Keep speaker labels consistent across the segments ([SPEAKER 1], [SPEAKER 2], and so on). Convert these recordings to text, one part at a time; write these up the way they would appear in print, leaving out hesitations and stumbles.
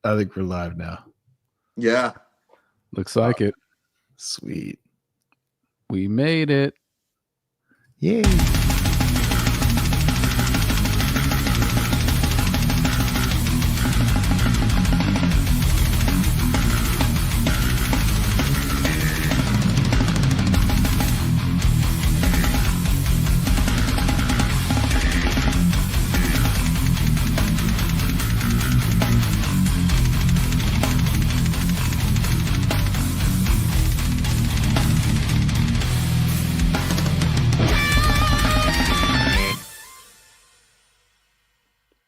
[SPEAKER 1] I think we're live now.
[SPEAKER 2] Yeah.
[SPEAKER 3] Looks like it.
[SPEAKER 1] Sweet.
[SPEAKER 3] We made it.
[SPEAKER 1] Yay.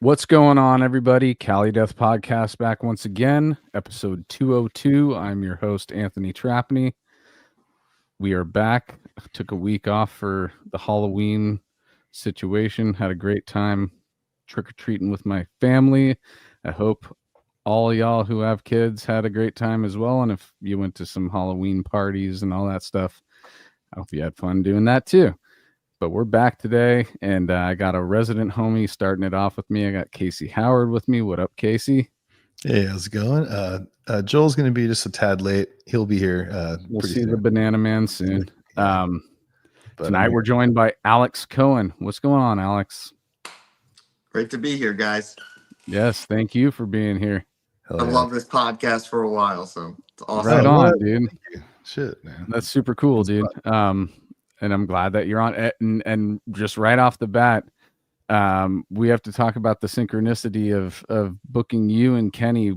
[SPEAKER 3] What's going on, everybody? Cali Death Podcast back once again, episode 202. I'm your host, Anthony Trapney. We are back. Took a week off for the Halloween situation. Had a great time trick-or-treating with my family. I hope all y'all who have kids had a great time as well. And if you went to some Halloween parties and all that stuff, I hope you had fun doing that too. But we're back today, and I got a resident homie starting it off with me. I got Casey Howard with me. What up, Casey?
[SPEAKER 1] Hey, how's it going? Joel's going to be just a tad late. He'll be here.
[SPEAKER 3] We'll see
[SPEAKER 1] soon.
[SPEAKER 3] the Banana Man soon.
[SPEAKER 1] Yeah.
[SPEAKER 3] Tonight we're joined by Alex Cohen. What's going on, Alex?
[SPEAKER 2] Great to be here, guys.
[SPEAKER 3] Yes, thank you for being here.
[SPEAKER 2] I love this podcast for a while, so it's awesome.
[SPEAKER 3] Right on, dude.
[SPEAKER 1] Shit, man.
[SPEAKER 3] That's super cool, dude. And I'm glad that you're on it. And just right off the bat, we have to talk about the synchronicity of booking you and Kenny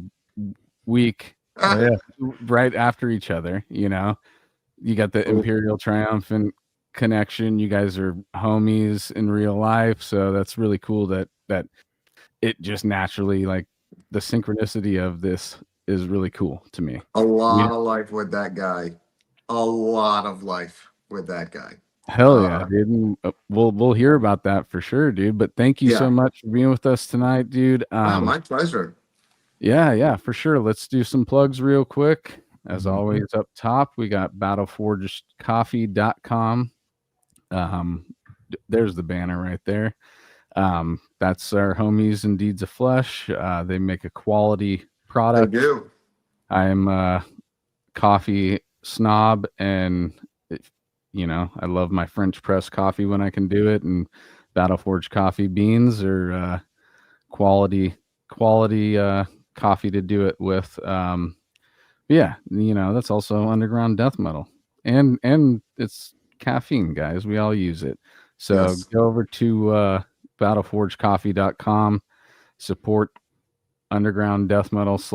[SPEAKER 3] week right after each other. You know, you got the Imperial Triumphant connection. You guys are homies in real life, so that's really cool that it just naturally, like, the synchronicity of this is really cool to me.
[SPEAKER 2] A lot of life with that guy. A lot of life with that guy.
[SPEAKER 3] Hell yeah, dude. And we'll hear about that for sure, dude. But thank you so much for being with us tonight, dude.
[SPEAKER 2] My pleasure.
[SPEAKER 3] Yeah, for sure. Let's do some plugs real quick. As always, up top, we got battleforgecoffee.com. There's the banner right there. That's our homies in Deeds of Flesh. They make a quality product.
[SPEAKER 2] They do.
[SPEAKER 3] I'm a coffee snob, and I love my French press coffee when I can do it, and Battleforge coffee beans are quality coffee to do it with. That's also underground death metal, and it's caffeine, guys. We all use it. So go over to battleforgecoffee.com, support underground death metal /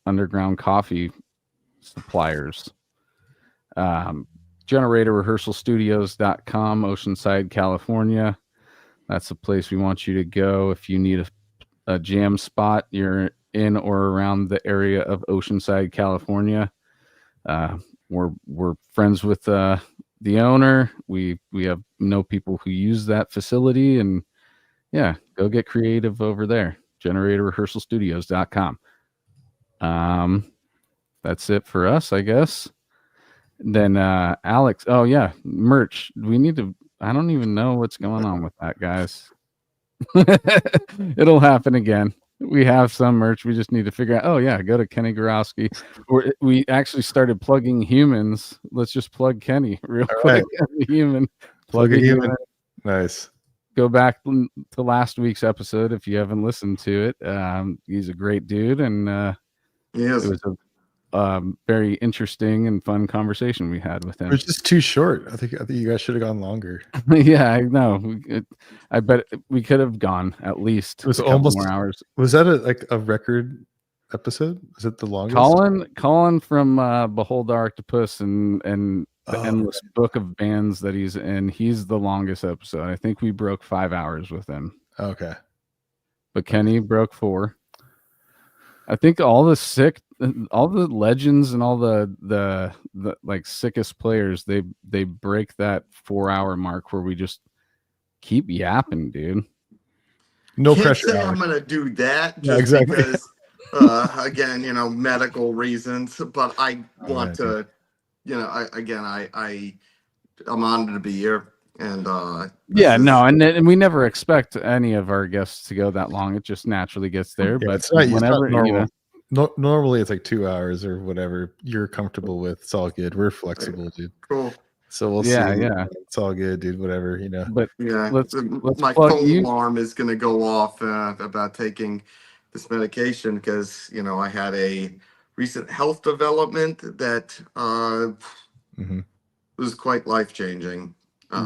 [SPEAKER 3] underground coffee suppliers. GeneratorRehearsalStudios.com, Oceanside, California. That's the place we want you to go if you need a jam spot. You're in or around the area of Oceanside, California. We're friends with the owner. We know people who use that facility, and go get creative over there. GeneratorRehearsalStudios.com. That's it for us, I guess. Then Alex, merch. We need to. I don't even know what's going on with that, guys. It'll happen again. We have some merch. We just need to figure out. Go to Kenny Gorowski. We actually started plugging humans. Let's just plug Kenny real quick. As a human.
[SPEAKER 1] Plug a human. Nice.
[SPEAKER 3] Go back to last week's episode if you haven't listened to it. He's a great dude, and
[SPEAKER 2] he is.
[SPEAKER 3] It was a very interesting and fun conversation we had with him.
[SPEAKER 1] It was just too short. I think you guys should have gone longer.
[SPEAKER 3] Yeah, I know. I bet we could have gone at least.
[SPEAKER 1] It was
[SPEAKER 3] a couple
[SPEAKER 1] almost
[SPEAKER 3] more hours.
[SPEAKER 1] Was that a record episode? Is it the longest?
[SPEAKER 3] Colin from Behold the Octopus and the endless book of bands that he's in. He's the longest episode. I think we broke 5 hours with him.
[SPEAKER 1] Okay,
[SPEAKER 3] but Kenny broke 4. I think all the legends and all the like sickest players, they break that 4-hour mark where we just keep yapping, dude.
[SPEAKER 1] No
[SPEAKER 2] Can't
[SPEAKER 1] pressure.
[SPEAKER 2] Say I'm gonna do that just
[SPEAKER 1] exactly.
[SPEAKER 2] Because again, medical reasons. But I want to, I'm honored to be here. And
[SPEAKER 3] and we never expect any of our guests to go that long. It just naturally gets there. But
[SPEAKER 1] whenever Normally it's like 2 hours or whatever you're comfortable with. It's all good. We're flexible, dude.
[SPEAKER 2] Cool.
[SPEAKER 1] So we'll
[SPEAKER 3] Yeah,
[SPEAKER 1] see.
[SPEAKER 3] yeah.
[SPEAKER 1] It's all good, dude. Whatever, you know.
[SPEAKER 3] But
[SPEAKER 2] Yeah,
[SPEAKER 3] let's
[SPEAKER 2] my
[SPEAKER 3] plug
[SPEAKER 2] phone
[SPEAKER 3] you.
[SPEAKER 2] alarm is going to go off about taking this medication because I had a recent health development that
[SPEAKER 1] Hmm.
[SPEAKER 2] was quite life changing.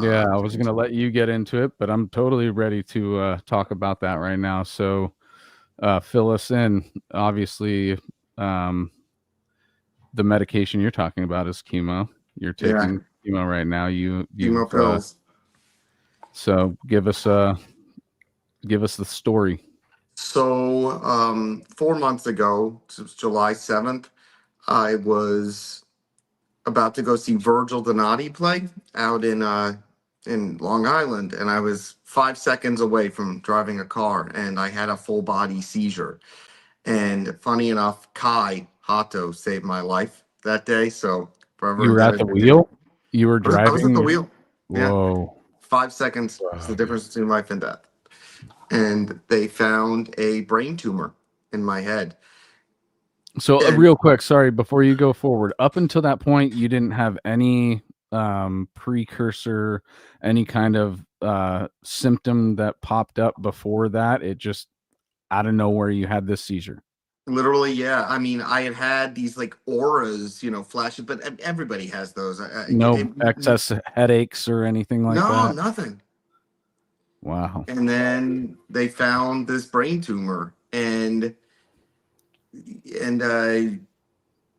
[SPEAKER 3] Yeah, I was gonna let you get into it, but I'm totally ready to talk about that right now. So fill us in. Obviously, um, the medication you're talking about is chemo. You're
[SPEAKER 2] Yeah,
[SPEAKER 3] taking chemo right now.
[SPEAKER 2] chemo
[SPEAKER 3] You've
[SPEAKER 2] pills.
[SPEAKER 3] so give us the story.
[SPEAKER 2] So 4 months ago, it was July 7th, I was about to go see Virgil Donati play out in Long Island, and I was 5 seconds away from driving a car, and I had a full body seizure. And funny enough, Kai Hato saved my life that day. So forever
[SPEAKER 3] You were at
[SPEAKER 2] indebted
[SPEAKER 3] the
[SPEAKER 2] to him.
[SPEAKER 3] wheel. You were
[SPEAKER 2] I was at the
[SPEAKER 3] driving.
[SPEAKER 2] wheel. Yeah,
[SPEAKER 3] Whoa.
[SPEAKER 2] 5 seconds is
[SPEAKER 1] Wow,
[SPEAKER 2] the
[SPEAKER 1] dude.
[SPEAKER 2] difference between life and death. And they found a brain tumor in my head.
[SPEAKER 3] So
[SPEAKER 2] And
[SPEAKER 3] real quick, sorry, before you go forward, up until that point, you didn't have any precursor, any kind of symptom that popped up before that. It just out of nowhere you had this seizure.
[SPEAKER 2] literally, yeah. I mean, I had these like auras, flashes, but everybody has those.
[SPEAKER 3] No excess headaches or anything like
[SPEAKER 2] No,
[SPEAKER 3] that.
[SPEAKER 2] nothing.
[SPEAKER 3] Wow.
[SPEAKER 2] And then they found this brain tumor, and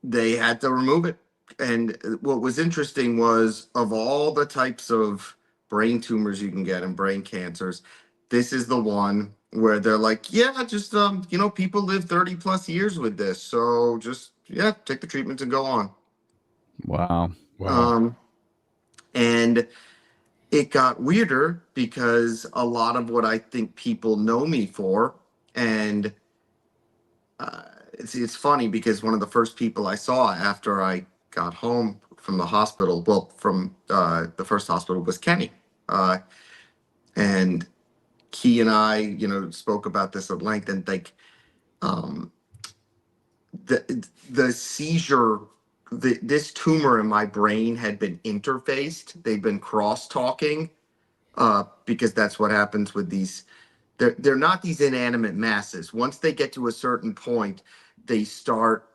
[SPEAKER 2] they had to remove it. And what was interesting was, of all the types of brain tumors you can get and brain cancers, this is the one where they're like, yeah, just people live 30 plus years with this, so just take the treatment and go on.
[SPEAKER 3] Wow.
[SPEAKER 1] Wow.
[SPEAKER 2] Um, and it got weirder because a lot of what I think people know me for, and it's funny because one of the first people I saw after I got home from the hospital, well, from the first hospital, was Kenny, and he and I, spoke about this at length, and like um, the seizure. This tumor in my brain had been interfaced. They've been cross talking because that's what happens with these. They're not these inanimate masses. Once they get to a certain point, they start.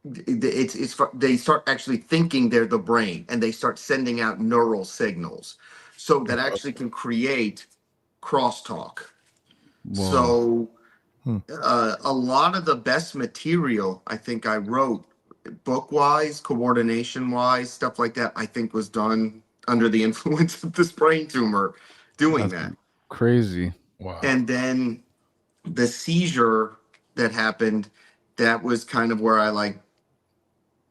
[SPEAKER 2] They start actually thinking they're the brain, and they start sending out neural signals, so that actually can create crosstalk.
[SPEAKER 3] Whoa.
[SPEAKER 2] So
[SPEAKER 1] Hmm.
[SPEAKER 2] a lot of the best material I think I wrote, book wise, coordination wise, stuff like that, I think was done under the influence of this brain tumor doing
[SPEAKER 3] That's
[SPEAKER 2] that.
[SPEAKER 3] crazy.
[SPEAKER 1] Wow.
[SPEAKER 2] And then the seizure that happened, that was kind of where I like,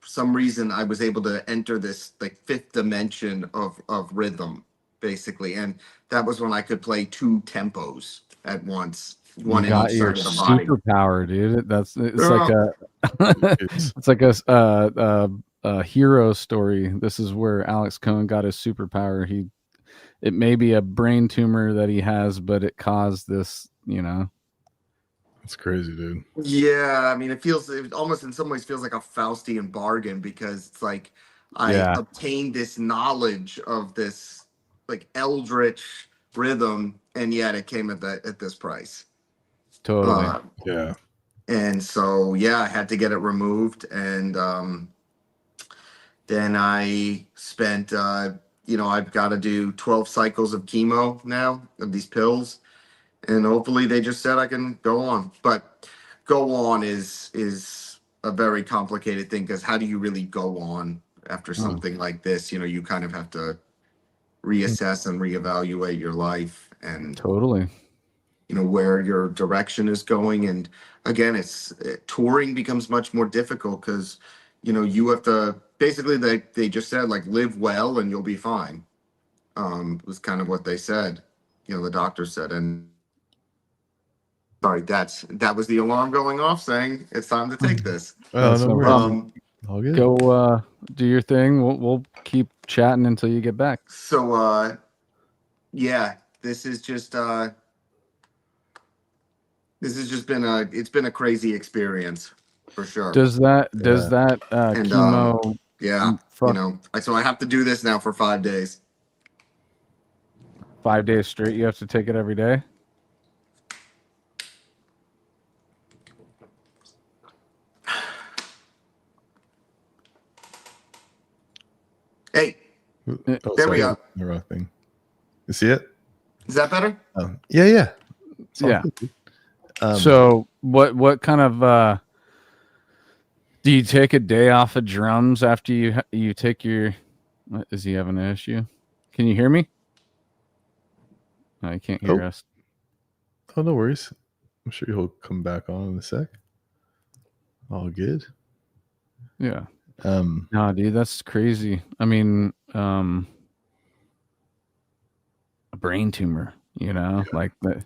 [SPEAKER 2] for some reason I was able to enter this like fifth dimension of rhythm, basically. And that was when I could play two tempos at once,
[SPEAKER 3] You
[SPEAKER 2] one in
[SPEAKER 3] got
[SPEAKER 2] each
[SPEAKER 3] your
[SPEAKER 2] side of the body.
[SPEAKER 3] superpower, dude. It's like
[SPEAKER 2] Yeah.
[SPEAKER 3] a
[SPEAKER 1] It's
[SPEAKER 3] it's like a hero story. This is where Alex Cohen got his superpower. It may be a brain tumor that he has, but it caused this,
[SPEAKER 1] it's crazy, dude.
[SPEAKER 2] Yeah, I mean, it almost in some ways feels like a Faustian bargain because it's like I
[SPEAKER 3] Yeah,
[SPEAKER 2] obtained this knowledge of this like eldritch rhythm, and yet it came at this price.
[SPEAKER 3] totally.
[SPEAKER 2] Uh,
[SPEAKER 1] Yeah.
[SPEAKER 2] and so yeah, I had to get it removed, and then I spent I've got to do 12 cycles of chemo now of these pills, and hopefully they just said I can go on. But go on is a very complicated thing because how do you really go on after
[SPEAKER 3] Oh,
[SPEAKER 2] something like this? You kind of have to reassess and reevaluate your life and
[SPEAKER 3] totally.
[SPEAKER 2] where your direction is going. And again, it's touring becomes much more difficult because you have to basically they just said like live well and you'll be fine. Was kind of what they said. The doctor said. And sorry, that was the alarm going off saying it's time to take this.
[SPEAKER 1] Oh,
[SPEAKER 3] That's
[SPEAKER 1] no
[SPEAKER 3] no
[SPEAKER 1] worries.
[SPEAKER 3] problem.
[SPEAKER 2] Um,
[SPEAKER 1] All good.
[SPEAKER 3] Go do your thing. We'll keep chatting until you get back.
[SPEAKER 2] so yeah, this This has just been a crazy experience for sure.
[SPEAKER 3] Does that
[SPEAKER 2] And
[SPEAKER 3] chemo
[SPEAKER 2] yeah,
[SPEAKER 3] fuck
[SPEAKER 2] so I have to do this now for 5 days.
[SPEAKER 3] 5 days straight? You have to take it every day?
[SPEAKER 2] Hey,
[SPEAKER 1] Oh,
[SPEAKER 2] there
[SPEAKER 1] sorry,
[SPEAKER 2] we go.
[SPEAKER 1] the wrong thing. You see it?
[SPEAKER 2] Is that better?
[SPEAKER 1] Yeah. It's all
[SPEAKER 3] Yeah.
[SPEAKER 1] good.
[SPEAKER 3] So what kind of do you take a day off of drums after you take your? Is he having an issue? Can you hear me? No, you can't hear us.
[SPEAKER 1] Oh, no worries. I'm sure he'll come back on in a sec. All good.
[SPEAKER 3] Yeah. No, dude, that's crazy. I mean, a brain tumor, like that.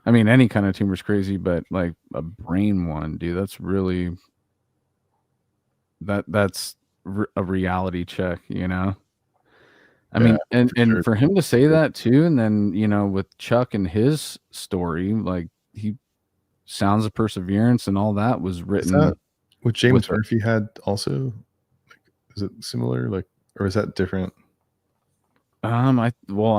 [SPEAKER 3] I mean, any kind of tumor is crazy, but like a brain one, dude, that's really that's a reality check, I mean, and
[SPEAKER 1] sure.
[SPEAKER 3] for him to say that too, and then with Chuck and his story, like he Sounds of Perseverance and all that was
[SPEAKER 1] Is
[SPEAKER 3] written
[SPEAKER 1] that what James
[SPEAKER 3] with
[SPEAKER 1] Murphy had also? Like, is it similar? Like, or is that different?
[SPEAKER 3] I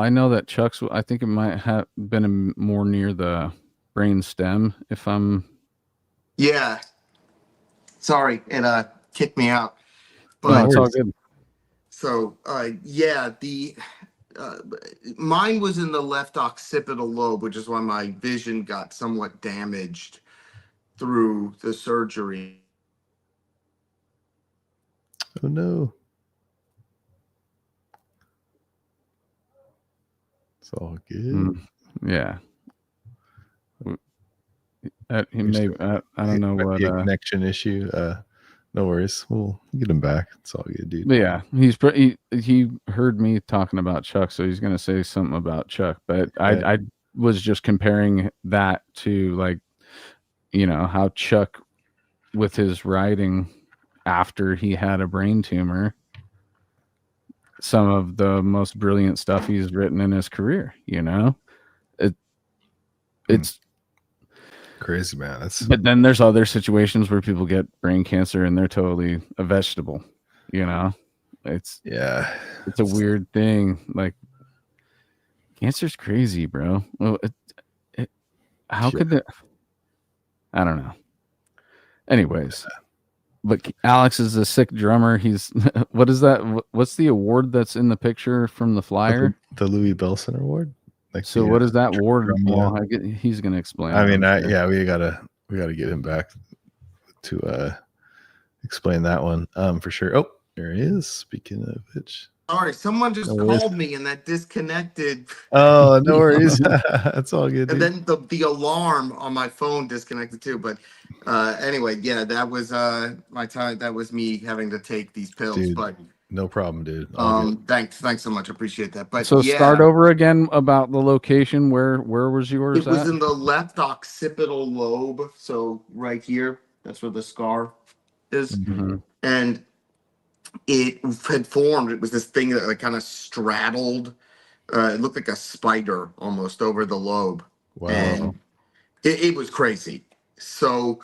[SPEAKER 3] know that Chuck's. I think it might have been more near the brain stem. If I'm
[SPEAKER 2] Yeah. Sorry, it kicked me out.
[SPEAKER 3] no,
[SPEAKER 2] But
[SPEAKER 3] it's all
[SPEAKER 1] worries.
[SPEAKER 3] good.
[SPEAKER 2] so yeah, the mine was in the left occipital lobe, which is why my vision got somewhat damaged through the surgery.
[SPEAKER 1] Oh no. It's all good.
[SPEAKER 3] Yeah, he
[SPEAKER 1] You're
[SPEAKER 3] may.
[SPEAKER 1] still-
[SPEAKER 3] I don't know
[SPEAKER 1] might
[SPEAKER 3] what.
[SPEAKER 1] be a connection issue. No worries. We'll get him back. It's all good, dude.
[SPEAKER 3] But yeah, he heard me talking about Chuck, so he's gonna say something about Chuck. But I was just comparing that to like, how Chuck with his writing after he had a brain tumor, some of the most brilliant stuff he's written in his career. It's
[SPEAKER 1] Crazy, man. That's
[SPEAKER 3] but then there's other situations where people get brain cancer and they're totally a vegetable. It's a weird thing. Like cancer's crazy, bro. Well, how could that? I don't know. Anyways, but Alex is a sick drummer. He's what is that? What's the award that's in the picture from the flyer?
[SPEAKER 1] the Louis Bellson Award. Like
[SPEAKER 3] So what is that award?
[SPEAKER 1] drum,
[SPEAKER 3] Well, he's gonna explain.
[SPEAKER 1] I mean,
[SPEAKER 3] it, sure.
[SPEAKER 1] we gotta get him back to explain that one for sure. Oh, there he is. Speaking of which,
[SPEAKER 2] Sorry, someone just called me and that disconnected.
[SPEAKER 1] Oh, no worries. That's all good.
[SPEAKER 2] And
[SPEAKER 1] Dude.
[SPEAKER 2] then the alarm on my phone disconnected too. But anyway, yeah, that was my time. That was me having to take these pills.
[SPEAKER 1] Dude,
[SPEAKER 2] but
[SPEAKER 1] no problem, dude. All good.
[SPEAKER 2] thanks so much. Appreciate that. But
[SPEAKER 3] So
[SPEAKER 2] yeah,
[SPEAKER 3] start over again about the location. Where was yours
[SPEAKER 2] it was
[SPEAKER 3] at?
[SPEAKER 2] in the left occipital lobe, so right here. That's where the scar is,
[SPEAKER 3] Mhm.
[SPEAKER 2] and it had formed. It was this thing that like kind of straddled. It looked like a spider almost over the lobe,
[SPEAKER 1] Wow.
[SPEAKER 2] and it was crazy. So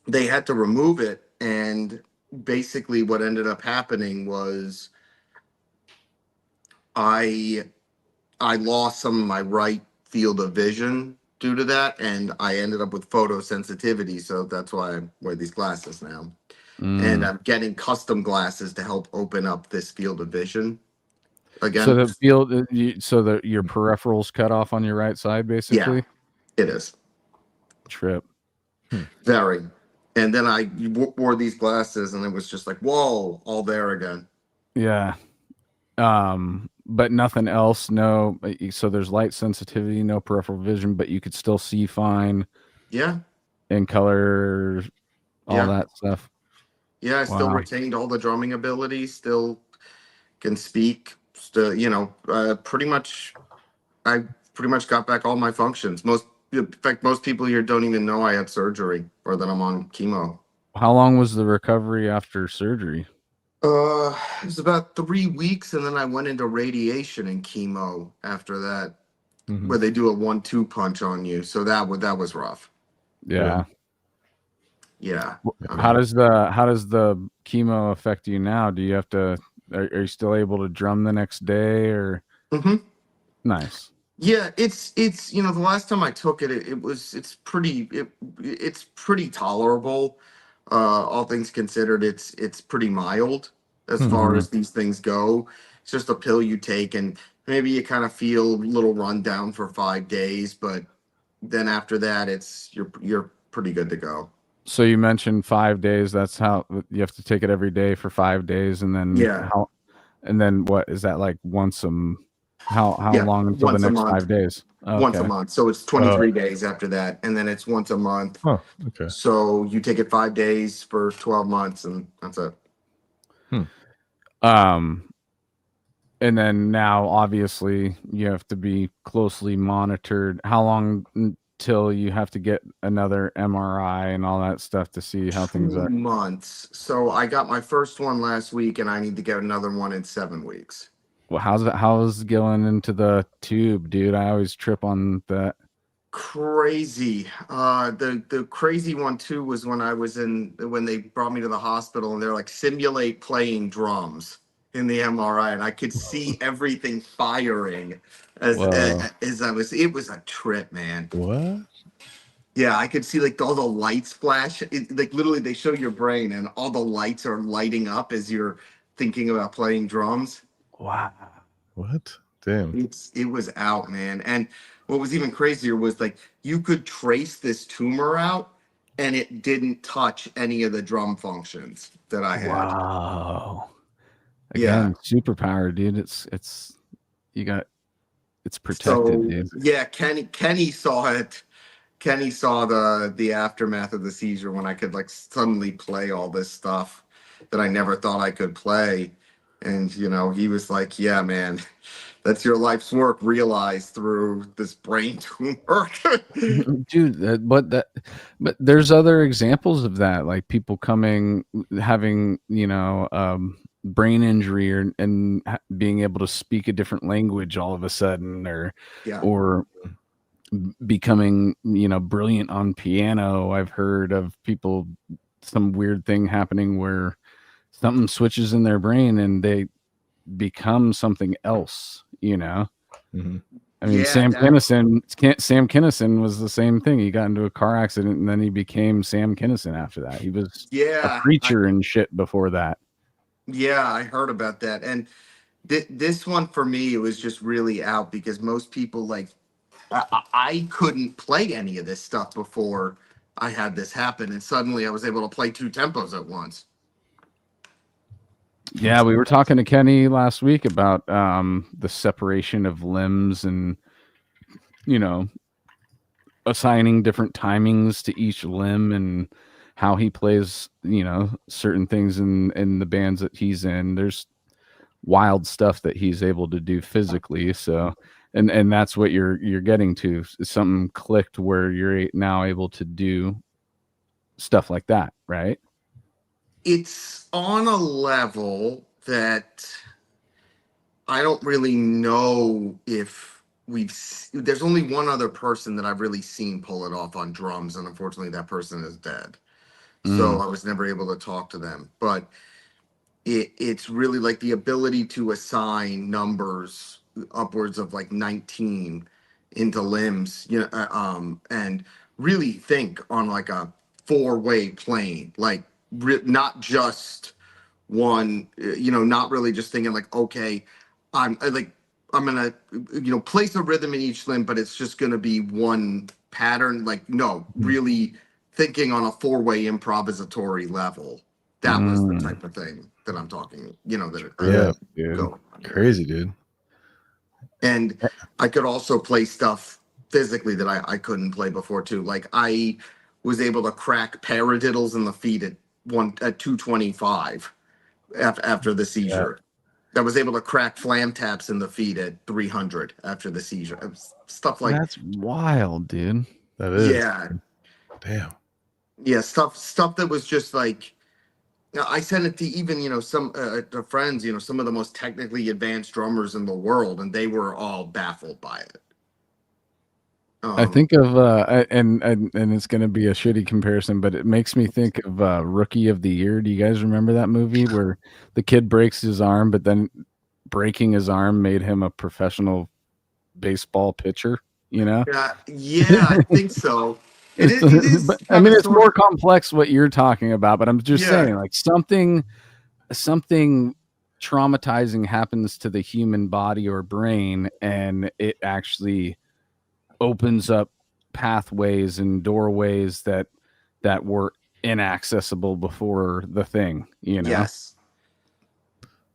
[SPEAKER 2] they had to remove it, and basically what ended up happening was I lost some of my right field of vision due to that, and I ended up with photosensitivity. So that's why I wear these glasses now. And I'm getting custom glasses to help open up this field of vision again.
[SPEAKER 3] So the field, so that your peripherals cut off on your right side, basically.
[SPEAKER 2] Yeah, it is
[SPEAKER 3] Trip.
[SPEAKER 2] very. And then I wore these glasses, and it was just like, whoa, all there again.
[SPEAKER 3] Yeah. But nothing else. No. So there's light sensitivity, no peripheral vision, but you could still see fine.
[SPEAKER 2] Yeah.
[SPEAKER 3] In color, all that stuff.
[SPEAKER 2] Yeah, I still retained all the drumming abilities, still can speak, still, pretty much I pretty much got back all my functions. In fact, most people here don't even know I had surgery or that I'm on chemo.
[SPEAKER 3] How long was the recovery after surgery?
[SPEAKER 2] It was about 3 weeks, and then I went into radiation and chemo after that. where they do a 1-2 punch on you. So that was rough.
[SPEAKER 3] Yeah.
[SPEAKER 2] Yeah.
[SPEAKER 3] How does the chemo affect you now? Do you have to? Are you still able to drum the next day or?
[SPEAKER 2] Mhm.
[SPEAKER 3] Nice.
[SPEAKER 2] Yeah, it's the last time I took it, it's pretty tolerable. All things considered, it's pretty mild as far as these things go. It's just a pill you take, and maybe you kind of feel a little run down for 5 days, but then after that, you're pretty good to go.
[SPEAKER 3] So you mentioned 5 days. That's how you have to take it every day for 5 days, and then
[SPEAKER 2] Yeah,
[SPEAKER 3] how? And then what is that like once how
[SPEAKER 2] yeah,
[SPEAKER 3] long until the
[SPEAKER 2] once a
[SPEAKER 3] next
[SPEAKER 2] month,
[SPEAKER 3] 5 days?
[SPEAKER 2] once a
[SPEAKER 3] Okay.
[SPEAKER 2] month. So it's 23 days after that, and then it's once a month.
[SPEAKER 1] Oh, okay.
[SPEAKER 2] So you take it 5 days for 12 months, and that's it.
[SPEAKER 3] Um, and then now obviously you have to be closely monitored. How long until you have to get another MRI and all that stuff to see how things
[SPEAKER 2] 2
[SPEAKER 3] are?
[SPEAKER 2] months. So I got my first one last week, and I need to get another one in 7 weeks.
[SPEAKER 3] Well, how's going into the tube, dude? I always trip on that.
[SPEAKER 2] Crazy. The crazy one too was when they brought me to the hospital, and they're like, simulate playing drums in the MRI, and I could see everything firing
[SPEAKER 3] Whoa.
[SPEAKER 2] as I was. It was a trip, man.
[SPEAKER 1] What?
[SPEAKER 2] Yeah, I could see like all the lights flash. Like literally, they show your brain, and all the lights are lighting up as you're thinking about playing drums.
[SPEAKER 3] Wow.
[SPEAKER 1] What? Damn.
[SPEAKER 2] It was out, man. And what was even crazier was like you could trace this tumor out, and it didn't touch any of the drum functions that I had.
[SPEAKER 3] Wow.
[SPEAKER 2] Yeah.
[SPEAKER 3] Again, superpower, dude. It's you got it's protected,
[SPEAKER 2] So
[SPEAKER 3] dude.
[SPEAKER 2] yeah, Kenny saw it. Kenny saw the aftermath of the seizure when I could like suddenly play all this stuff that I never thought I could play. And he was like, "Yeah, man, that's your life's work realized through this brain tumor."
[SPEAKER 3] Dude, but there's other examples of that, like people having, brain injury and being able to speak a different language all of a sudden,
[SPEAKER 2] Yeah.
[SPEAKER 3] or becoming, brilliant on piano. I've heard of people, some weird thing happening where something switches in their brain and they become something else,
[SPEAKER 1] Mhm.
[SPEAKER 3] I mean,
[SPEAKER 2] Yeah,
[SPEAKER 3] Sam Kinison was the same thing. He got into a car accident and then he became Sam Kinison after that. He was a
[SPEAKER 2] yeah,
[SPEAKER 3] preacher and shit before that.
[SPEAKER 2] yeah, I heard about that. And this one for me, it was just really out because most people like I couldn't play any of this stuff before I had this happen, and suddenly I was able to play two tempos at once.
[SPEAKER 3] Yeah, we were talking to Kenny last week about the separation of limbs and, you know, assigning different timings to each limb and how he plays, certain things in the bands that he's in. There's wild stuff that he's able to do physically. So, and that's what you're getting to. Something clicked where you're now able to do stuff like that, right?
[SPEAKER 2] It's on a level that I don't really know if there's only one other person that I've really seen pull it off on drums, and unfortunately that person is dead. So
[SPEAKER 3] Mm.
[SPEAKER 2] I was never able to talk to them. But it's really like the ability to assign numbers upwards of like 19 into limbs, and really think on like a four-way plane, like not just one, not really just thinking like, okay, I'm gonna place a rhythm in each limb, but it's just gonna be one pattern. Like, no, really thinking on a four-way improvisatory level. That was the
[SPEAKER 3] Mm.
[SPEAKER 2] type of thing that I'm talking, that I
[SPEAKER 1] Yeah,
[SPEAKER 2] could
[SPEAKER 3] dude.
[SPEAKER 2] go on here.
[SPEAKER 1] crazy, dude.
[SPEAKER 2] And I could also play stuff physically that I couldn't play before too. Like I was able to crack paradiddles in the feet at 225 after the
[SPEAKER 1] Yeah,
[SPEAKER 2] seizure. I was able to crack flam taps in the feet at 300 after the seizure. It was stuff like,
[SPEAKER 3] That's wild, dude.
[SPEAKER 1] that is.
[SPEAKER 2] yeah,
[SPEAKER 1] Damn.
[SPEAKER 2] yeah, stuff that was just like, I sent it to even some to friends, some of the most technically advanced drummers in the world, and they were all baffled by it.
[SPEAKER 3] I think of and it's going to be a shitty comparison, but it makes me think of Rookie of the Year. Do you guys remember that movie where the kid breaks his arm, but then breaking his arm made him a professional baseball pitcher? You know,
[SPEAKER 2] yeah, I think so. It
[SPEAKER 3] it's
[SPEAKER 2] is, it is
[SPEAKER 3] but I
[SPEAKER 2] kind
[SPEAKER 3] mean
[SPEAKER 2] of
[SPEAKER 3] it's
[SPEAKER 2] sort
[SPEAKER 3] more
[SPEAKER 2] of,
[SPEAKER 3] complex what you're talking about. But I'm just
[SPEAKER 2] yeah,
[SPEAKER 3] saying, like something traumatizing happens to the human body or brain, and it actually opens up pathways and doorways that were inaccessible before the thing, you know.
[SPEAKER 2] yes.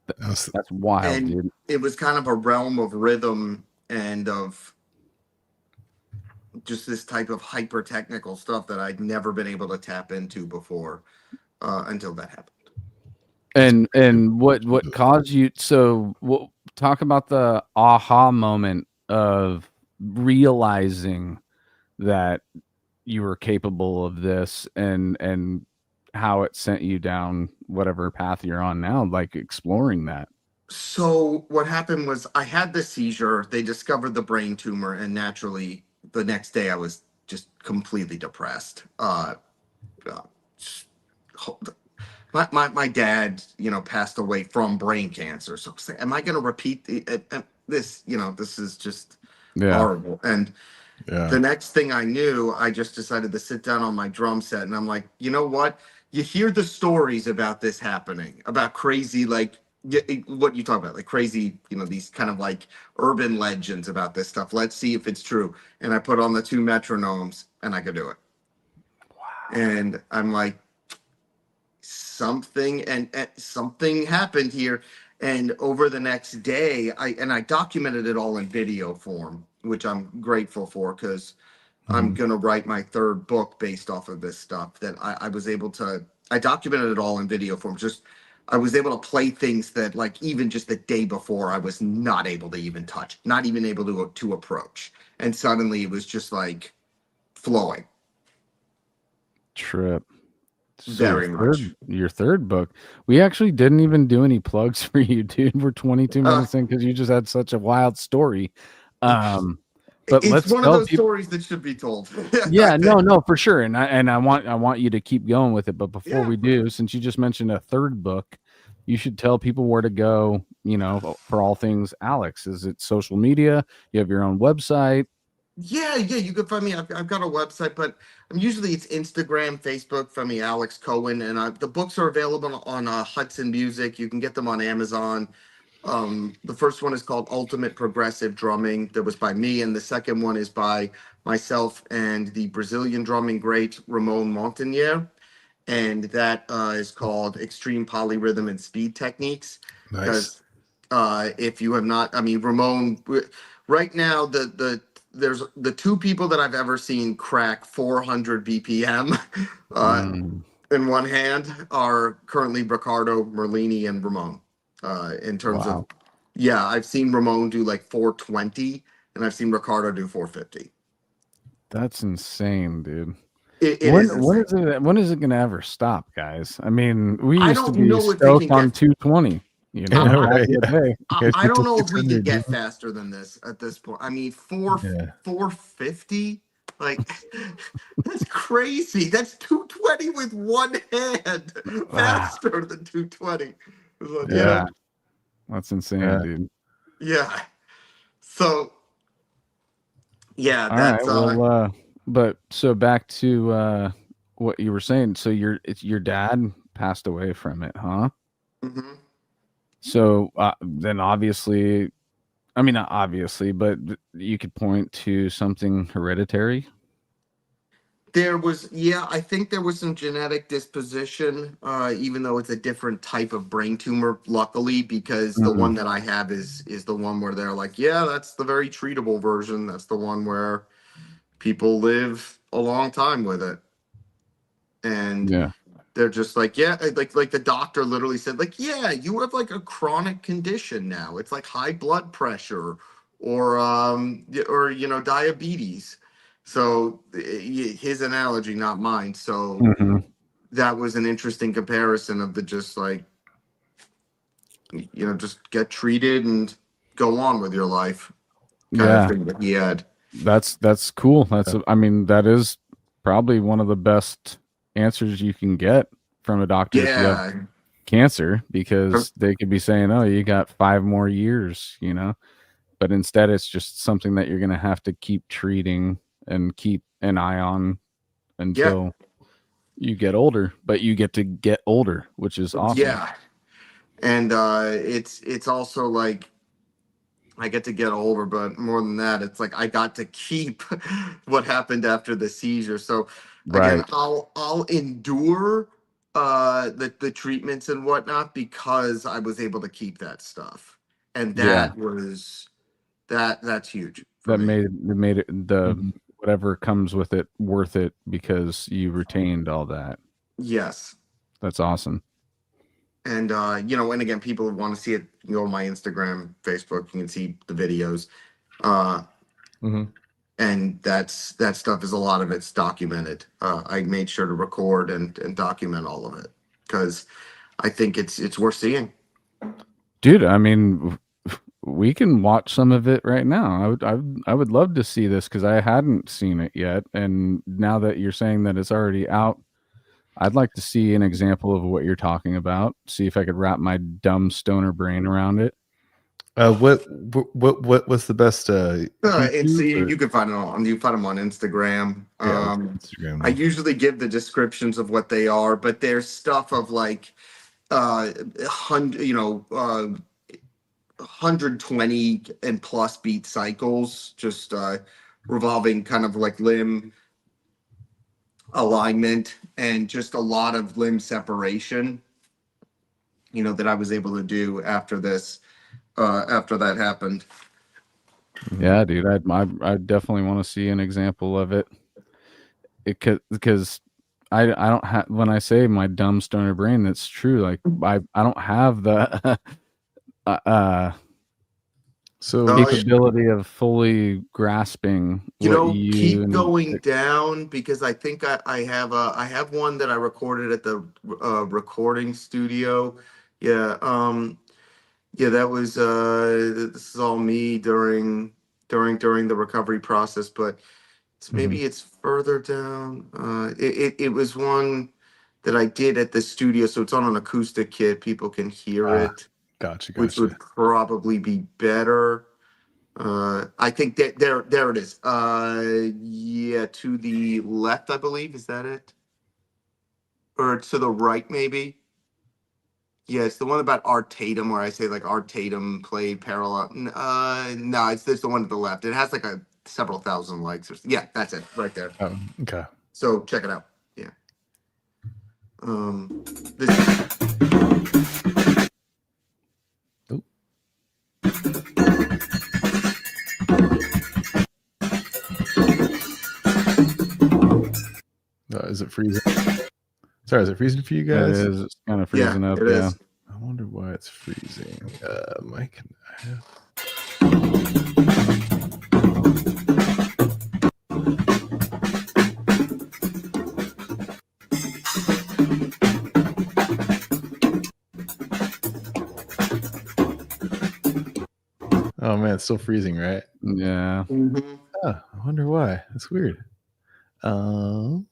[SPEAKER 3] That's wild,
[SPEAKER 2] And
[SPEAKER 3] dude.
[SPEAKER 2] it was kind of a realm of rhythm and of just this type of hyper technical stuff that I'd never been able to tap into before until that happened.
[SPEAKER 3] And what caused you, so what, talk about the aha moment of realizing that you were capable of this, and how it sent you down whatever path you're on now, like exploring that.
[SPEAKER 2] So what happened was I had the seizure. They discovered the brain tumor, and naturally, the next day I was just completely depressed. Uh, my dad, passed away from brain cancer. So I was like, am I going to repeat this? This is just
[SPEAKER 3] Yeah.
[SPEAKER 2] horrible. And the next thing I knew, I just decided to sit down on my drum set, and I'm like, you know what? You hear the stories about this happening, about crazy, like what you talk about, like crazy, these kind of like urban legends about this stuff. Let's see if it's true. And I put on the two metronomes, and I could do it. And I'm like, something happened here. And over the next day, I documented it all in video form, which I'm grateful for, because I'm gonna write my third book based off of this stuff. That I was able to. I documented it all in video form. Just I was able to play things that, like, even just the day before I was not able to even touch, not even able to approach, and suddenly it was just like flowing.
[SPEAKER 3] Trip. So
[SPEAKER 2] Very much.
[SPEAKER 3] your third book, we actually didn't even do any plugs for you, dude. We're 22
[SPEAKER 2] Uh,
[SPEAKER 3] minutes in because you just had such a wild story. Um, but
[SPEAKER 2] it's
[SPEAKER 3] let's
[SPEAKER 2] one of
[SPEAKER 3] tell
[SPEAKER 2] those
[SPEAKER 3] people.
[SPEAKER 2] stories that should be told. I
[SPEAKER 3] Yeah,
[SPEAKER 2] think.
[SPEAKER 3] no, for sure. And I want you to keep going with it. But before
[SPEAKER 2] Yeah.
[SPEAKER 3] we do, since you just mentioned a third book, you should tell people where to go, for all things Alex. Is it social media? You have your own website?
[SPEAKER 2] Yeah, you can find me. I've got a website, but it's Instagram, Facebook. Find me, Alex Cohen, and the books are available on Hudson Music. You can get them on Amazon. The first one is called Ultimate Progressive Drumming. That was by me, and the second one is by myself and the Brazilian drumming great Ramon Montanier, and that is called Extreme Polyrhythm and Speed Techniques.
[SPEAKER 1] Nice.
[SPEAKER 2] Because if you have not, I mean, Ramon, right now there's the two people that I've ever seen crack 400 BPM
[SPEAKER 3] Mm,
[SPEAKER 2] in one hand are currently Ricardo Merlini and Ramon. In terms of,
[SPEAKER 3] wow,
[SPEAKER 2] yeah, I've seen Ramon do like 420, and I've seen Ricardo do 450.
[SPEAKER 3] that's insane, dude.
[SPEAKER 2] It
[SPEAKER 3] When
[SPEAKER 2] is
[SPEAKER 3] when
[SPEAKER 2] insane.
[SPEAKER 3] is it gonna ever stop, guys? I mean, we
[SPEAKER 2] I
[SPEAKER 3] used to
[SPEAKER 2] don't
[SPEAKER 3] be
[SPEAKER 2] know if it can
[SPEAKER 3] stoked on
[SPEAKER 2] get.
[SPEAKER 3] 220,
[SPEAKER 1] I
[SPEAKER 2] I,
[SPEAKER 1] know,
[SPEAKER 2] I,
[SPEAKER 3] back
[SPEAKER 1] right?
[SPEAKER 3] in the
[SPEAKER 1] Yeah.
[SPEAKER 3] day.
[SPEAKER 1] You guys
[SPEAKER 2] I
[SPEAKER 1] get to
[SPEAKER 2] don't know if we could
[SPEAKER 1] 600,
[SPEAKER 2] get
[SPEAKER 1] dude.
[SPEAKER 2] faster than this at this point. I mean, four
[SPEAKER 1] Yeah.
[SPEAKER 2] 450, like that's crazy. That's 220 with one hand,
[SPEAKER 3] Wow.
[SPEAKER 2] faster than 220. So,
[SPEAKER 1] Yeah.
[SPEAKER 3] That's insane,
[SPEAKER 1] Yeah.
[SPEAKER 3] dude.
[SPEAKER 2] yeah. So yeah,
[SPEAKER 3] All right.
[SPEAKER 2] that's
[SPEAKER 3] Well, but so back to what you were saying. So your dad passed away from it, huh?
[SPEAKER 2] mhm.
[SPEAKER 3] So then obviously, I mean, not obviously, but you could point to something hereditary.
[SPEAKER 2] There was, yeah, I think there was some genetic disposition, even though it's a different type of brain tumor, luckily, because the
[SPEAKER 3] Mm,
[SPEAKER 2] one that I have is the one where they're like, yeah, that's the very treatable version. That's the one where people live a long time with it. And
[SPEAKER 3] yeah.
[SPEAKER 2] they're just like, yeah, like the doctor literally said, like, yeah, you have like a chronic condition now. It's like high blood pressure or diabetes. So his analogy, not mine. So
[SPEAKER 3] Hmm.
[SPEAKER 2] that was an interesting comparison of the just like, just get treated and go on with your life kind of
[SPEAKER 3] Yeah.
[SPEAKER 2] thing that he had.
[SPEAKER 3] That's cool. I mean, that is probably one of the best answers you can get from a doctor if you have
[SPEAKER 2] Yeah.
[SPEAKER 3] cancer, because they could be saying, "Oh, you got 5 more years," but instead it's just something that you're going to have to keep treating and keep an eye on
[SPEAKER 2] Yeah.
[SPEAKER 3] until you get older, but you get to get older, which is awesome.
[SPEAKER 2] Yeah. And it's also like I get to get older, but more than that, it's like I got to keep what happened after the seizure. So again,
[SPEAKER 3] Right.
[SPEAKER 2] I'll endure the treatments and whatnot because I was able to keep that stuff. And
[SPEAKER 3] Yeah.
[SPEAKER 2] that's huge for
[SPEAKER 3] That
[SPEAKER 2] me.
[SPEAKER 3] made it the
[SPEAKER 1] Mhm.
[SPEAKER 3] whatever comes with it worth it because you retained all that.
[SPEAKER 2] Yes.
[SPEAKER 3] That's awesome.
[SPEAKER 2] And and again, people want to see it, you can go on my Instagram, Facebook, you can see the videos. Uh
[SPEAKER 1] Mhm.
[SPEAKER 2] and that stuff is a lot of it's documented. I made sure to record and document all of it because I think it's worth seeing.
[SPEAKER 3] Dude, I mean, we can watch some of it right now. I would love to see this because I hadn't seen it yet, and now that you're saying that it's already out, I'd like to see an example of what you're talking about. See if I could wrap my dumb stoner brain around it.
[SPEAKER 1] What what's the best
[SPEAKER 2] It's
[SPEAKER 1] YouTube or
[SPEAKER 2] you can find it on you can find them on Instagram.
[SPEAKER 1] yeah, okay, Instagram
[SPEAKER 2] I
[SPEAKER 1] then.
[SPEAKER 2] usually give the descriptions of what they are, but there's stuff of like 120 and plus beat cycles, just revolving kind of like limb alignment and just a lot of limb separation, that I was able to do after this, after that happened.
[SPEAKER 3] Yeah, dude, I definitely want to see an example of it. Because I don't have, when I say my dumb stoner brain, that's true. Like I don't have the
[SPEAKER 1] So
[SPEAKER 2] Oh, yeah.
[SPEAKER 3] capability of fully grasping what you
[SPEAKER 2] Keep
[SPEAKER 3] and
[SPEAKER 2] going down because I think I have one that I recorded at the recording studio. Yeah, yeah, that was this is all me during the recovery process, but
[SPEAKER 1] Mhm.
[SPEAKER 2] maybe it's further down. It was one that I did at the studio, so it's on an acoustic kit. People can hear
[SPEAKER 1] Ah,
[SPEAKER 2] it, which
[SPEAKER 1] gotcha.
[SPEAKER 2] would probably be better. I think that there it is. Yeah, to the left, I believe. Is that it? Or to the right, maybe? Yeah, it's the one about Art Tatum where I say like Art Tatum played parallel. No, it's the one to the left. It has like a several thousand likes. Yeah, that's it right there.
[SPEAKER 1] Oh, okay.
[SPEAKER 2] So check it out. Yeah. This
[SPEAKER 1] Oh, is it freezing? Sorry, is it freezing for you
[SPEAKER 3] it
[SPEAKER 1] guys?
[SPEAKER 3] is, it's kind of
[SPEAKER 2] yeah,
[SPEAKER 3] freezing up.
[SPEAKER 2] it
[SPEAKER 3] Yeah.
[SPEAKER 2] is.
[SPEAKER 1] I wonder why it's freezing. Mike, I have. Oh man, it's still freezing, right?
[SPEAKER 3] Yeah.
[SPEAKER 2] Mhm.
[SPEAKER 1] Oh, I wonder why. That's weird. Um,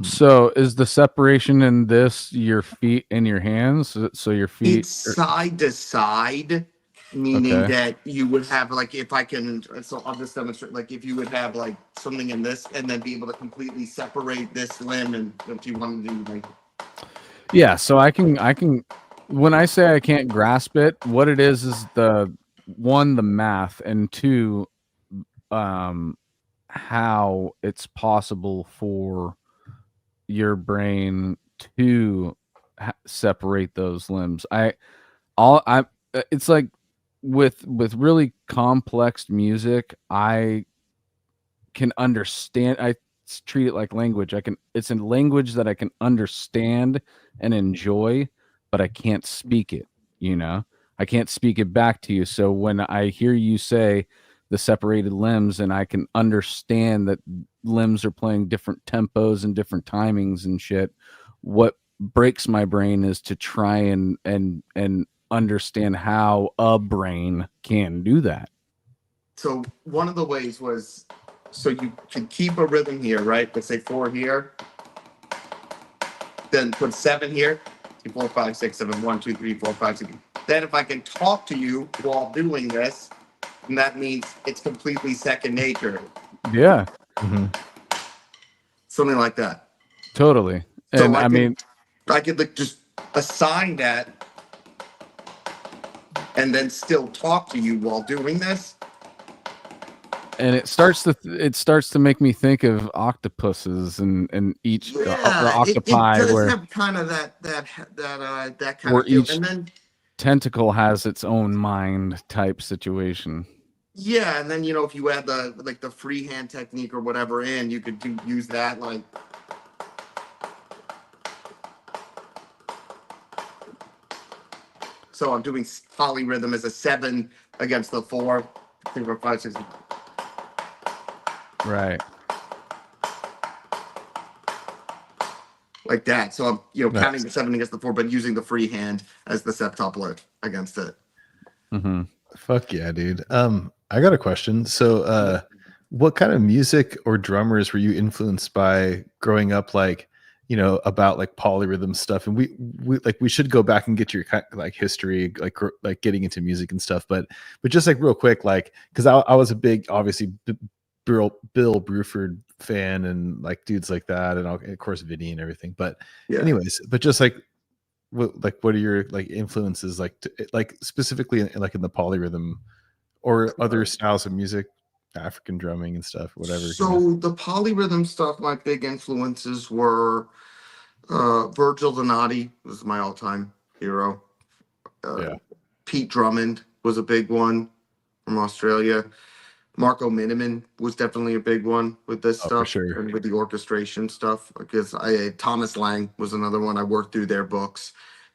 [SPEAKER 3] So is the separation in this your feet and your hands? So your feet
[SPEAKER 2] It's side to side, meaning
[SPEAKER 3] okay.
[SPEAKER 2] that you would have like if I can. So I'll just demonstrate. Like if you would have like something in this, and then be able to completely separate this limb, and if you want to do like
[SPEAKER 3] Yeah, so I can when I say I can't grasp it, what it is the one, the math, and two, um how it's possible for your brain to separate those limbs. I it's like with really complex music, I can understand. Treat it like language. It's a language that I can understand and enjoy, but I can't speak it, you know? I can't speak it back to you. So when I hear you say the separated limbs and I can understand that limbs are playing different tempos and different timings and shit, what breaks my brain is to try and understand how a brain can do that.
[SPEAKER 2] so. One of the ways was So you can keep a rhythm here, right? Let's say 4 here. Then put 7 here. 2, 4, 5, 6, 7, 1, 2, 3, 4, 5, 6. Then if I can talk to you while doing this, and that means it's completely second nature.
[SPEAKER 3] Yeah,
[SPEAKER 2] Something like that.
[SPEAKER 3] totally.
[SPEAKER 2] So
[SPEAKER 3] And I mean,
[SPEAKER 2] I could like just assign that and then still talk to you while doing this.
[SPEAKER 3] and it starts to make me think of octopuses and each or
[SPEAKER 2] It
[SPEAKER 3] octopi
[SPEAKER 2] does
[SPEAKER 3] where
[SPEAKER 2] have kind of that kind
[SPEAKER 3] where
[SPEAKER 2] of feel.
[SPEAKER 3] each
[SPEAKER 2] And then
[SPEAKER 3] tentacle has its own mind type situation.
[SPEAKER 2] yeah, and then if you add the freehand technique or whatever in, you could use that like. So I'm doing polyrhythm as a 7 against the 4, 3, 4, 5, 6.
[SPEAKER 3] Right.
[SPEAKER 2] Like that. So I'm
[SPEAKER 1] Nice.
[SPEAKER 2] counting the 7 against the 4, but using the freehand as the septuplet against it.
[SPEAKER 3] Mm-hmm.
[SPEAKER 1] Fuck yeah, dude. I got a question. So, what kind of music or drummers were you influenced by growing up? Like, about like polyrhythm stuff. And we should go back and get your like history, like getting into music and stuff. But just like real quick, like, because I was a big, obviously, Bill Bruford fan and like dudes like that, and of course Vinny and everything. But anyways, but just like what are your like influences like specifically like in the polyrhythm or other styles of music, African drumming and stuff, whatever.
[SPEAKER 2] So the polyrhythm stuff, my big influences were Virgil Donati was my all-time hero.
[SPEAKER 1] Yeah.
[SPEAKER 2] Pete Drummond was a big one from Australia. Marco Miniman was definitely a big one with this
[SPEAKER 1] Oh, for
[SPEAKER 2] stuff
[SPEAKER 1] sure.
[SPEAKER 2] and with the orchestration stuff. Because Thomas Lang was another one. I worked through their books.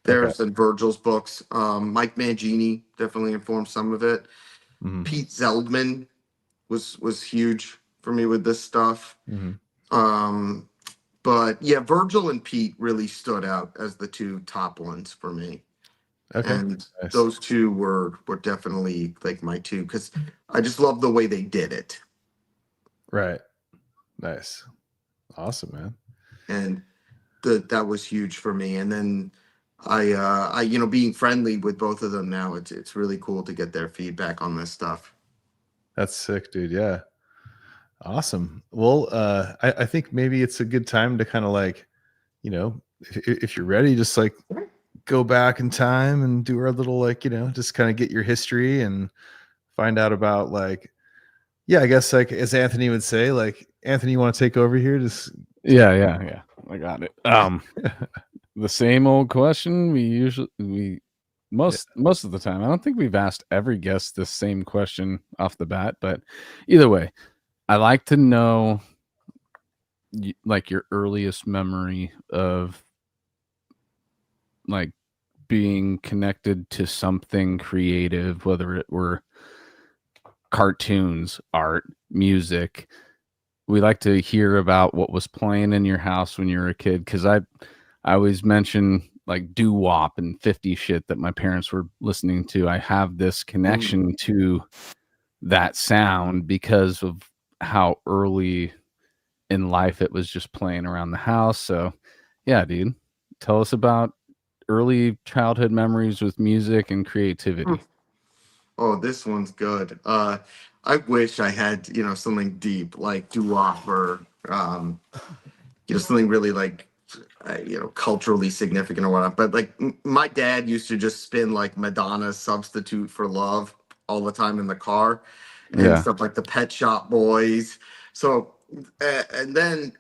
[SPEAKER 1] Okay.
[SPEAKER 2] There's and Virgil's books. Mike Mangini definitely informed some of it.
[SPEAKER 1] Mhm.
[SPEAKER 2] Pete Zeldman was huge for me with this stuff.
[SPEAKER 1] Mhm.
[SPEAKER 2] But yeah, Virgil and Pete really stood out as the 2 top ones for me.
[SPEAKER 1] Okay.
[SPEAKER 2] And
[SPEAKER 1] Nice.
[SPEAKER 2] those 2 were definitely like my 2 because I just love the way they did it.
[SPEAKER 1] Right. Nice. Awesome, man.
[SPEAKER 2] And that was huge for me. And then I being friendly with both of them now, it's really cool to get their feedback on this stuff.
[SPEAKER 1] That's sick, dude. Yeah. Awesome. Well, I think maybe it's a good time to kind of like, if you're ready, just like go back in time and do our little like, just kind of get your history and find out about like, yeah, I guess like as Anthony would say, like, Anthony, you want to take over here? Just
[SPEAKER 3] Yeah. I got it. The same old question most of the time. I don't think we've asked every guest the same question off the bat, but either way, I like to know like your earliest memory of like being connected to something creative, whether it were cartoons, art, music. We like to hear about what was playing in your house when you were a kid, because I always mention like doo wop and 50 shit that my parents were listening to. I have this connection to that sound because of how early in life it was just playing around the house. So yeah, dude, tell us about early childhood memories with music and creativity.
[SPEAKER 2] Oh, this one's good. I wish I had, something deep like doo-wop or, something really like, culturally significant or whatnot. But like my dad used to just spin like Madonna's Substitute for Love all the time in the car and
[SPEAKER 3] Yeah.
[SPEAKER 2] stuff like the Pet Shop Boys. So, and then,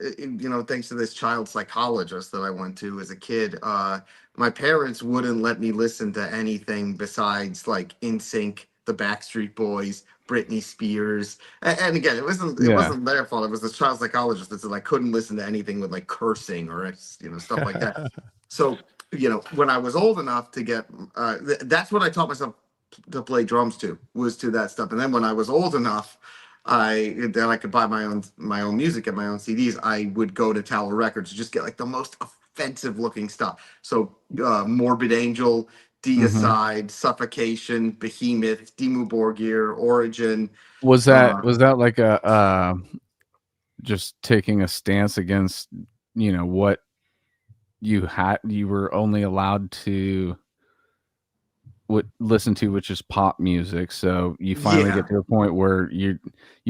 [SPEAKER 2] thanks to this child psychologist that I went to as a kid, my parents wouldn't let me listen to anything besides like NSYNC, the Backstreet Boys, Britney Spears. And again, it wasn't their fault. It was the child psychologist that said I couldn't listen to anything with like cursing or stuff like that. So when I was old enough to get, that's what I taught myself to play drums to, was to that stuff. And then when I was old enough, I could buy my own music and my own CDs. I would go to Tower Records to just get like the most offensive looking stuff. So Morbid Angel, Deicide, Suffocation, Behemoth, Dimmu Borgir, Origin.
[SPEAKER 3] Was that like just taking a stance against, what you were only allowed to listen to, which is pop music. So you finally
[SPEAKER 2] Yeah,
[SPEAKER 3] get to a point where you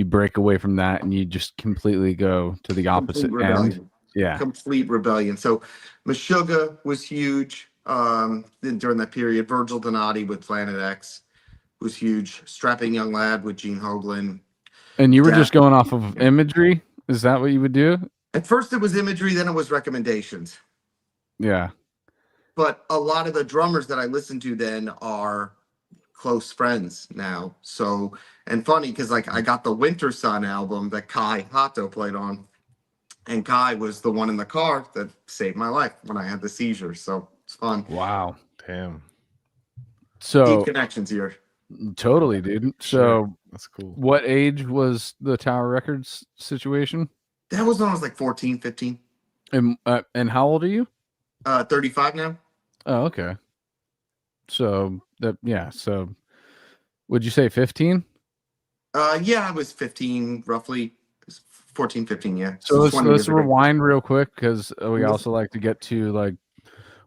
[SPEAKER 3] break away from that and you just completely go to the
[SPEAKER 2] complete
[SPEAKER 3] opposite end.
[SPEAKER 2] rebellion.
[SPEAKER 3] Yeah.
[SPEAKER 2] Complete rebellion. So Meshuggah was huge during that period. Virgil Donati with Planet X was huge. Strapping Young Lad with Gene Hoglan.
[SPEAKER 3] And you were
[SPEAKER 2] Dad.
[SPEAKER 3] just going off of imagery? Is that what you would do?
[SPEAKER 2] At first it was imagery, then it was recommendations.
[SPEAKER 3] Yeah.
[SPEAKER 2] But a lot of the drummers that I listened to then are close friends now. So, and funny because like I got the Winter Sun album that Kai Hato played on, and Kai was the one in the car that saved my life when I had the seizure. So it's fun.
[SPEAKER 3] Wow.
[SPEAKER 1] Damn.
[SPEAKER 2] Deep
[SPEAKER 3] So
[SPEAKER 2] connections here.
[SPEAKER 3] totally, dude.
[SPEAKER 1] Sure.
[SPEAKER 3] So
[SPEAKER 1] That's cool.
[SPEAKER 3] what age was the Tower Records situation?
[SPEAKER 2] That was when I was like 14, 15.
[SPEAKER 3] And how old are you?
[SPEAKER 2] 35 now.
[SPEAKER 3] Oh, okay. So so would you say 15?
[SPEAKER 2] Yeah, I was 15, roughly. 14, 15, yeah.
[SPEAKER 3] So let's
[SPEAKER 2] 20 years ago.
[SPEAKER 3] rewind real quick, because we
[SPEAKER 2] Yes.
[SPEAKER 3] also like to get to like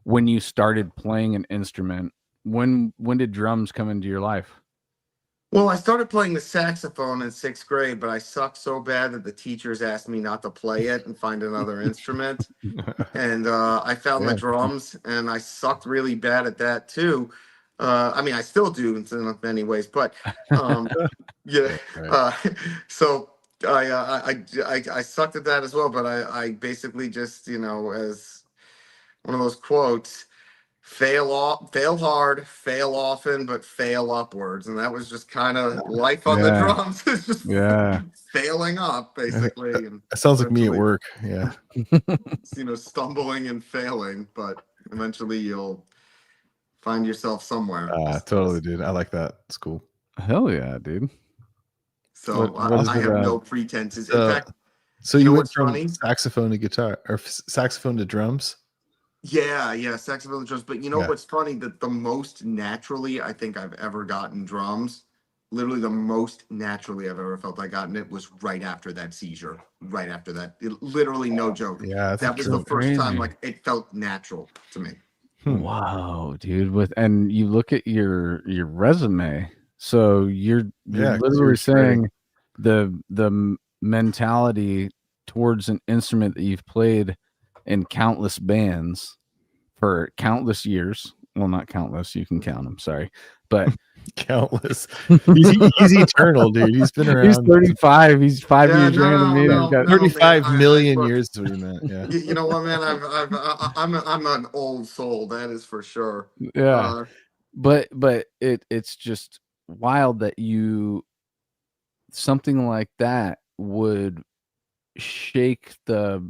[SPEAKER 3] when you started playing an instrument. When did drums come into your life?
[SPEAKER 2] Well, I started playing the saxophone in 6th grade, but I sucked so bad that the teachers asked me not to play it and find another instrument. And I found the
[SPEAKER 1] Yeah.
[SPEAKER 2] drums, and I sucked really bad at that too. I mean, I still do in many ways, but yeah.
[SPEAKER 1] Right.
[SPEAKER 2] So I sucked at that as well. But I basically just, as one of those quotes, fail hard, fail often, but fail upwards. And that was just kind of life on the
[SPEAKER 3] Yeah.
[SPEAKER 2] drums. It's just
[SPEAKER 3] Yeah.
[SPEAKER 2] failing up basically. And
[SPEAKER 1] That sounds like me at
[SPEAKER 2] eventually,
[SPEAKER 1] work. Yeah.
[SPEAKER 2] stumbling and failing, but eventually you'll find yourself somewhere. I suppose.
[SPEAKER 1] Totally, dude. I like that. It's cool.
[SPEAKER 3] Hell yeah, dude.
[SPEAKER 2] So
[SPEAKER 3] What is
[SPEAKER 2] I
[SPEAKER 3] it,
[SPEAKER 2] have no pretenses. In
[SPEAKER 1] So,
[SPEAKER 2] fact,
[SPEAKER 1] so
[SPEAKER 2] you
[SPEAKER 1] you
[SPEAKER 2] know
[SPEAKER 1] went
[SPEAKER 2] what's
[SPEAKER 1] from
[SPEAKER 2] funny?
[SPEAKER 1] saxophone to guitar, or saxophone to drums?
[SPEAKER 2] Yeah, saxophone and drums. But you know
[SPEAKER 1] Yeah.
[SPEAKER 2] what's funny? That the most naturally I think I've ever gotten drums, literally the most naturally I've ever felt I gotten it was right after that seizure. Right after that, literally no joke.
[SPEAKER 1] Yeah, that's
[SPEAKER 2] That was
[SPEAKER 1] true.
[SPEAKER 2] the first time
[SPEAKER 3] crazy.
[SPEAKER 2] like it felt natural to me.
[SPEAKER 3] Wow, dude. And you look at your resume. So you're
[SPEAKER 1] Yeah, 'cause
[SPEAKER 3] literally
[SPEAKER 1] you're shredding.
[SPEAKER 3] saying the mentality towards an instrument that you've played in countless bands for countless years. Well, not countless, you can count them, sorry. But
[SPEAKER 1] Countless. He's eternal, dude. He's been
[SPEAKER 3] he's
[SPEAKER 1] around
[SPEAKER 3] 35. He's 5
[SPEAKER 2] Yeah,
[SPEAKER 3] years younger than me.
[SPEAKER 1] yeah,
[SPEAKER 3] He's got,
[SPEAKER 2] no, man.
[SPEAKER 1] 35 million
[SPEAKER 2] Look,
[SPEAKER 1] years is what he meant. Yeah.
[SPEAKER 2] you know what, man? I'm an old soul. That is for sure.
[SPEAKER 3] yeah. But it's just wild that something like that would shake the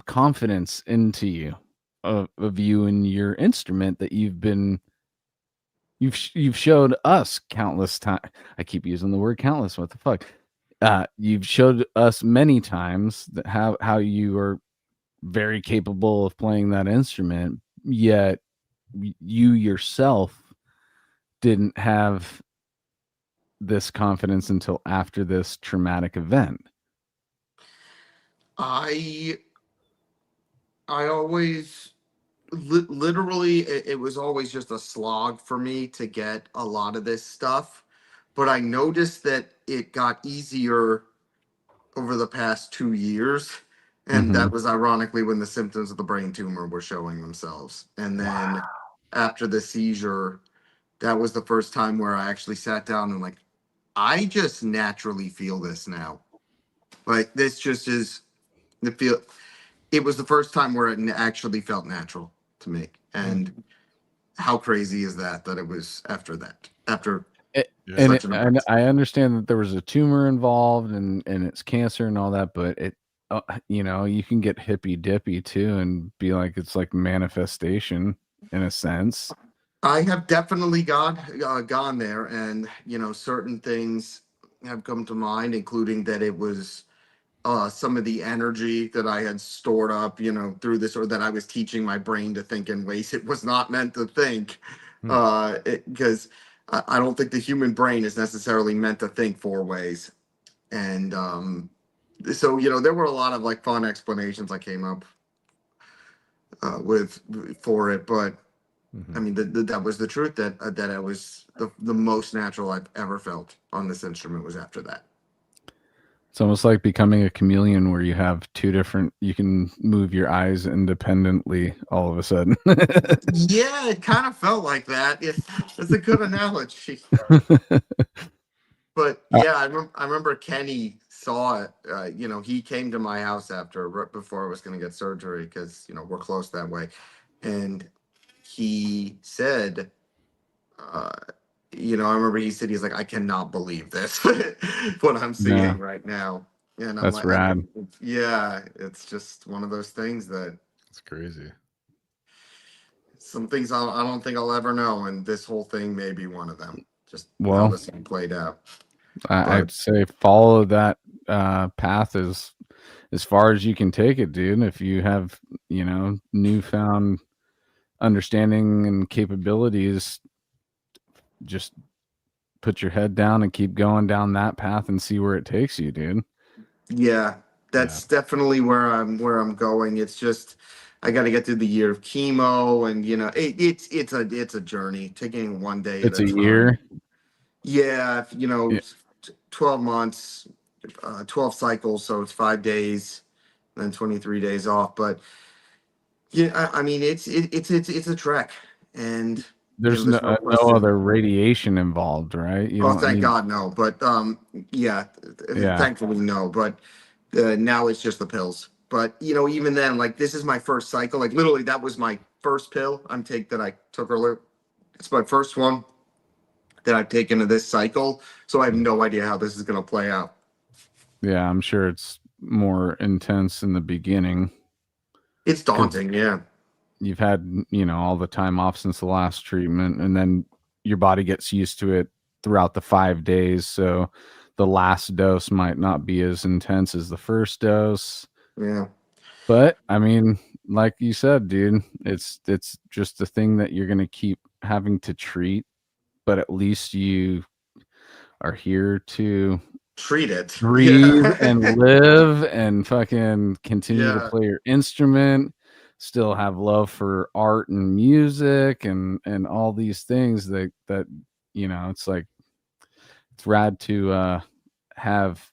[SPEAKER 3] confidence into you of you and your instrument that you've showed us countless times. I keep using the word countless. What the fuck? You've showed us many times that how you are very capable of playing that instrument, yet you yourself didn't have this confidence until after this traumatic event.
[SPEAKER 2] I always literally it was always just a slog for me to get a lot of this stuff, but I noticed that it got easier over the past 2 years. And that was ironically when the symptoms of the brain tumor were showing themselves. And then after the seizure, that was the first time where I actually sat down and like, I just naturally feel this now. Like this just is the feel. It was the first time where it actually felt natural to me. And how crazy is that? That it was after that, after such an
[SPEAKER 3] And
[SPEAKER 2] event.
[SPEAKER 3] I understand that there was a tumor involved and it's cancer and all that, but you can get hippy dippy too and be like it's like manifestation in a sense.
[SPEAKER 2] I have definitely gone there, and certain things have come to mind, including that it was some of the energy that I had stored up, through this, or that I was teaching my brain to think in ways it was not meant to think. Because I don't think the human brain is necessarily meant to think 4 ways. And So there were a lot of like fun explanations I came up with for it, but I
[SPEAKER 1] Mhm.
[SPEAKER 2] mean that was the truth, that I was the most natural I've ever felt on this instrument was after that.
[SPEAKER 3] It's almost like becoming a chameleon where you have two different, you can move your eyes independently all of a sudden.
[SPEAKER 2] Yeah, it kind of felt like that. It's a good analogy. But yeah, I remember Kenny saw it. He came to my house right before I was going to get surgery because we're close that way, and he said, uh, I remember he said he's like, I cannot believe this what I'm
[SPEAKER 3] Yeah,
[SPEAKER 2] seeing right now, and I'm
[SPEAKER 3] that's
[SPEAKER 2] like,
[SPEAKER 3] rad.
[SPEAKER 2] yeah, it's just one of those things that
[SPEAKER 1] It's crazy.
[SPEAKER 2] some things I don't think I'll ever know, and this whole thing may be one of them. Just how
[SPEAKER 3] Well,
[SPEAKER 2] this thing played out,
[SPEAKER 3] I'd
[SPEAKER 2] but
[SPEAKER 3] say follow that path as far as you can take it, dude. If you have, newfound understanding and capabilities, just put your head down and keep going down that path and see where it takes you, dude.
[SPEAKER 2] yeah,
[SPEAKER 1] Yeah.
[SPEAKER 2] that's definitely where I'm going. It's just I got to get through the year of chemo, and it's a journey, taking one day at
[SPEAKER 3] It's
[SPEAKER 2] a
[SPEAKER 3] a
[SPEAKER 2] time.
[SPEAKER 3] year.
[SPEAKER 2] Yeah,
[SPEAKER 3] Yeah,
[SPEAKER 2] 12 months, 12 cycles, so it's 5 days, then 23 days off. But yeah, I mean it's a trek, and
[SPEAKER 3] there's
[SPEAKER 2] there's no
[SPEAKER 3] no
[SPEAKER 2] question.
[SPEAKER 3] other radiation involved, right? You
[SPEAKER 2] Oh,
[SPEAKER 3] don't
[SPEAKER 2] thank
[SPEAKER 3] need.
[SPEAKER 2] God, no. But yeah,
[SPEAKER 3] Yeah,
[SPEAKER 2] thankfully, no. But now it's just the pills. But even then, like this is my first cycle. Like literally, that was my first pill that I took earlier. It's my first one that I've taken of this cycle. So I have no idea how this is going to play out.
[SPEAKER 3] yeah. I'm sure it's more intense in the beginning
[SPEAKER 2] It's
[SPEAKER 3] because
[SPEAKER 2] daunting, yeah.
[SPEAKER 3] you've had all the time off since the last treatment, and then your body gets used to it throughout the 5 days. So the last dose might not be as intense as the first dose.
[SPEAKER 2] Yeah.
[SPEAKER 3] But I mean, like you said, dude, it's just a thing that you're gonna keep having to treat, but at least you are here to
[SPEAKER 2] Treat it.
[SPEAKER 3] breathe and
[SPEAKER 2] Yeah.
[SPEAKER 3] live and fucking continue to
[SPEAKER 2] Yeah.
[SPEAKER 3] play your instrument, still have love for art and music and all these things that it's like it's rad to have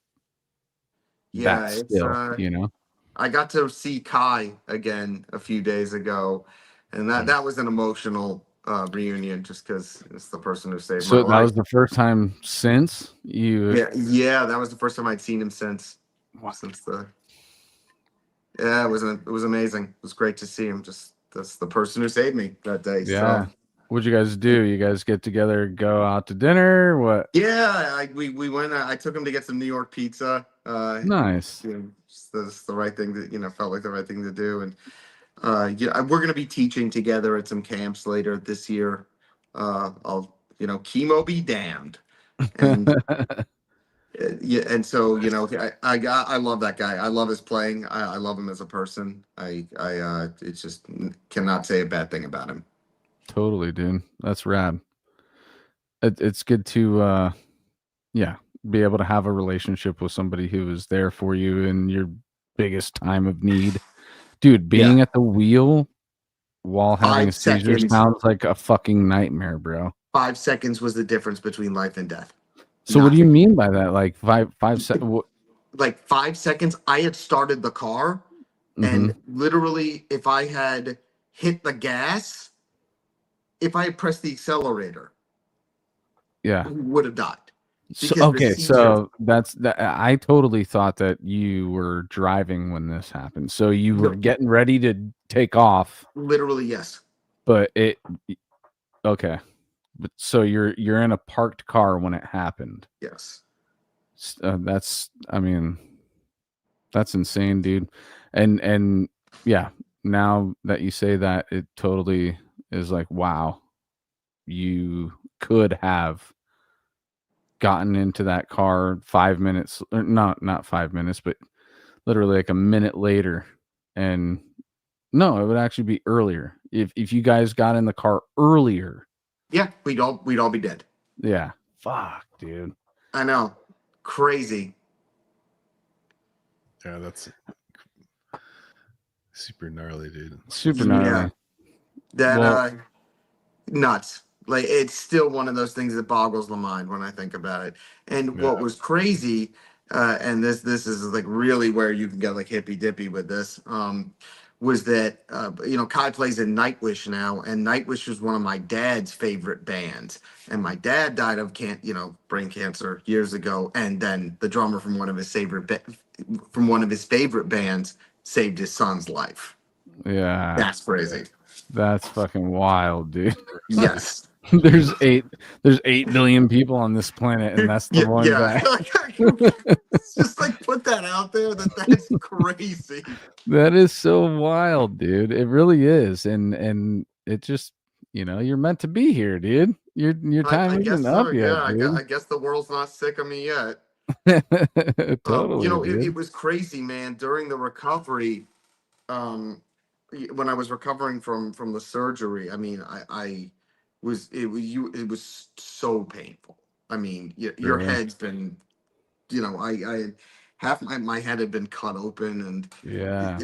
[SPEAKER 2] Yeah.
[SPEAKER 3] that
[SPEAKER 2] It's
[SPEAKER 3] still, you know.
[SPEAKER 2] I got to see Kai again a few days ago, and that
[SPEAKER 1] Mm.
[SPEAKER 2] that was an emotional reunion just because it's the person who saved my
[SPEAKER 3] So that
[SPEAKER 2] life.
[SPEAKER 3] was the first time since you.
[SPEAKER 2] Yeah, yeah, that was the first time I'd seen him since the. Yeah, it was amazing. It was great to see him. Just that's the person who saved me that day.
[SPEAKER 3] Yeah.
[SPEAKER 2] So
[SPEAKER 3] What'd you guys do? You guys get together, go out to dinner? What?
[SPEAKER 2] yeah, we went. I took him to get some New York pizza.
[SPEAKER 3] Nice.
[SPEAKER 2] That's the right thing that felt like the right thing to do. And yeah, we're gonna be teaching together at some camps later this year. I'll chemo be damned, and yeah, and so I love that guy. I love his playing. I love him as a person. It's just cannot say a bad thing about him.
[SPEAKER 3] Totally, dude. That's rad. It's good to yeah, be able to have a relationship with somebody who is there for you in your biggest time of need. Dude,
[SPEAKER 2] Yeah,
[SPEAKER 3] being at the wheel while having a
[SPEAKER 2] five
[SPEAKER 3] seizure
[SPEAKER 2] seconds.
[SPEAKER 3] sounds like a fucking nightmare, bro.
[SPEAKER 2] 5 seconds was the difference between life and death.
[SPEAKER 3] So what do you
[SPEAKER 2] Nothing.
[SPEAKER 3] mean by that? Like
[SPEAKER 2] Like 5 seconds. I had started the car,
[SPEAKER 3] mm-hmm.
[SPEAKER 2] and literally, if I had hit the gas, if I had pressed the accelerator,
[SPEAKER 3] Yeah.
[SPEAKER 2] we would have died
[SPEAKER 3] So
[SPEAKER 2] because the
[SPEAKER 3] okay,
[SPEAKER 2] seizure.
[SPEAKER 3] so that's that. I totally thought that you were driving when this happened. So you were
[SPEAKER 2] No,
[SPEAKER 3] getting ready to take off,
[SPEAKER 2] literally, yes.
[SPEAKER 3] but okay. But so you're in a parked car when it happened.
[SPEAKER 2] Yes.
[SPEAKER 3] That's I mean that's insane, dude. And yeah, now that you say that, it totally is like wow, you could have gotten into that car 5 minutes, or not 5 minutes, but literally like a minute later, and no, it would actually be earlier if you guys got in the car earlier.
[SPEAKER 2] Yeah, we'd all be dead.
[SPEAKER 3] Yeah, fuck, dude.
[SPEAKER 2] I know. Crazy.
[SPEAKER 1] Yeah, that's super gnarly, dude.
[SPEAKER 3] Super
[SPEAKER 1] That's
[SPEAKER 3] gnarly.
[SPEAKER 2] Yeah, that
[SPEAKER 3] Well,
[SPEAKER 2] nuts. Like it's still one of those things that boggles the mind when I think about it. And
[SPEAKER 1] yeah.
[SPEAKER 2] what was crazy, and this is like really where you can get like hippy dippy with this, was that Kai plays in Nightwish now, and Nightwish was one of my dad's favorite bands. And my dad died of brain cancer years ago, and then the drummer from one of his favorite bands saved his son's life.
[SPEAKER 3] yeah,
[SPEAKER 2] That's crazy.
[SPEAKER 3] that's fucking wild, dude.
[SPEAKER 2] Yes.
[SPEAKER 3] there's 8 billion people on this planet, and that's the
[SPEAKER 2] Yeah,
[SPEAKER 3] one
[SPEAKER 2] yeah.
[SPEAKER 3] guy.
[SPEAKER 2] It's just like put that out there that's crazy.
[SPEAKER 3] That is so wild, dude. It really is, and it just you're meant to be here, dude. Your
[SPEAKER 2] I
[SPEAKER 3] time
[SPEAKER 2] guess
[SPEAKER 3] isn't
[SPEAKER 2] so.
[SPEAKER 3] up
[SPEAKER 2] Yeah,
[SPEAKER 3] yet, dude.
[SPEAKER 2] I guess the world's not sick of me yet.
[SPEAKER 3] Totally,
[SPEAKER 2] It
[SPEAKER 3] dude.
[SPEAKER 2] was crazy, man. During the recovery, um, when I was recovering from the surgery, I mean, I was it was so painful. I mean, your
[SPEAKER 3] Really?
[SPEAKER 2] head's been, I half my head had been cut open, and
[SPEAKER 3] Yeah.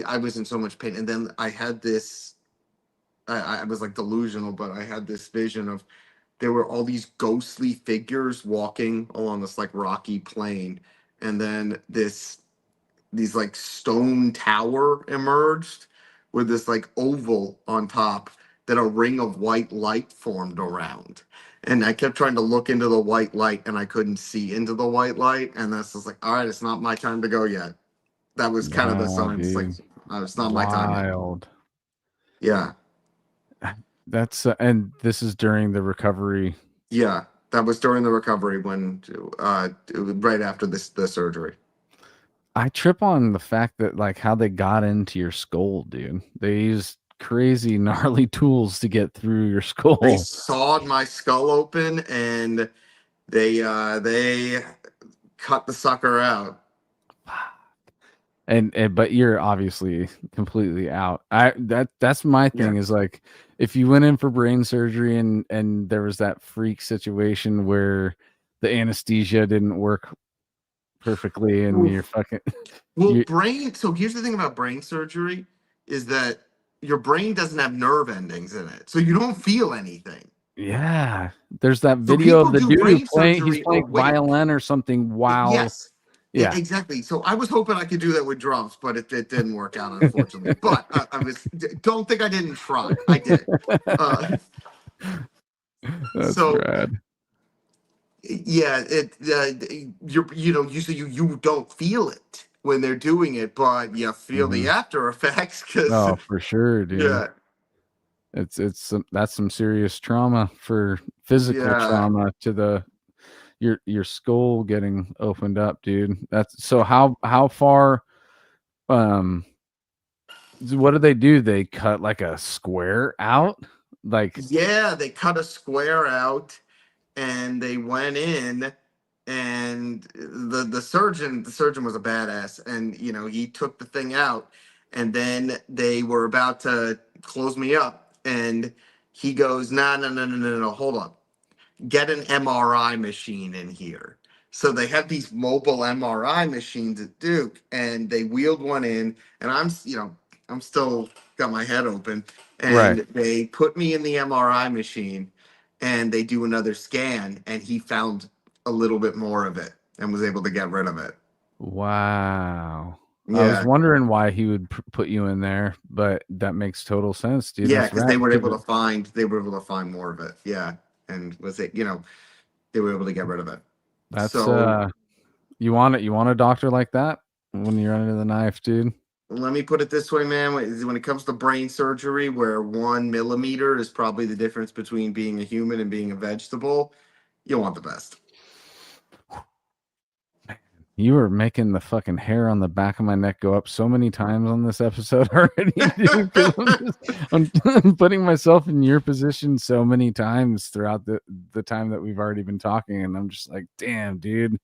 [SPEAKER 2] I was in so much pain. And then I had this, I was like delusional, but I had this vision of there were all these ghostly figures walking along this like rocky plain, and then these like stone tower emerged with this like oval on top that a ring of white light formed around. And I kept trying to look into the white light, and I couldn't see into the white light. And that's just like, all right, it's not my time to go yet. That was kind of the
[SPEAKER 3] Wow,
[SPEAKER 2] sign. It's like,
[SPEAKER 3] dude.
[SPEAKER 2] it's not my time yet.
[SPEAKER 3] Wild.
[SPEAKER 2] Yeah.
[SPEAKER 3] That's and this is during the recovery.
[SPEAKER 2] Yeah. That was during the recovery when, it was right after the surgery.
[SPEAKER 3] I trip on the fact that like how they got into your skull, dude. They used crazy gnarly tools to get through your
[SPEAKER 2] They
[SPEAKER 3] skull.
[SPEAKER 2] sawed my skull open, and they cut the sucker out.
[SPEAKER 3] And but you're obviously completely out. That's my
[SPEAKER 2] Yeah.
[SPEAKER 3] thing is like if you went in for brain surgery and there was that freak situation where the anesthesia didn't work perfectly and you're fucking
[SPEAKER 2] Well,
[SPEAKER 3] you
[SPEAKER 2] brain. So here's the thing about brain surgery is that your brain doesn't have nerve endings in it, so you don't feel anything.
[SPEAKER 3] yeah, there's that
[SPEAKER 2] So
[SPEAKER 3] video of
[SPEAKER 2] people
[SPEAKER 3] the
[SPEAKER 2] do
[SPEAKER 3] dude who
[SPEAKER 2] brain
[SPEAKER 3] he's
[SPEAKER 2] surgery
[SPEAKER 3] playing
[SPEAKER 2] awake.
[SPEAKER 3] violin or something while
[SPEAKER 2] Yes,
[SPEAKER 3] yeah.
[SPEAKER 2] exactly. So I was hoping I could do that with drums, but it didn't work out, unfortunately. But I was. Don't think I didn't try. I did. Uh,
[SPEAKER 3] That's
[SPEAKER 2] so
[SPEAKER 3] rad.
[SPEAKER 2] yeah, usually you don't feel it when they're doing it, but you feel the
[SPEAKER 3] Mhm.
[SPEAKER 2] after effects because
[SPEAKER 3] Oh, for sure, dude.
[SPEAKER 2] yeah,
[SPEAKER 3] That's some serious trauma for physical
[SPEAKER 2] yeah.
[SPEAKER 3] trauma to the your skull getting opened up, dude. That's so how far what do they do? They cut like a square out? Like
[SPEAKER 2] Yeah, they cut a square out, and they went in, and the surgeon was a badass, and he took the thing out, and then they were about to close me up, and he goes, no, no, no, no, no, no, hold on, get an MRI machine in here. So they have these mobile MRI machines at Duke, and they wheeled one in, and I'm still got my head open, and
[SPEAKER 3] right.
[SPEAKER 2] they put me in the MRI machine, and they do another scan, and he found a little bit more of it and was able to get rid of it.
[SPEAKER 3] Wow. I was
[SPEAKER 2] Yeah,
[SPEAKER 3] wondering why he would put you in there, but that makes total sense, dude.
[SPEAKER 2] yeah,
[SPEAKER 3] That's
[SPEAKER 2] because
[SPEAKER 3] rad.
[SPEAKER 2] they were able to find more of it. Yeah, and they were able to get rid of it.
[SPEAKER 3] That's
[SPEAKER 2] So
[SPEAKER 3] you want a doctor like that when you're under the knife, dude.
[SPEAKER 2] let me put it this way, man. When it comes to brain surgery, where 1 millimeter is probably the difference between being a human and being a vegetable, you want the best.
[SPEAKER 3] You were making the fucking hair on the back of my neck go up so many times on this episode already, dude. 'Cause I'm putting myself in your position so many times throughout the time that we've already been talking, and I'm just like, damn, dude.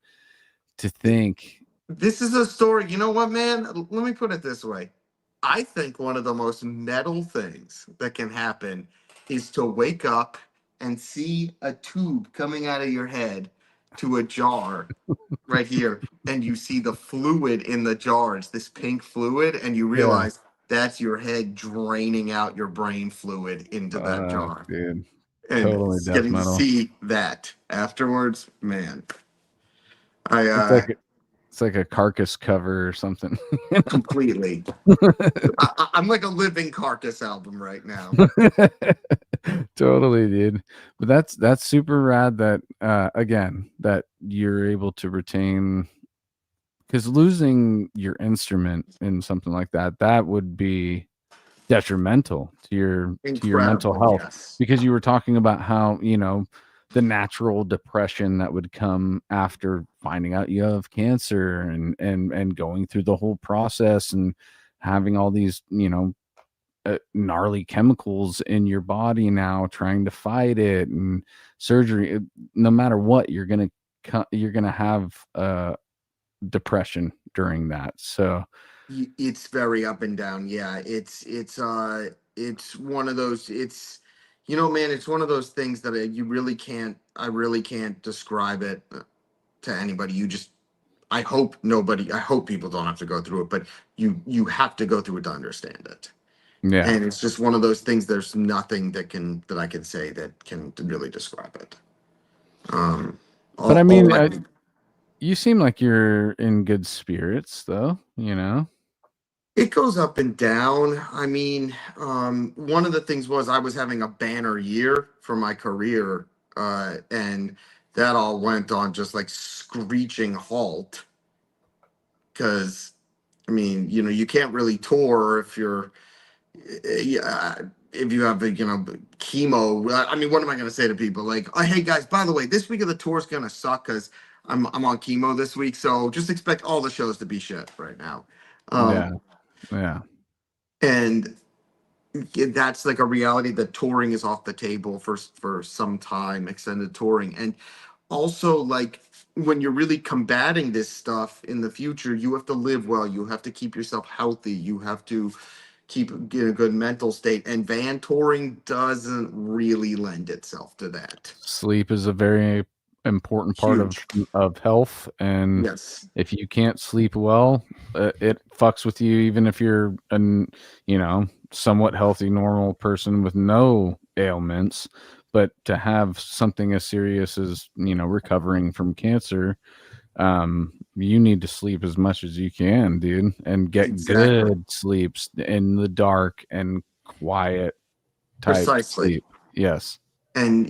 [SPEAKER 3] To think,
[SPEAKER 2] This is a story. You know what, man? Let me put it this way. I think one of the most metal things that can happen is to wake up and see a tube coming out of your head to a jar right here, and you see the fluid in the jar. It's this pink fluid, and you realize that's your head draining out your brain fluid into that jar.
[SPEAKER 3] Dude,
[SPEAKER 2] And
[SPEAKER 3] totally death
[SPEAKER 2] getting to
[SPEAKER 3] metal.
[SPEAKER 2] see that afterwards, man. I
[SPEAKER 3] It's like a carcass cover or something.
[SPEAKER 2] completely. I'm like a living Carcass album right now.
[SPEAKER 3] Totally, dude. But that's super rad that again that you're able to retain, because losing your instrument in something like that would be detrimental to your mental
[SPEAKER 2] Incredible,
[SPEAKER 3] health,
[SPEAKER 2] yes.
[SPEAKER 3] because you were talking about how, the natural depression that would come after finding out you have cancer, and going through the whole process and having all these, gnarly chemicals in your body now trying to fight it, and surgery. No matter what, you're gonna have depression during that. So
[SPEAKER 2] It's very up and down. Yeah, it's one of those. It's man, it's one of those things that you really can't. I really can't describe it to anybody. You just. I hope nobody. I hope people don't have to go through it, but you have to go through it to understand it.
[SPEAKER 3] yeah,
[SPEAKER 2] And it's just one of those things. There's nothing that I can say that can really describe it. Um,
[SPEAKER 3] but I
[SPEAKER 2] all
[SPEAKER 3] mean,
[SPEAKER 2] I
[SPEAKER 3] you seem like you're in good spirits, though.
[SPEAKER 2] It goes up and down. I mean, one of the things was I was having a banner year for my career, and that all went on just like screeching halt. Because, I mean, you can't really tour if you're, yeah, if you have, chemo. I mean, what am I going to say to people? Like, oh, hey guys, by the way, this week of the tour is going to suck because I'm on chemo this week, so just expect all the shows to be shit right now.
[SPEAKER 3] Yeah,
[SPEAKER 2] Um,
[SPEAKER 3] yeah.
[SPEAKER 2] and that's like a reality that touring is off the table for some time, extended touring. And also, like, when you're really combating this stuff in the future, you have to live well, you have to keep yourself healthy, you have to keep in a good mental state, and van touring doesn't really lend itself to that.
[SPEAKER 3] Sleep is a very important part of
[SPEAKER 2] Huge.
[SPEAKER 3] health, and
[SPEAKER 2] Yes.
[SPEAKER 3] if you can't sleep well, it fucks with you, even if you're an somewhat healthy, normal person with no ailments. But to have something as serious as recovering from cancer, you need to sleep as much as you can, dude, and get
[SPEAKER 2] Exactly.
[SPEAKER 3] good sleeps in the dark and quiet type
[SPEAKER 2] Precisely.
[SPEAKER 3] sleep. Yes.
[SPEAKER 2] And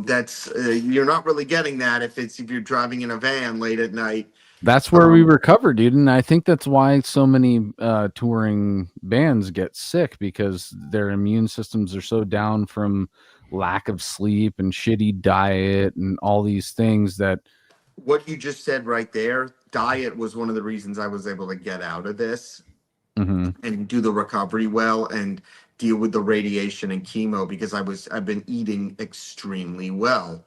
[SPEAKER 2] that's you're not really getting that if you're driving in a van late at night.
[SPEAKER 3] That's where we
[SPEAKER 2] um
[SPEAKER 3] recover, dude. And I think that's why so many touring bands get sick, because their immune systems are so down from lack of sleep and shitty diet and all these things that.
[SPEAKER 2] what you just said right there, diet was one of the reasons I was able to get out of this
[SPEAKER 3] Mhm.
[SPEAKER 2] and do the recovery well and deal with the radiation and chemo, because I've been eating extremely well.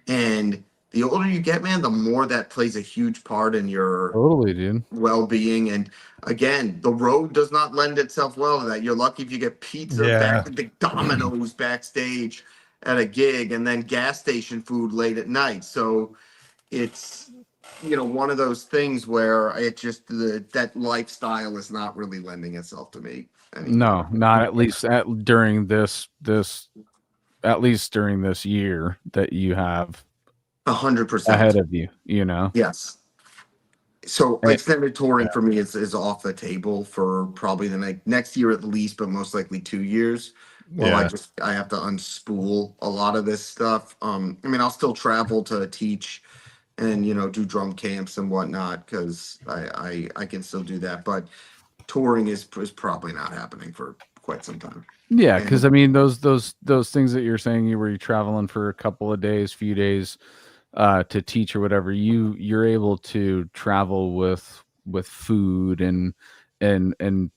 [SPEAKER 2] And the older you get, man, the more that plays a huge part in your
[SPEAKER 3] Totally, dude.
[SPEAKER 2] well-being. And again, the road does not lend itself well to that. You're lucky if you get pizza
[SPEAKER 1] Yeah.
[SPEAKER 2] back, the Domino's backstage at a gig, and then gas station food late at night. So it's one of those things where it just that lifestyle is not really lending itself to me
[SPEAKER 3] No,
[SPEAKER 2] anymore.
[SPEAKER 3] not at least during at least during this year that you have
[SPEAKER 2] 100%.
[SPEAKER 3] ahead of you.
[SPEAKER 2] Yes. So
[SPEAKER 3] Eh,
[SPEAKER 2] extended touring for me is off the table for probably the next year at least, but most likely 2 years. While
[SPEAKER 1] Yeah.
[SPEAKER 2] I have to unspool a lot of this stuff. I mean, I'll still travel to teach and do drum camps and whatnot, because I can still do that. But touring is probably not happening for quite some time.
[SPEAKER 3] Yeah, because I
[SPEAKER 2] And
[SPEAKER 3] mean those things that you're saying, you were traveling for a couple of days, few days, to teach or whatever. You're able to travel with food and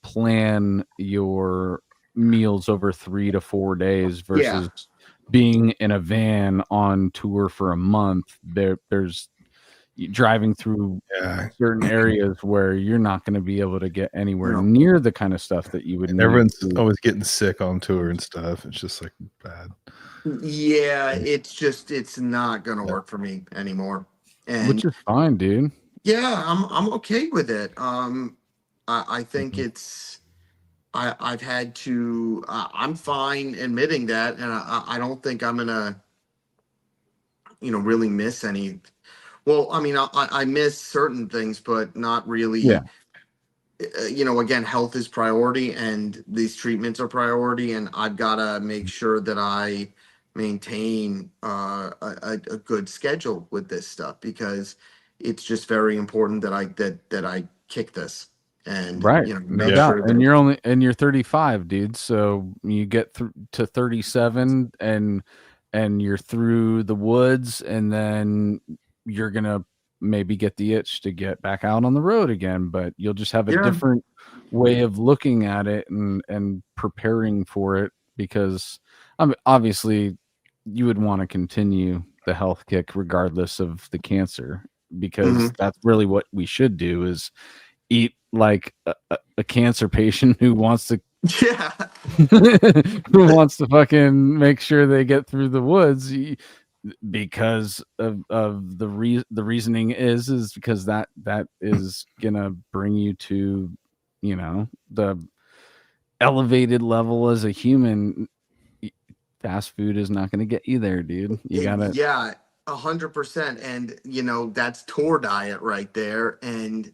[SPEAKER 3] plan your meals over 3 to 4 days
[SPEAKER 2] yeah,
[SPEAKER 3] versus being in a van on tour for a month. There's driving through
[SPEAKER 1] Yeah.
[SPEAKER 3] certain areas where you're not going to be able to get anywhere
[SPEAKER 2] no,
[SPEAKER 3] near the kind of stuff that you would
[SPEAKER 1] And
[SPEAKER 3] need
[SPEAKER 1] everyone's
[SPEAKER 3] to.
[SPEAKER 1] always getting sick on tour and stuff. It's just like bad.
[SPEAKER 2] yeah, it's not gonna work for me anymore. And
[SPEAKER 3] which is fine, dude.
[SPEAKER 2] yeah, I'm okay with it. I think
[SPEAKER 3] Mhm.
[SPEAKER 2] I've had to. I'm fine admitting that, and I don't think I'm gonna really miss any. Well, I mean, I miss certain things, but not
[SPEAKER 3] Yeah,
[SPEAKER 2] really. Again, health is priority, and these treatments are priority, and I've got to make sure that I maintain a good schedule with this stuff because it's just very important that I kick this and
[SPEAKER 3] right. No
[SPEAKER 2] make
[SPEAKER 1] Yeah.
[SPEAKER 3] doubt.
[SPEAKER 2] sure
[SPEAKER 3] And
[SPEAKER 2] that
[SPEAKER 3] you're 35, dude. So you get to 37 and you're through the woods, and then you're gonna maybe get the itch to get back out on the road again, but you'll just have a
[SPEAKER 2] yeah.
[SPEAKER 3] different way of looking at it and preparing for it because obviously you would want to continue the health kick regardless of the cancer because
[SPEAKER 2] Hmm.
[SPEAKER 3] that's really what we should do is eat like a cancer patient who wants to
[SPEAKER 2] Yeah.
[SPEAKER 3] who wants to fucking make sure they get through the woods because of the reasoning is because that is gonna bring you to the elevated level as a human. Fast food is not gonna get you there, dude. You gotta
[SPEAKER 2] Yeah, 100%. And that's tour diet right there. And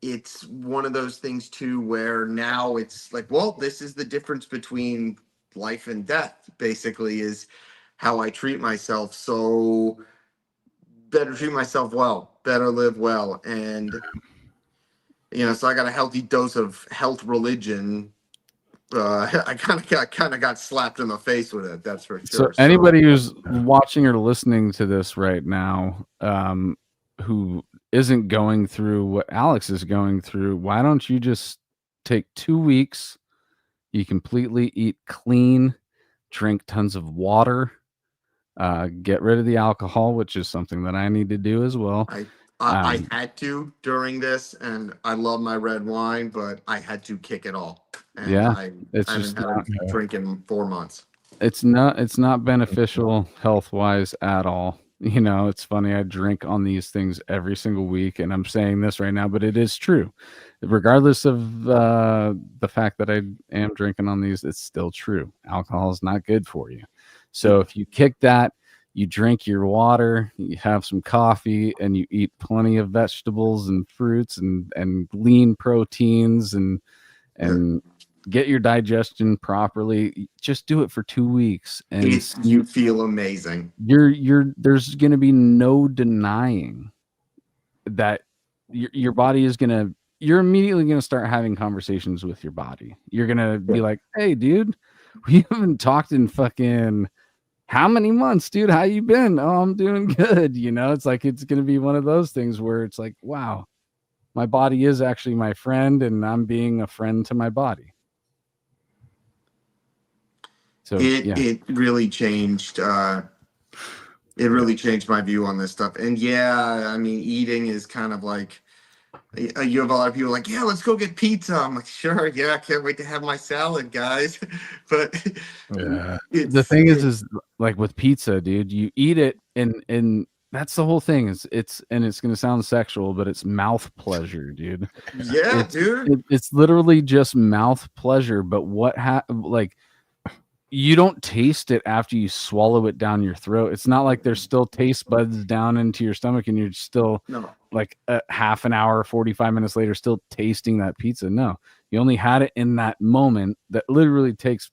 [SPEAKER 2] it's one of those things too where now it's like, well, this is the difference between life and death, basically, is how I treat myself. So better treat myself well, better live well. And so I got a healthy dose of health religion. I kind of got slapped in the face with it, that's for
[SPEAKER 3] So
[SPEAKER 2] sure. So
[SPEAKER 3] anybody who's watching or listening to this right now, who isn't going through what Alex is going through, why don't you just take 2 weeks? You completely eat clean, drink tons of water, get rid of the alcohol, which is something that I need to do as well.
[SPEAKER 2] I I
[SPEAKER 3] Um,
[SPEAKER 2] had to during this, and I love my red wine, but I had to kick it all, and
[SPEAKER 3] yeah,
[SPEAKER 2] I
[SPEAKER 3] it's
[SPEAKER 2] haven't
[SPEAKER 3] just
[SPEAKER 2] had a
[SPEAKER 3] not
[SPEAKER 2] drink in 4 months.
[SPEAKER 3] it's not beneficial health wise at all. It's funny, I drink on these things every single week, and I'm saying this right now, but it is true. Regardless of the fact that I am drinking on these, it's still true. Alcohol is not good for you. So if you kick that, you drink your water, you have some coffee, and you eat plenty of vegetables and fruits and lean proteins
[SPEAKER 2] Yeah.
[SPEAKER 3] and get your digestion properly. Just do it for 2 weeks and
[SPEAKER 2] You feel amazing.
[SPEAKER 3] you're there's going to be no denying that your body is going to you're immediately going to start having conversations with your body. You're going to
[SPEAKER 2] Yeah.
[SPEAKER 3] be like, "Hey dude, we haven't talked in fucking how many months, dude? How you been?" "Oh, I'm doing good." It's like it's going to be one of those things where it's like, "Wow, my body is actually my friend and I'm being a friend to my body." So,
[SPEAKER 2] It
[SPEAKER 3] yeah.
[SPEAKER 2] it really changed. It really changed my view on this stuff. And yeah, I mean, eating is kind of like you have a lot of people like, yeah, let's go get pizza. I'm like, sure, yeah, I can't wait to have my salad, guys. But
[SPEAKER 1] Yeah.
[SPEAKER 3] The
[SPEAKER 2] it's
[SPEAKER 3] thing
[SPEAKER 2] it,
[SPEAKER 3] is like with pizza, dude, you eat it and that's the whole thing. It's gonna sound sexual, but it's mouth pleasure, dude.
[SPEAKER 2] yeah,
[SPEAKER 3] It's
[SPEAKER 2] dude.
[SPEAKER 3] it's literally just mouth pleasure. But like you don't taste it after you swallow it down your throat. It's not like there's still taste buds down into your stomach and you're still
[SPEAKER 2] No.
[SPEAKER 3] like a half an hour, 45 minutes later, still tasting that pizza. No, you only had it in that moment that literally takes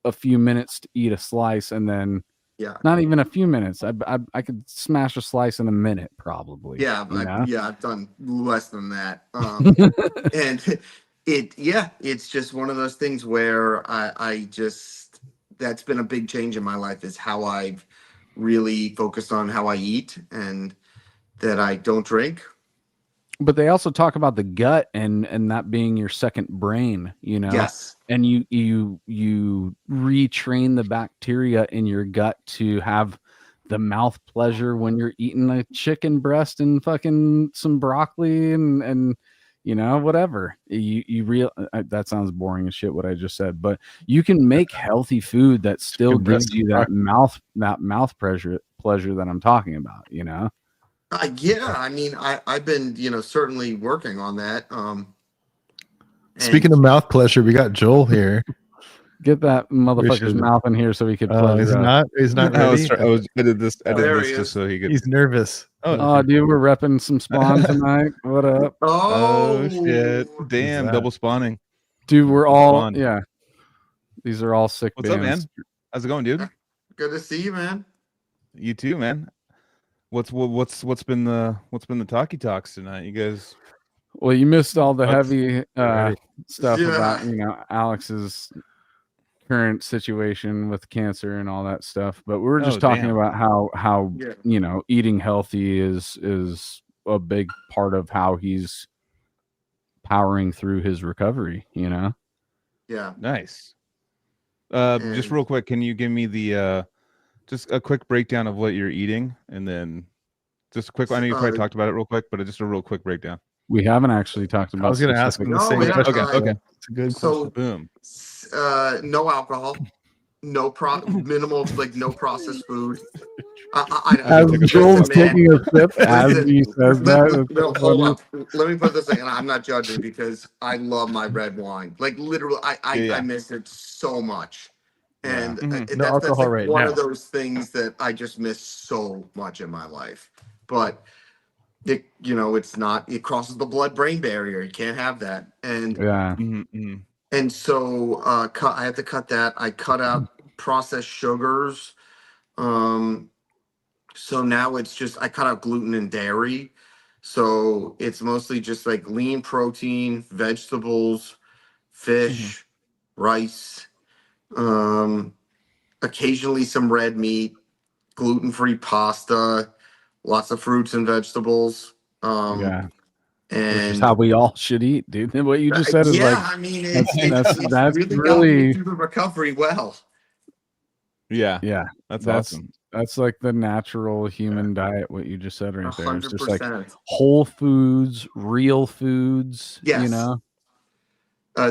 [SPEAKER 3] a few minutes to eat a slice, and then
[SPEAKER 2] Yeah.
[SPEAKER 3] not even a few minutes. I could smash a slice in a minute, probably.
[SPEAKER 2] I've done less than that. And it's just one of those things where I just that's been a big change in my life is how I've really focused on how I eat and that I don't drink.
[SPEAKER 3] But they also talk about the gut and that being your second brain,
[SPEAKER 2] Yes.
[SPEAKER 3] and you retrain the bacteria in your gut to have the mouth pleasure when you're eating a chicken breast and fucking some broccoli and whatever. You real that sounds boring as shit what I just said, but you can make healthy food that still
[SPEAKER 1] Chicken
[SPEAKER 3] gives
[SPEAKER 1] breast and
[SPEAKER 3] you that
[SPEAKER 1] broccoli.
[SPEAKER 3] mouth pleasure that I'm talking about.
[SPEAKER 2] Yeah, I mean, I've been, certainly working on that.
[SPEAKER 1] Speaking
[SPEAKER 2] And
[SPEAKER 1] of mouth pleasure, we got Joel here.
[SPEAKER 3] Get that
[SPEAKER 1] We
[SPEAKER 3] motherfucker's
[SPEAKER 1] should.
[SPEAKER 3] mouth in here so we could pleasure us.
[SPEAKER 1] He's not
[SPEAKER 4] I was,
[SPEAKER 1] ready.
[SPEAKER 4] I did this
[SPEAKER 2] There he
[SPEAKER 4] just
[SPEAKER 2] is.
[SPEAKER 4] so he could.
[SPEAKER 1] He's nervous.
[SPEAKER 3] Oh, dude, we're repping some spawn tonight. What up?
[SPEAKER 4] Oh shit!
[SPEAKER 2] Oh,
[SPEAKER 4] Damn,
[SPEAKER 1] that?
[SPEAKER 4] double spawning.
[SPEAKER 3] Dude, we're all
[SPEAKER 4] Spawn.
[SPEAKER 3] yeah. These are all sick
[SPEAKER 4] What's up, man?
[SPEAKER 3] bands.
[SPEAKER 4] How's it going, dude?
[SPEAKER 2] good to see you, man.
[SPEAKER 4] You too, man. What's been the talkie talks tonight? You guys.
[SPEAKER 3] Well, you missed all the
[SPEAKER 4] What's-
[SPEAKER 3] heavy
[SPEAKER 1] Right.
[SPEAKER 3] stuff
[SPEAKER 2] Yeah.
[SPEAKER 3] about Alex's current situation with cancer and all that stuff. But we were just
[SPEAKER 4] Oh,
[SPEAKER 3] talking
[SPEAKER 4] damn.
[SPEAKER 3] about how
[SPEAKER 2] Yeah.
[SPEAKER 3] eating healthy is a big part of how he's powering through his recovery.
[SPEAKER 2] Yeah.
[SPEAKER 4] Nice. Just
[SPEAKER 2] And-
[SPEAKER 4] real quick, can you give me the just a quick breakdown of what you're eating, and then just a quick. I know you probably talked about it real quick, but just a real quick breakdown.
[SPEAKER 3] We haven't actually talked about.
[SPEAKER 1] I was going to ask him the
[SPEAKER 2] No,
[SPEAKER 1] same
[SPEAKER 2] we haven't.
[SPEAKER 1] question.
[SPEAKER 4] Okay.
[SPEAKER 1] It's a good
[SPEAKER 2] So,
[SPEAKER 1] question.
[SPEAKER 4] Boom.
[SPEAKER 2] no alcohol, minimal, like no processed food.
[SPEAKER 3] As
[SPEAKER 4] Take a
[SPEAKER 3] Joel's
[SPEAKER 4] sip.
[SPEAKER 3] taking a sip as
[SPEAKER 2] Listen,
[SPEAKER 3] he says that.
[SPEAKER 2] No, hold up. Let me put this thing, and I'm not judging because I love my red wine. Like literally,
[SPEAKER 4] Yeah.
[SPEAKER 2] I miss it so much. And
[SPEAKER 4] Mhm.
[SPEAKER 2] that's,
[SPEAKER 1] No alcohol
[SPEAKER 2] like
[SPEAKER 1] right
[SPEAKER 2] one
[SPEAKER 1] now.
[SPEAKER 2] of those things that I just miss so much in my life. But it's not. It crosses the blood-brain barrier. You can't have that. And
[SPEAKER 3] Yeah.
[SPEAKER 2] and so I have to cut that. I cut out processed sugars. So now it's just I cut out gluten and dairy. So it's mostly just like lean protein, vegetables, fish, rice, occasionally some red meat, gluten-free pasta, lots of fruits and vegetables.
[SPEAKER 3] Yeah. Which is
[SPEAKER 2] And
[SPEAKER 3] how we all should eat, dude. And what you just said is
[SPEAKER 2] yeah,
[SPEAKER 3] like
[SPEAKER 2] I mean,
[SPEAKER 3] that's
[SPEAKER 2] it's
[SPEAKER 3] really
[SPEAKER 2] got me through the recovery well.
[SPEAKER 4] Yeah.
[SPEAKER 3] yeah.
[SPEAKER 4] That's
[SPEAKER 3] That's
[SPEAKER 4] awesome.
[SPEAKER 3] that's like the natural human diet. What you just said right there. It's just like
[SPEAKER 2] 100%.
[SPEAKER 3] whole foods, real foods.
[SPEAKER 2] Yes.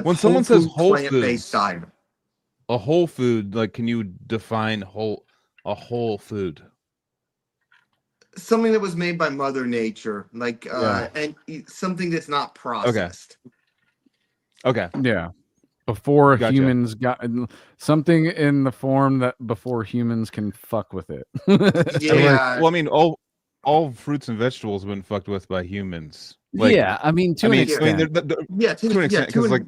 [SPEAKER 4] When someone says whole
[SPEAKER 2] plant-based
[SPEAKER 4] foods,
[SPEAKER 2] diet.
[SPEAKER 4] a whole food, like, can you define a whole food?
[SPEAKER 2] Something that was made by Mother Nature, like and something that's not processed.
[SPEAKER 4] Okay.
[SPEAKER 3] Yeah. Before
[SPEAKER 4] Gotcha.
[SPEAKER 3] humans got something in the form that before humans can fuck with it.
[SPEAKER 2] Yeah.
[SPEAKER 4] Well, I mean, all fruits and vegetables have been fucked with by humans. Like,
[SPEAKER 3] yeah, I mean, to an extent.
[SPEAKER 2] Yeah,
[SPEAKER 4] to an extent, because like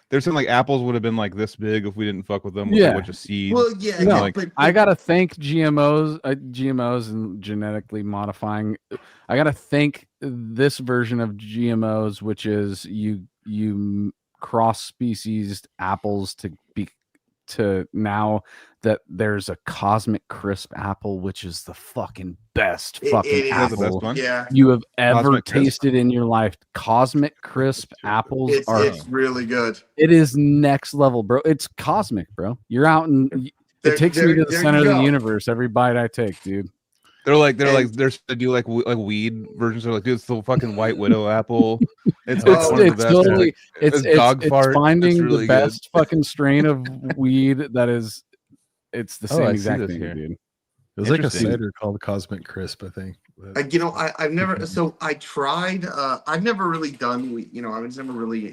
[SPEAKER 4] there's some like apples would have been like this big if we didn't fuck with them with a bunch of seeds.
[SPEAKER 2] Well, yeah,
[SPEAKER 3] No,
[SPEAKER 2] yeah, but
[SPEAKER 3] I gotta thank GMOs and genetically modifying. I gotta thank this version of GMOs, which is you cross species apples to now that there's a cosmic crisp apple, which is the fucking best fucking
[SPEAKER 2] it is
[SPEAKER 4] the best
[SPEAKER 3] apple
[SPEAKER 4] one.
[SPEAKER 2] Yeah,
[SPEAKER 3] you have ever
[SPEAKER 4] Cosmic Crisp.
[SPEAKER 3] tasted in your life. Cosmic crisp apples
[SPEAKER 2] it's really good.
[SPEAKER 3] it is next level, bro. It's cosmic, bro. You're out and it takes me to the
[SPEAKER 2] there
[SPEAKER 3] center
[SPEAKER 2] you
[SPEAKER 3] of the
[SPEAKER 2] go.
[SPEAKER 3] universe every bite I take, dude.
[SPEAKER 4] They're to do like weed versions. They're like, dude, it's the fucking white widow apple. It's one of the
[SPEAKER 3] It's
[SPEAKER 4] best.
[SPEAKER 3] totally it's
[SPEAKER 4] dog fart.
[SPEAKER 3] finding
[SPEAKER 4] It's really
[SPEAKER 3] the best fucking strain of weed that is it's the same
[SPEAKER 4] I see
[SPEAKER 3] exact
[SPEAKER 4] this
[SPEAKER 3] thing,
[SPEAKER 4] here.
[SPEAKER 3] dude.
[SPEAKER 1] It was like a
[SPEAKER 4] Interesting.
[SPEAKER 1] cider called Cosmic Crisp, I think.
[SPEAKER 2] I've never. So I tried. I've never really done weed.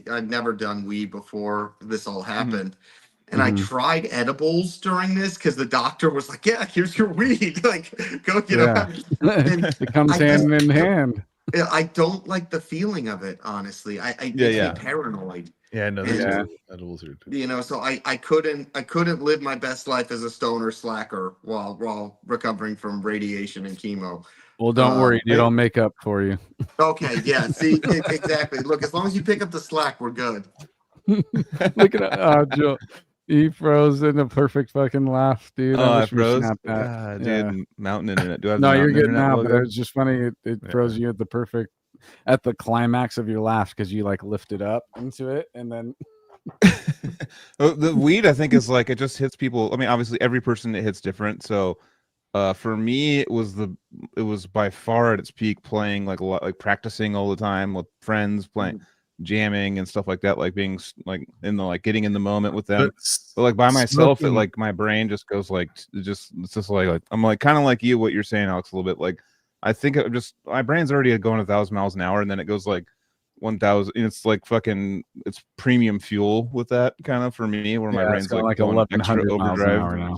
[SPEAKER 2] I've never done weed before this all happened. And I tried edibles during this because the doctor was like, "Yeah, here's your weed. Like, go,
[SPEAKER 3] Yeah.
[SPEAKER 2] And
[SPEAKER 3] It comes
[SPEAKER 2] I
[SPEAKER 3] hand in hand.
[SPEAKER 2] I don't like the feeling of it, honestly. I
[SPEAKER 4] Yeah,
[SPEAKER 2] get
[SPEAKER 4] yeah.
[SPEAKER 2] paranoid.
[SPEAKER 1] Yeah, no,
[SPEAKER 3] Yeah.
[SPEAKER 1] edibles are.
[SPEAKER 2] So I couldn't live my best life as a stoner slacker while recovering from radiation and chemo.
[SPEAKER 3] Well, don't worry, dude. I'll make up for you.
[SPEAKER 2] Okay, yeah. See, exactly. Look, as long as you pick up the slack, we're good.
[SPEAKER 3] Look at Joe. He froze in a perfect fucking laugh, dude.
[SPEAKER 4] I
[SPEAKER 3] wish we
[SPEAKER 4] froze.
[SPEAKER 3] snapped that.
[SPEAKER 4] God,
[SPEAKER 3] Yeah.
[SPEAKER 4] dude, mountain internet. Do I have
[SPEAKER 3] No,
[SPEAKER 4] the
[SPEAKER 3] you're
[SPEAKER 4] mountain
[SPEAKER 3] good
[SPEAKER 4] internet
[SPEAKER 3] now, but
[SPEAKER 4] logo?
[SPEAKER 3] it was just funny. It froze you at the climax of your laugh because you like lifted up into it and then
[SPEAKER 4] The weed, I think, is like it just hits people. I mean, obviously, every person it hits different. So, for me, it was by far at its peak, playing like a lot, like practicing all the time with friends, playing, jamming and stuff like that, like being like in the like getting in the moment with them. But like by myself, it like my brain just goes like it's just like I'm like kind of like you, what you're saying, Alex, a little bit like I think it just my brain's already going 1,000 miles an hour, and then it goes like 1,000. It's like fucking it's premium fuel with that kind of for me, where my
[SPEAKER 3] Yeah, it's
[SPEAKER 4] brain's
[SPEAKER 3] got
[SPEAKER 4] like
[SPEAKER 3] like
[SPEAKER 4] going extra
[SPEAKER 3] 1,100 miles an
[SPEAKER 4] overdrive.
[SPEAKER 3] hour now.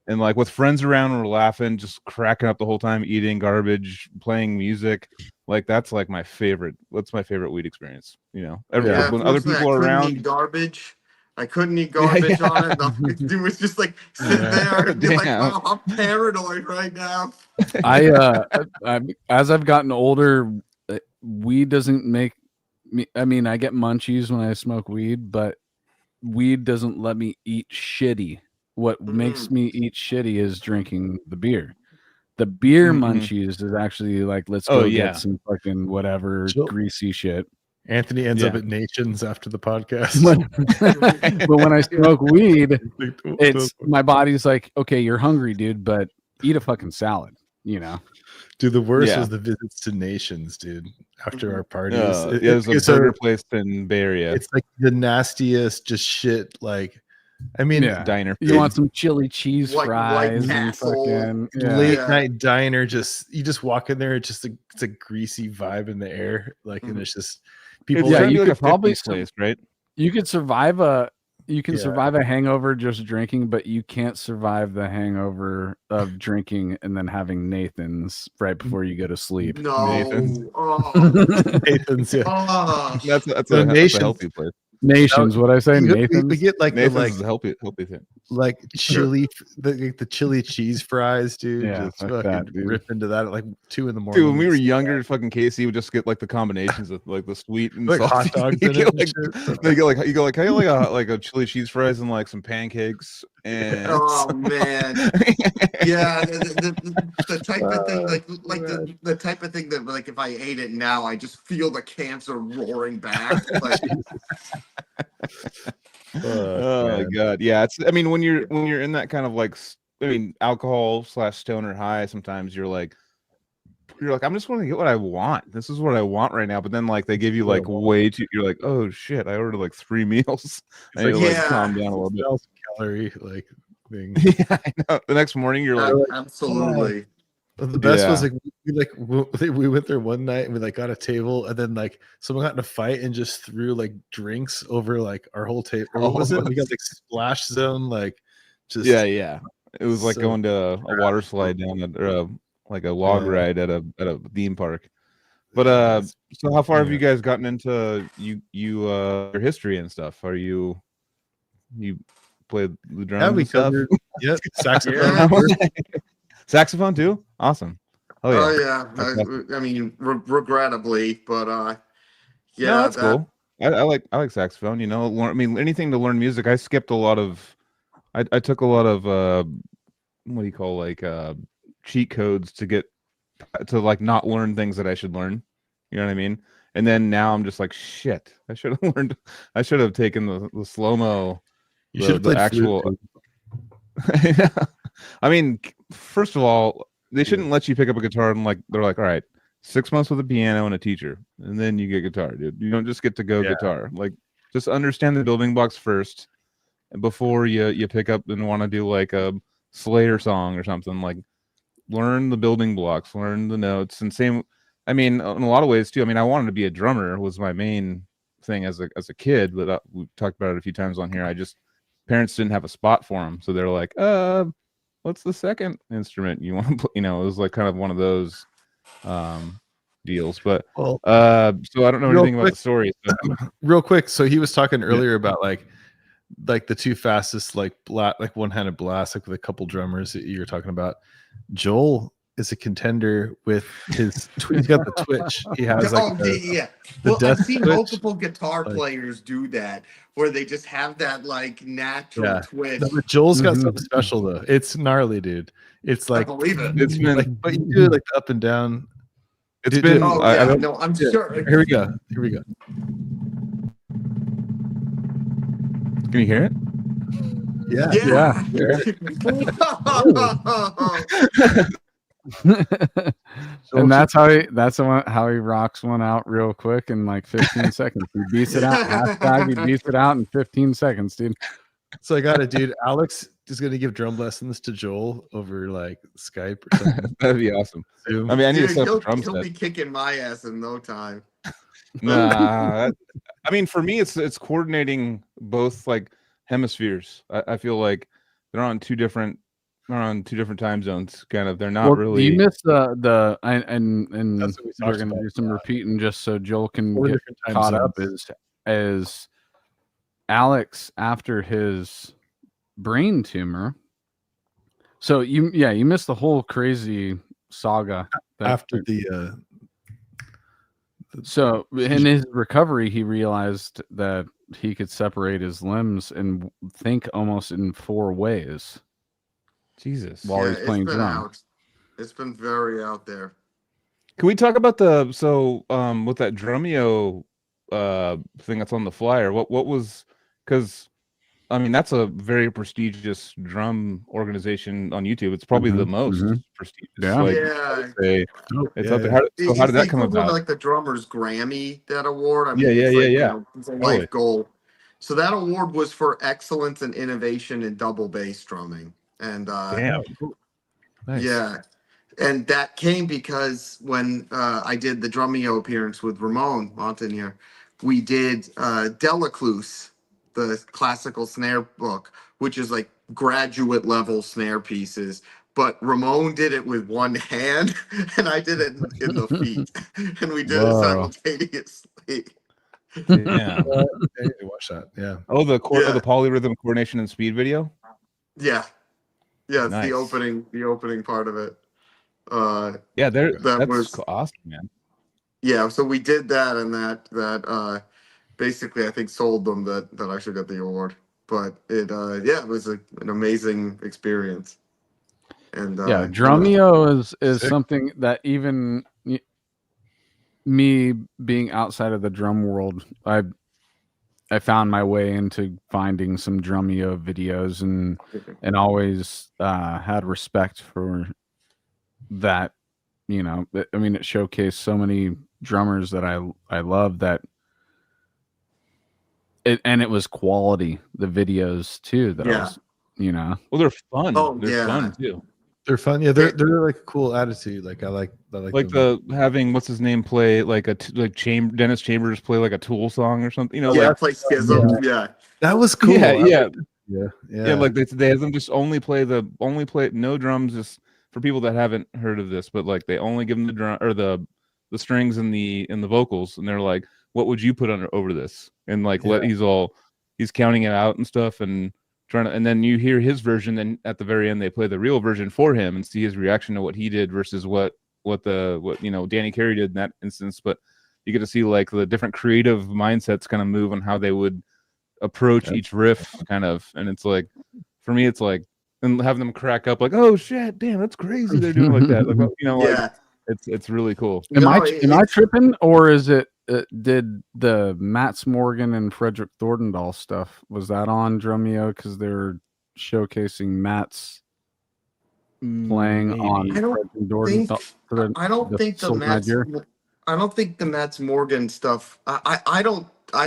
[SPEAKER 4] And like with friends around, we're laughing, just cracking up the whole time, eating garbage, playing music. Like that's like my favorite. What's my favorite weed experience? You know,
[SPEAKER 2] Yeah,
[SPEAKER 4] when other
[SPEAKER 2] fortunately,
[SPEAKER 4] people
[SPEAKER 2] I
[SPEAKER 4] are
[SPEAKER 2] couldn't
[SPEAKER 4] around.
[SPEAKER 2] eat garbage. I couldn't eat
[SPEAKER 4] Yeah,
[SPEAKER 2] garbage
[SPEAKER 4] yeah.
[SPEAKER 2] on it. Nothing I could do was just like sit there and be like,
[SPEAKER 4] Damn.
[SPEAKER 2] wow, I'm paranoid right now.
[SPEAKER 3] I as I've gotten older, weed doesn't make me. I mean, I get munchies when I smoke weed, but weed doesn't let me eat shitty. What makes me eat shitty is drinking the beer. The beer
[SPEAKER 4] Mhm.
[SPEAKER 3] munchies is actually like, let's
[SPEAKER 4] Oh,
[SPEAKER 3] go
[SPEAKER 4] yeah.
[SPEAKER 3] get some fucking whatever
[SPEAKER 1] Chill.
[SPEAKER 3] greasy shit.
[SPEAKER 1] Anthony ends
[SPEAKER 4] Yeah.
[SPEAKER 1] up at Nations after the podcast.
[SPEAKER 3] But when I smoke weed,
[SPEAKER 1] Like,
[SPEAKER 3] it's my body's like, okay, you're hungry, dude, but eat a fucking salad, you know.
[SPEAKER 1] dude, the worst
[SPEAKER 4] Yeah.
[SPEAKER 1] was the visits to Nations, dude. After our parties,
[SPEAKER 4] Yeah, there's a
[SPEAKER 1] so
[SPEAKER 4] burger place in Bay Area.
[SPEAKER 1] it's like the nastiest, just shit. Like, I mean,
[SPEAKER 3] Yeah.
[SPEAKER 4] Diner.
[SPEAKER 3] You want some chili cheese
[SPEAKER 2] Like White
[SPEAKER 3] fries and
[SPEAKER 2] Castle.
[SPEAKER 3] fucking
[SPEAKER 1] late
[SPEAKER 2] Yeah.
[SPEAKER 1] night diner. Just you just walk in there. It's a greasy vibe in the air. Like, and it's just people.
[SPEAKER 4] It's
[SPEAKER 3] Yeah,
[SPEAKER 4] trying to
[SPEAKER 3] you
[SPEAKER 4] be like
[SPEAKER 3] could
[SPEAKER 4] a
[SPEAKER 3] probably
[SPEAKER 4] 50s place, right?
[SPEAKER 3] You could survive a
[SPEAKER 1] Yeah.
[SPEAKER 3] survive a hangover just drinking, but you can't survive the hangover of drinking and then having Nathan's right before you go to sleep.
[SPEAKER 4] Nathan's.
[SPEAKER 2] No. Oh.
[SPEAKER 1] Nathan's, yeah.
[SPEAKER 2] Oh.
[SPEAKER 4] That's
[SPEAKER 1] The
[SPEAKER 4] a
[SPEAKER 1] Nations-
[SPEAKER 4] healthy place.
[SPEAKER 3] Nations, what I say,
[SPEAKER 1] we
[SPEAKER 3] Nathan's.
[SPEAKER 1] get like
[SPEAKER 4] Nathan's
[SPEAKER 1] the like
[SPEAKER 4] is a healthy thing.
[SPEAKER 1] like chili the chili cheese fries, dude.
[SPEAKER 3] Yeah,
[SPEAKER 1] just
[SPEAKER 3] fuck
[SPEAKER 1] fucking
[SPEAKER 3] that, dude.
[SPEAKER 1] rip into that at like 2 a.m.
[SPEAKER 4] Dude, when we were younger, fucking Casey would just get like the combinations of like the sweet and
[SPEAKER 1] Like hot
[SPEAKER 4] salty.
[SPEAKER 1] dogs
[SPEAKER 4] You
[SPEAKER 1] in
[SPEAKER 4] get,
[SPEAKER 1] it and
[SPEAKER 4] like,
[SPEAKER 1] shit.
[SPEAKER 4] you go like, hey, like a chili cheese fries and like some pancakes and
[SPEAKER 2] Oh man. Yeah, the type of thing like the type of thing that like if I ate it now, I just feel the cancer roaring back. Like,
[SPEAKER 4] oh my
[SPEAKER 1] man.
[SPEAKER 4] god, yeah. It's I mean when you're in that kind of like alcohol / stoner high, sometimes you're like I'm just going to get what I want. This is what I want right now. But then like they give you like way too. You're like, oh shit, I ordered like 3 meals. I need to like calm down a little bit.
[SPEAKER 1] Calorie like thing.
[SPEAKER 4] Yeah, I know. The next morning you're like,
[SPEAKER 2] absolutely.
[SPEAKER 1] The best was
[SPEAKER 4] Yeah.
[SPEAKER 1] like we went there one night and we like got a table and then like someone got in a fight and just threw like drinks over like our whole table. Or what was it? We got like splash zone, like just
[SPEAKER 4] yeah. It was like
[SPEAKER 1] so
[SPEAKER 4] going to a water slide down like a log ride at a theme park. But so how far have you guys gotten into your history and stuff? Are you played the drums?
[SPEAKER 1] Yeah, we
[SPEAKER 4] and stuff?
[SPEAKER 1] covered saxophone.
[SPEAKER 4] Saxophone too? Awesome. Oh yeah.
[SPEAKER 2] Oh yeah. I mean, regrettably, but yeah,
[SPEAKER 4] no, that's cool. I like saxophone. You know, I mean, anything to learn music. I skipped a lot of. I took a lot of what do you call like cheat codes to get to like not learn things that I should learn. You know what I mean? And then now I'm just like, shit. I should have learned. I should have taken the slow mo.
[SPEAKER 1] You should have played
[SPEAKER 4] actual. I mean, first of all, they shouldn't let you pick up a guitar and like they're like, all right, 6 months with a piano and a teacher, and then you get guitar, dude. You don't just get to go guitar. Like, just understand the building blocks first before you pick up and want to do like a Slayer song or something. Like, learn the building blocks, learn the notes, and same. I mean, in a lot of ways too. I mean, I wanted to be a drummer was my main thing as a kid, but we talked about it a few times on here. Parents didn't have a spot for them, so they're like, what's the second instrument you want to play? You know, it was like kind of one of those deals. But so I don't know anything about the story. So.
[SPEAKER 1] Real quick, so he was talking earlier about like the two fastest like one-handed blasts, like with a couple drummers that you were talking about. Joel is a contender with his he's got the twitch. He has like
[SPEAKER 2] well, I've seen multiple guitar players do that where they just have that like natural twitch.
[SPEAKER 1] No, but Joel's got something special though. It's gnarly, dude. It's like
[SPEAKER 2] I believe it.
[SPEAKER 1] It's been like, but you do it like the up and down.
[SPEAKER 4] It's been.
[SPEAKER 2] No, I'm sure.
[SPEAKER 1] Here we go. Here we go.
[SPEAKER 4] Can you hear it?
[SPEAKER 1] Yeah.
[SPEAKER 3] And that's how he rocks one out real quick in like 15 seconds. He beats it out. Hashtag he beats it out in 15 seconds, dude.
[SPEAKER 1] So I got it, dude. Alex just gonna give drum lessons to Joel over like Skype or something.
[SPEAKER 4] That'd be awesome.
[SPEAKER 1] Zoom.
[SPEAKER 4] I mean, I need to
[SPEAKER 2] Dude,
[SPEAKER 4] set up a
[SPEAKER 2] he'll,
[SPEAKER 4] drum
[SPEAKER 2] he'll
[SPEAKER 4] set.
[SPEAKER 2] be kicking my ass in no time.
[SPEAKER 4] Nah, I mean, for me, it's coordinating both like hemispheres. I feel like they're on two different time zones. Kind of, they're not
[SPEAKER 3] Do you
[SPEAKER 4] really.
[SPEAKER 3] miss and
[SPEAKER 1] That's what we
[SPEAKER 3] we're
[SPEAKER 1] talked
[SPEAKER 3] gonna
[SPEAKER 1] about.
[SPEAKER 3] do some repeating just so Joel can
[SPEAKER 1] 4
[SPEAKER 3] get
[SPEAKER 1] different time
[SPEAKER 3] caught up.
[SPEAKER 1] zones.
[SPEAKER 3] As Alex after his brain tumor. So you missed the whole crazy saga
[SPEAKER 1] After the
[SPEAKER 3] So in his recovery, he realized that he could separate his limbs and think almost in 4 ways
[SPEAKER 4] Jesus.
[SPEAKER 3] while he's
[SPEAKER 2] It's
[SPEAKER 3] playing
[SPEAKER 2] been
[SPEAKER 3] drums.
[SPEAKER 2] out. It's been very out there.
[SPEAKER 4] Can we talk about with that Drumeo thing that's on the flyer? What was, because I mean that's a very prestigious drum organization on YouTube. It's probably the most prestigious.
[SPEAKER 3] Yeah.
[SPEAKER 4] Like,
[SPEAKER 2] Yeah.
[SPEAKER 4] it's out there. How did that come about?
[SPEAKER 2] Like the drummer's Grammy, that award. I mean,
[SPEAKER 4] Yeah.
[SPEAKER 2] it's a
[SPEAKER 4] Totally.
[SPEAKER 2] life goal. So that award was for excellence and innovation in double bass drumming. And
[SPEAKER 4] Damn.
[SPEAKER 1] nice.
[SPEAKER 2] yeah. And that came because when I did the Drumeo appearance with Ramon Montagnier, we did Delacluse, the classical snare book, which is like graduate level snare pieces. But Ramon did it with one hand, and I did it in the feet, and we did it simultaneously.
[SPEAKER 4] Yeah.
[SPEAKER 1] Watch that. Yeah.
[SPEAKER 4] Oh, the
[SPEAKER 2] Yeah.
[SPEAKER 4] the polyrhythm coordination and speed video.
[SPEAKER 2] Yeah, it's
[SPEAKER 4] Nice.
[SPEAKER 2] the opening part of it.
[SPEAKER 4] Yeah,
[SPEAKER 2] that
[SPEAKER 4] that's
[SPEAKER 2] was
[SPEAKER 4] awesome, man.
[SPEAKER 2] Yeah, so we did that, and that basically I think sold them that I should get the award. But it was an amazing experience. And
[SPEAKER 3] Drumeo is
[SPEAKER 1] Sick.
[SPEAKER 3] something that even me being outside of the drum world, I found my way into finding some Drumeo videos and always had respect for that. You know, I mean, it showcased so many drummers that I love that. It was quality, the videos too. That I was,
[SPEAKER 4] Well, they're fun.
[SPEAKER 2] Oh,
[SPEAKER 4] They're
[SPEAKER 2] yeah.
[SPEAKER 4] fun too.
[SPEAKER 1] They're fun. Yeah, they're like a cool attitude. Like I like
[SPEAKER 4] Like
[SPEAKER 1] them.
[SPEAKER 4] having what's his name play like Dennis Chambers play like a Tool song or something. You know,
[SPEAKER 2] yeah,
[SPEAKER 4] like
[SPEAKER 2] play Schism. Yeah.
[SPEAKER 1] That was cool.
[SPEAKER 4] yeah.
[SPEAKER 1] Yeah.
[SPEAKER 4] Like they have them just only play no drums, just for people that haven't heard of this, but like they only give them the drum or the strings and the vocals, and they're like, what would you put over this? And like he's counting it out and stuff and trying to, and then you hear his version, then at the very end they play the real version for him and see his reaction to what he did versus what Danny Carey did in that instance. But you get to see like the different creative mindsets kind of move on how they would approach each riff kind of. And it's like, for me, it's like, and having them crack up like, oh shit, damn, that's crazy they're doing like that. Like,
[SPEAKER 2] Yeah.
[SPEAKER 4] it's really cool.
[SPEAKER 3] Am I tripping, or is it did the Mats Morgan and Frederick Thorndahl stuff, was that on Drumeo because they're showcasing Matt's playing on
[SPEAKER 2] I don't think the Mats Morgan stuff. I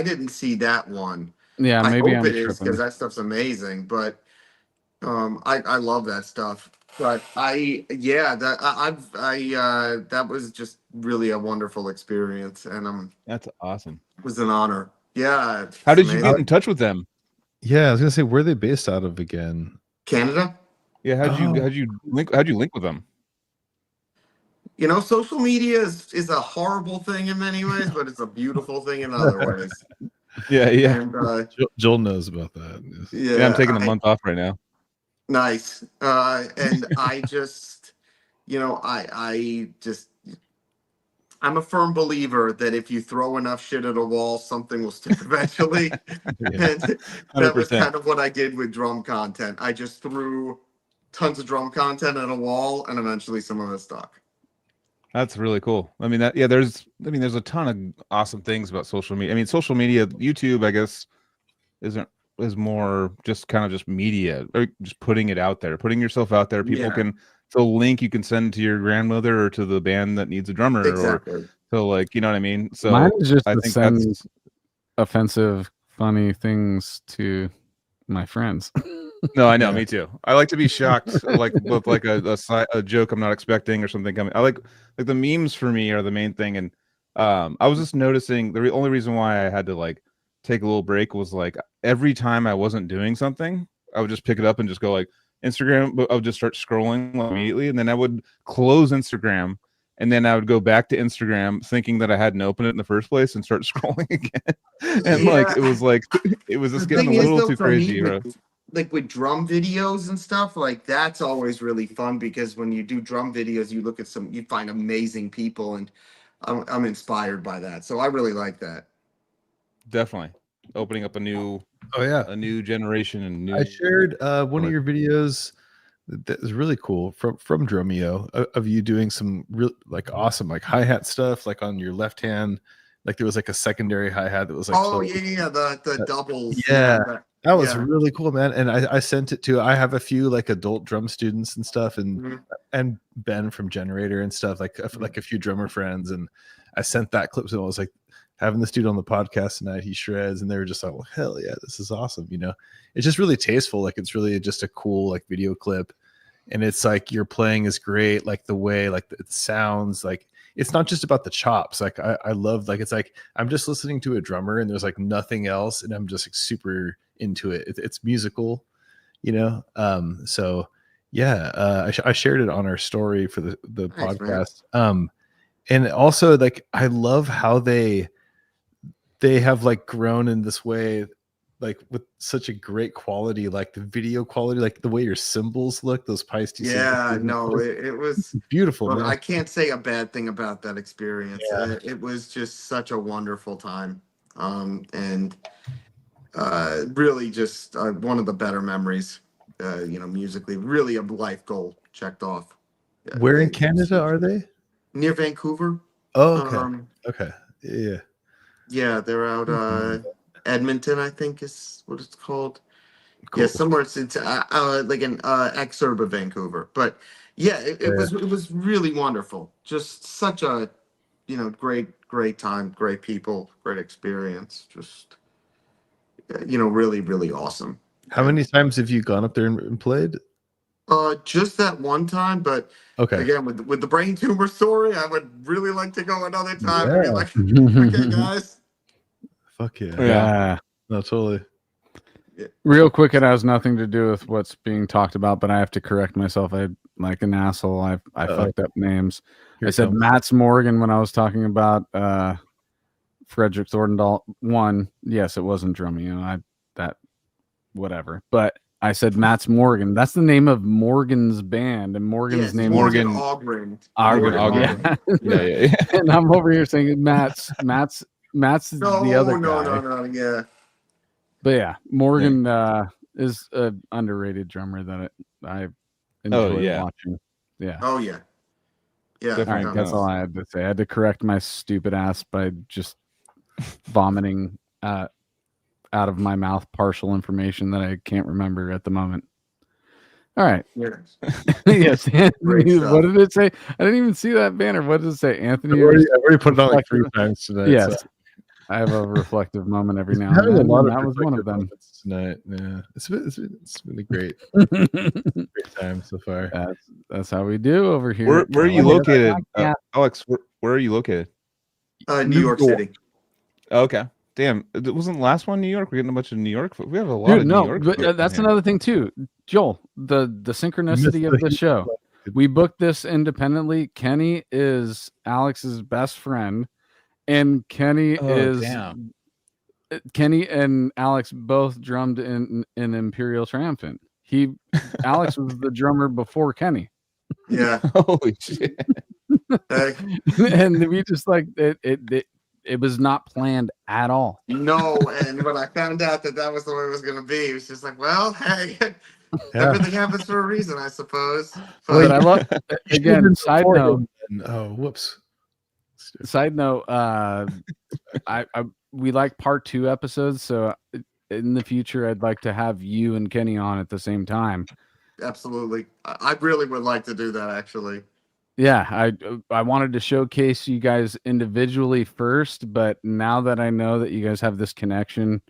[SPEAKER 2] didn't see that one.
[SPEAKER 3] Yeah, maybe
[SPEAKER 2] I hope
[SPEAKER 3] I'm
[SPEAKER 2] it is,
[SPEAKER 3] tripping.
[SPEAKER 2] because that stuff's amazing. But I love that stuff. But that was just really a wonderful experience, and
[SPEAKER 4] That's awesome.
[SPEAKER 2] it was an honor. Yeah.
[SPEAKER 4] How did
[SPEAKER 2] it's
[SPEAKER 4] you
[SPEAKER 2] amazing.
[SPEAKER 4] get in touch with them?
[SPEAKER 1] Yeah, I was gonna say, where are they based out of again?
[SPEAKER 2] Canada?
[SPEAKER 4] Yeah, how'd you link with them?
[SPEAKER 2] Social media is a horrible thing in many ways, but it's a beautiful thing in other ways.
[SPEAKER 4] Yeah.
[SPEAKER 2] And
[SPEAKER 1] Joel knows about that.
[SPEAKER 4] Yeah, I'm taking a month off right now.
[SPEAKER 2] Nice. And I just, I'm a firm believer that if you throw enough shit at a wall, something will stick eventually. And that was
[SPEAKER 4] 100%.
[SPEAKER 2] kind of what I did with drum content. I just threw tons of drum content at a wall, and eventually some of it stuck.
[SPEAKER 4] That's really cool. I mean, there's a ton of awesome things about social media. I mean, social media, YouTube, I guess, is more just kind of just media, or just putting it out there, putting yourself out there. People can, it's a link you can send to your grandmother or to the band that needs a drummer.
[SPEAKER 2] Exactly.
[SPEAKER 4] Or so, like, you know what I mean? So
[SPEAKER 3] Mine is just
[SPEAKER 4] I
[SPEAKER 3] to
[SPEAKER 4] think
[SPEAKER 3] send offensive, funny things to my friends.
[SPEAKER 4] No, I know,
[SPEAKER 1] Yeah.
[SPEAKER 4] me too. I like to be shocked, like with like a joke I'm not expecting or something coming. I like the memes for me are the main thing. And I was just noticing the only reason why I had to like take a little break was like every time I wasn't doing something, I would just pick it up and just go like Instagram, but I would just start scrolling like, immediately, and then I would close Instagram. And then I would go back to Instagram thinking that I hadn't opened it in the first place and start scrolling again. And
[SPEAKER 2] Yeah.
[SPEAKER 4] like it was
[SPEAKER 2] The
[SPEAKER 4] just getting a
[SPEAKER 2] thing is,
[SPEAKER 4] little
[SPEAKER 2] though,
[SPEAKER 4] too
[SPEAKER 2] for me,
[SPEAKER 4] crazy. Bro.
[SPEAKER 2] like with drum videos and stuff, like that's always really fun because when you do drum videos, you look at you find amazing people, and I'm inspired by that. So I really like that.
[SPEAKER 4] Definitely opening up
[SPEAKER 1] Oh yeah.
[SPEAKER 4] a new generation and new.
[SPEAKER 1] I shared one of your videos that is really cool from Drumeo of you doing some real like awesome like hi-hat stuff like on your left hand. Like there was like a secondary hi-hat that was like
[SPEAKER 2] Oh
[SPEAKER 1] closed.
[SPEAKER 2] yeah, the doubles.
[SPEAKER 1] Yeah. That was
[SPEAKER 2] yeah.
[SPEAKER 1] really cool, man. And I sent it to I have a few like adult drum students and stuff
[SPEAKER 2] Mhm.
[SPEAKER 1] and Ben from Generator and stuff, like like a few drummer friends. And I sent that clip to them. I was like, having this dude on the podcast tonight, he shreds, and they were just like, well, hell yeah, this is awesome. You know, it's just really tasteful. Like it's really just a cool like video clip. And it's like your playing is great, like the way like it sounds like it's not just about the chops. Like I love like it's like I'm just listening to a drummer and there's like nothing else, and I'm just like super into it. It's musical, you know. So yeah, I shared it on our story for the
[SPEAKER 2] Thanks, man.
[SPEAKER 1] podcast. And also like I love how they have like grown in this way, like with such a great quality, like the video quality, like the way your cymbals look, those Peisty
[SPEAKER 2] Yeah,
[SPEAKER 1] cymbals.
[SPEAKER 2] no, it was
[SPEAKER 1] Beautiful,
[SPEAKER 2] Well,
[SPEAKER 1] man.
[SPEAKER 2] I can't say a bad thing about that experience.
[SPEAKER 1] Yeah.
[SPEAKER 2] It was just such a wonderful time, and really just one of the better memories. Musically, really a life goal checked off.
[SPEAKER 1] Where in
[SPEAKER 2] It's
[SPEAKER 1] Canada are they?
[SPEAKER 2] near Vancouver.
[SPEAKER 1] Oh, okay.
[SPEAKER 2] Um,
[SPEAKER 1] Yeah.
[SPEAKER 2] yeah, they're out
[SPEAKER 1] Mhm.
[SPEAKER 2] Edmonton, I think is what it's called.
[SPEAKER 1] Cool.
[SPEAKER 2] Yeah, somewhere it's like an exurb of Vancouver. But yeah, it was really wonderful. Just such a great time, great people, great experience. Just really really awesome.
[SPEAKER 1] How many times have you gone up there and played?
[SPEAKER 2] Just that one time, but
[SPEAKER 1] Okay.
[SPEAKER 2] again with the brain tumor story, I would really like to go another time and be
[SPEAKER 1] Yeah.
[SPEAKER 2] like, okay, guys.
[SPEAKER 1] Fuck yeah.
[SPEAKER 3] Yeah.
[SPEAKER 1] No, totally.
[SPEAKER 3] Real quick, it has nothing to do with what's being talked about, but I have to correct myself. I like an asshole. I fucked up names.
[SPEAKER 1] Here
[SPEAKER 3] I
[SPEAKER 1] it
[SPEAKER 3] said
[SPEAKER 1] comes.
[SPEAKER 3] Mats Morgan when I was talking about Frederick Thorndahl. One, yes, it wasn't Drumeo. Whatever. But I said Mats Morgan. That's the name of Morgan's band, and Morgan's
[SPEAKER 2] Yes,
[SPEAKER 3] name
[SPEAKER 2] Morgan
[SPEAKER 3] is
[SPEAKER 2] Ogren.
[SPEAKER 3] Ogren.
[SPEAKER 4] Ogren. Yeah.
[SPEAKER 3] And I'm over here saying Mats is the other guy.
[SPEAKER 2] No, yeah.
[SPEAKER 3] But yeah, Morgan is an underrated drummer that I enjoy watching. Yeah.
[SPEAKER 2] Oh yeah. Yeah.
[SPEAKER 3] All right, that's all I had to say. I had to correct my stupid ass by just vomiting out of my mouth partial information that I can't remember at the moment. All right.
[SPEAKER 2] Yes.
[SPEAKER 3] Yes.
[SPEAKER 2] Great
[SPEAKER 3] Anthony,
[SPEAKER 2] stuff.
[SPEAKER 3] what did it say? I didn't even see that banner. What does it say? Anthony.
[SPEAKER 1] I've already put it on like 3 times tonight.
[SPEAKER 3] Yes.
[SPEAKER 1] So.
[SPEAKER 3] I have a reflective moment every now and
[SPEAKER 1] Having
[SPEAKER 3] then.
[SPEAKER 1] a lot
[SPEAKER 3] And
[SPEAKER 1] of
[SPEAKER 3] that was one of them.
[SPEAKER 1] tonight. Yeah, it's been a great time so far.
[SPEAKER 3] That's how we do over here.
[SPEAKER 4] Where are you located, Alex? Where are you located?
[SPEAKER 2] New York City.
[SPEAKER 4] Okay. Damn, it wasn't the last one New York. We're getting a bunch of New York. We have a lot of New York.
[SPEAKER 3] But that's another thing too, Joel. The synchronicity of the show. We booked this independently. Kenny is Alex's best friend, and Kenny and Alex both drummed in Imperial Triumphant. Alex was the drummer before Kenny.
[SPEAKER 2] Yeah.
[SPEAKER 4] Holy shit.
[SPEAKER 3] And we just like it was not planned at all.
[SPEAKER 2] No, and when I found out that was the way it was going to be, it was just like, well, hey, everything happens for a reason, I suppose.
[SPEAKER 3] But I love, again, side note.
[SPEAKER 1] Oh, whoops.
[SPEAKER 3] Side note, we like part 2 episodes, so in the future, I'd like to have you and Kenny on at the same time.
[SPEAKER 2] Absolutely. I really would like to do that, actually.
[SPEAKER 3] Yeah, I wanted to showcase you guys individually first, but now that I know that you guys have this connection,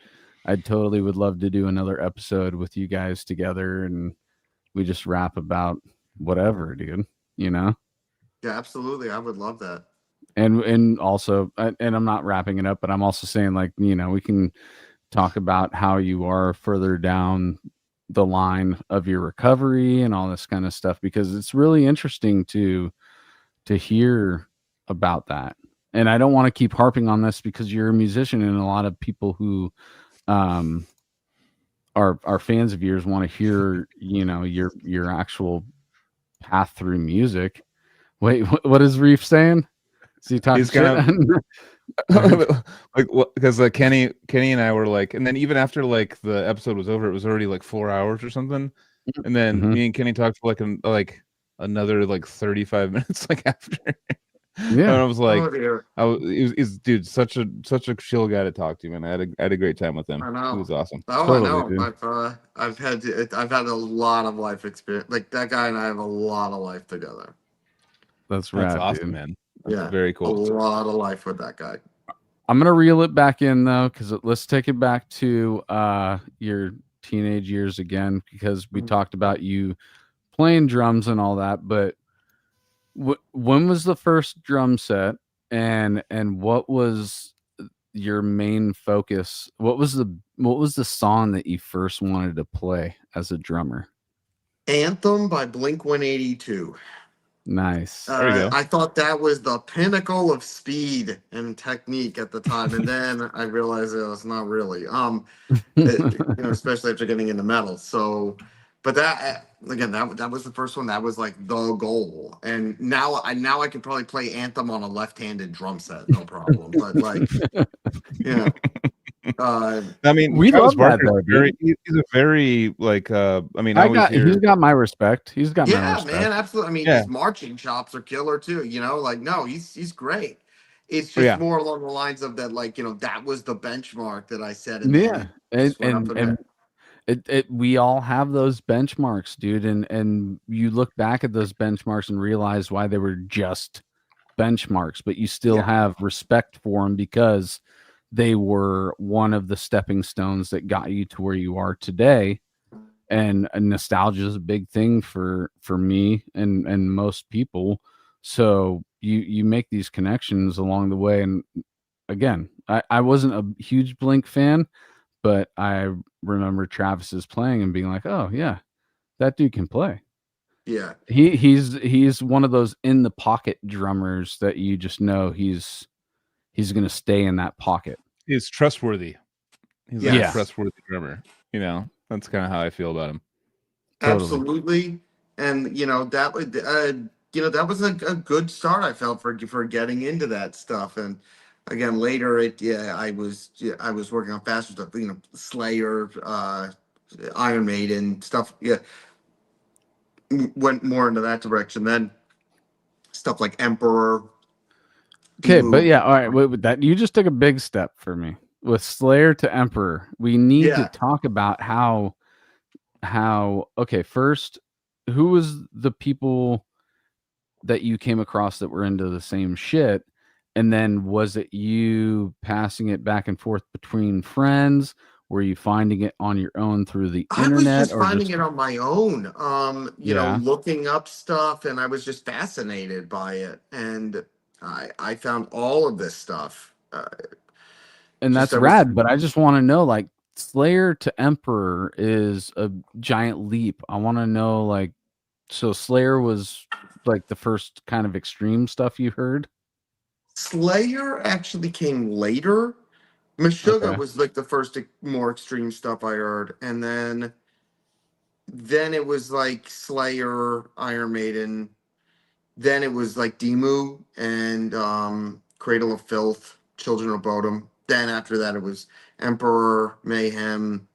[SPEAKER 3] I totally would love to do another episode with you guys together, and we just rap about whatever, dude. You know.
[SPEAKER 2] Yeah, absolutely. I would love that.
[SPEAKER 3] And also, and I'm not wrapping it up, but I'm also saying, like, you know, we can talk about how you are further down the line of your recovery and all this kind of stuff, because it's really interesting to hear about that. And I don't want to keep harping on this because you're a musician, and a lot of people who um are fans of yours want to hear, you know, your actual path through music. Wait, what is Reef saying? Is he talking
[SPEAKER 4] He's
[SPEAKER 3] shit?
[SPEAKER 4] like because Kenny and I were like, and then even after like the episode was over, it was already like 4 hours or something, and then
[SPEAKER 3] Mhm.
[SPEAKER 4] me and Kenny talked for like another like 35 minutes like after. And
[SPEAKER 3] Yeah.
[SPEAKER 4] I was like,
[SPEAKER 2] Oh dear.
[SPEAKER 4] he's dude, such a chill guy to talk to, man. I had a great time with him.
[SPEAKER 2] I
[SPEAKER 4] It
[SPEAKER 2] know.
[SPEAKER 4] was awesome.
[SPEAKER 2] Oh,
[SPEAKER 3] Totally,
[SPEAKER 2] I know.
[SPEAKER 3] dude.
[SPEAKER 2] I've had a lot of life experience. Like that guy and I have a lot of life together.
[SPEAKER 3] That's
[SPEAKER 4] That's
[SPEAKER 3] rad,
[SPEAKER 4] awesome,
[SPEAKER 3] dude.
[SPEAKER 4] man. That's
[SPEAKER 2] Yeah,
[SPEAKER 4] very
[SPEAKER 2] a
[SPEAKER 4] cool.
[SPEAKER 2] lot of life with that guy.
[SPEAKER 3] I'm gonna reel it back in though, because let's take it back to your teenage years again, because we
[SPEAKER 2] Mhm.
[SPEAKER 3] talked about you playing drums and all that. But when was the first drum set, and what was your main focus? What was the song that you first wanted to play as a drummer?
[SPEAKER 2] Anthem by Blink 182.
[SPEAKER 3] Nice.
[SPEAKER 4] There we go.
[SPEAKER 2] I thought that was the pinnacle of speed and technique at the time, and then I realized it was not really. Especially after getting into metal. So, but that again, that was the first one. That was like the goal. And now I can probably play Anthem on a left-handed drum set, no problem. But like, you know,
[SPEAKER 4] I mean,
[SPEAKER 3] We
[SPEAKER 4] Travis
[SPEAKER 3] love that
[SPEAKER 4] Barker is
[SPEAKER 3] though,
[SPEAKER 4] very
[SPEAKER 3] dude.
[SPEAKER 4] he's a very like I mean, I always
[SPEAKER 3] He's
[SPEAKER 4] hear
[SPEAKER 3] got my respect. He's got my
[SPEAKER 2] yeah,
[SPEAKER 3] respect.
[SPEAKER 2] man, absolutely. I mean,
[SPEAKER 4] yeah.
[SPEAKER 2] his marching chops are killer too. Like, no, he's great. It's
[SPEAKER 4] Oh,
[SPEAKER 2] just
[SPEAKER 4] yeah.
[SPEAKER 2] more along the lines of that, like, that was the benchmark that I set, and then
[SPEAKER 3] Yeah.
[SPEAKER 2] it just went up from there.
[SPEAKER 3] We all have those benchmarks, dude, and you look back at those benchmarks and realize why they were just benchmarks, but you still
[SPEAKER 2] Yeah.
[SPEAKER 3] have respect for them because they were one of the stepping stones that got you to where you are today. And nostalgia is a big thing for me and most people. So you make these connections along the way. And again, I wasn't a huge Blink fan, but I remember Travis's playing and being like, oh yeah, that dude can play.
[SPEAKER 2] Yeah.
[SPEAKER 3] He's one of those in the pocket drummers that you just know he's going to stay in that pocket.
[SPEAKER 4] He's trustworthy. He's like
[SPEAKER 2] Yes.
[SPEAKER 4] a trustworthy drummer. That's kind of how I feel about him.
[SPEAKER 3] Totally.
[SPEAKER 2] Absolutely. And that would that was a good start I felt for getting into that stuff. And again later I was working on faster stuff, Slayer, Iron Maiden stuff. Yeah. Went more into that direction. Then stuff like Emperor.
[SPEAKER 3] Okay, but
[SPEAKER 2] Emu.
[SPEAKER 3] yeah, all right. With that, you just took a big step for me with Slayer to Emperor. We need to
[SPEAKER 2] Yeah.
[SPEAKER 3] talk about how. Okay, first, who was the people that you came across that were into the same shit, and then was it you passing it back and forth between friends? Were you finding it on your own through the
[SPEAKER 2] I was
[SPEAKER 3] internet,
[SPEAKER 2] just
[SPEAKER 3] or
[SPEAKER 2] finding
[SPEAKER 3] just
[SPEAKER 2] it on my own,
[SPEAKER 3] yeah?
[SPEAKER 2] looking up stuff, and I was just fascinated by it. And I found all of this stuff.
[SPEAKER 3] And
[SPEAKER 2] Just
[SPEAKER 3] that's
[SPEAKER 2] I was
[SPEAKER 3] rad, but I just want to know, like, Slayer to Emperor is a giant leap. I want to know, like, so Slayer was like the first kind of extreme stuff you heard?
[SPEAKER 2] Slayer actually came later. Meshuggah
[SPEAKER 3] Okay.
[SPEAKER 2] was like the first more extreme stuff I heard, and then it was like Slayer, Iron Maiden. Then it was like Demu and Cradle of Filth, Children of Bodom. Then after that, it was Emperor, Mayhem,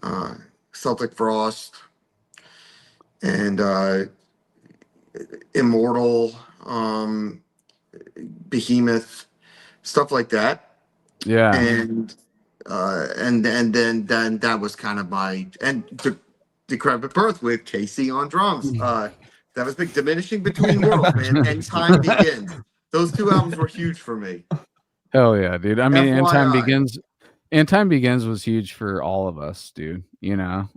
[SPEAKER 2] uh, Celtic Frost, and Immortal, Behemoth, stuff like that.
[SPEAKER 3] Yeah.
[SPEAKER 2] And then that was kind of my Decrepit Birth with Casey on drums. That was big. Diminishing Between Worlds, man, and Time Begins. Those two albums were huge for me.
[SPEAKER 3] Hell yeah, dude. I mean, and Time
[SPEAKER 2] FYI.
[SPEAKER 3] Begins. And Time Begins was huge for all of us, dude. You know,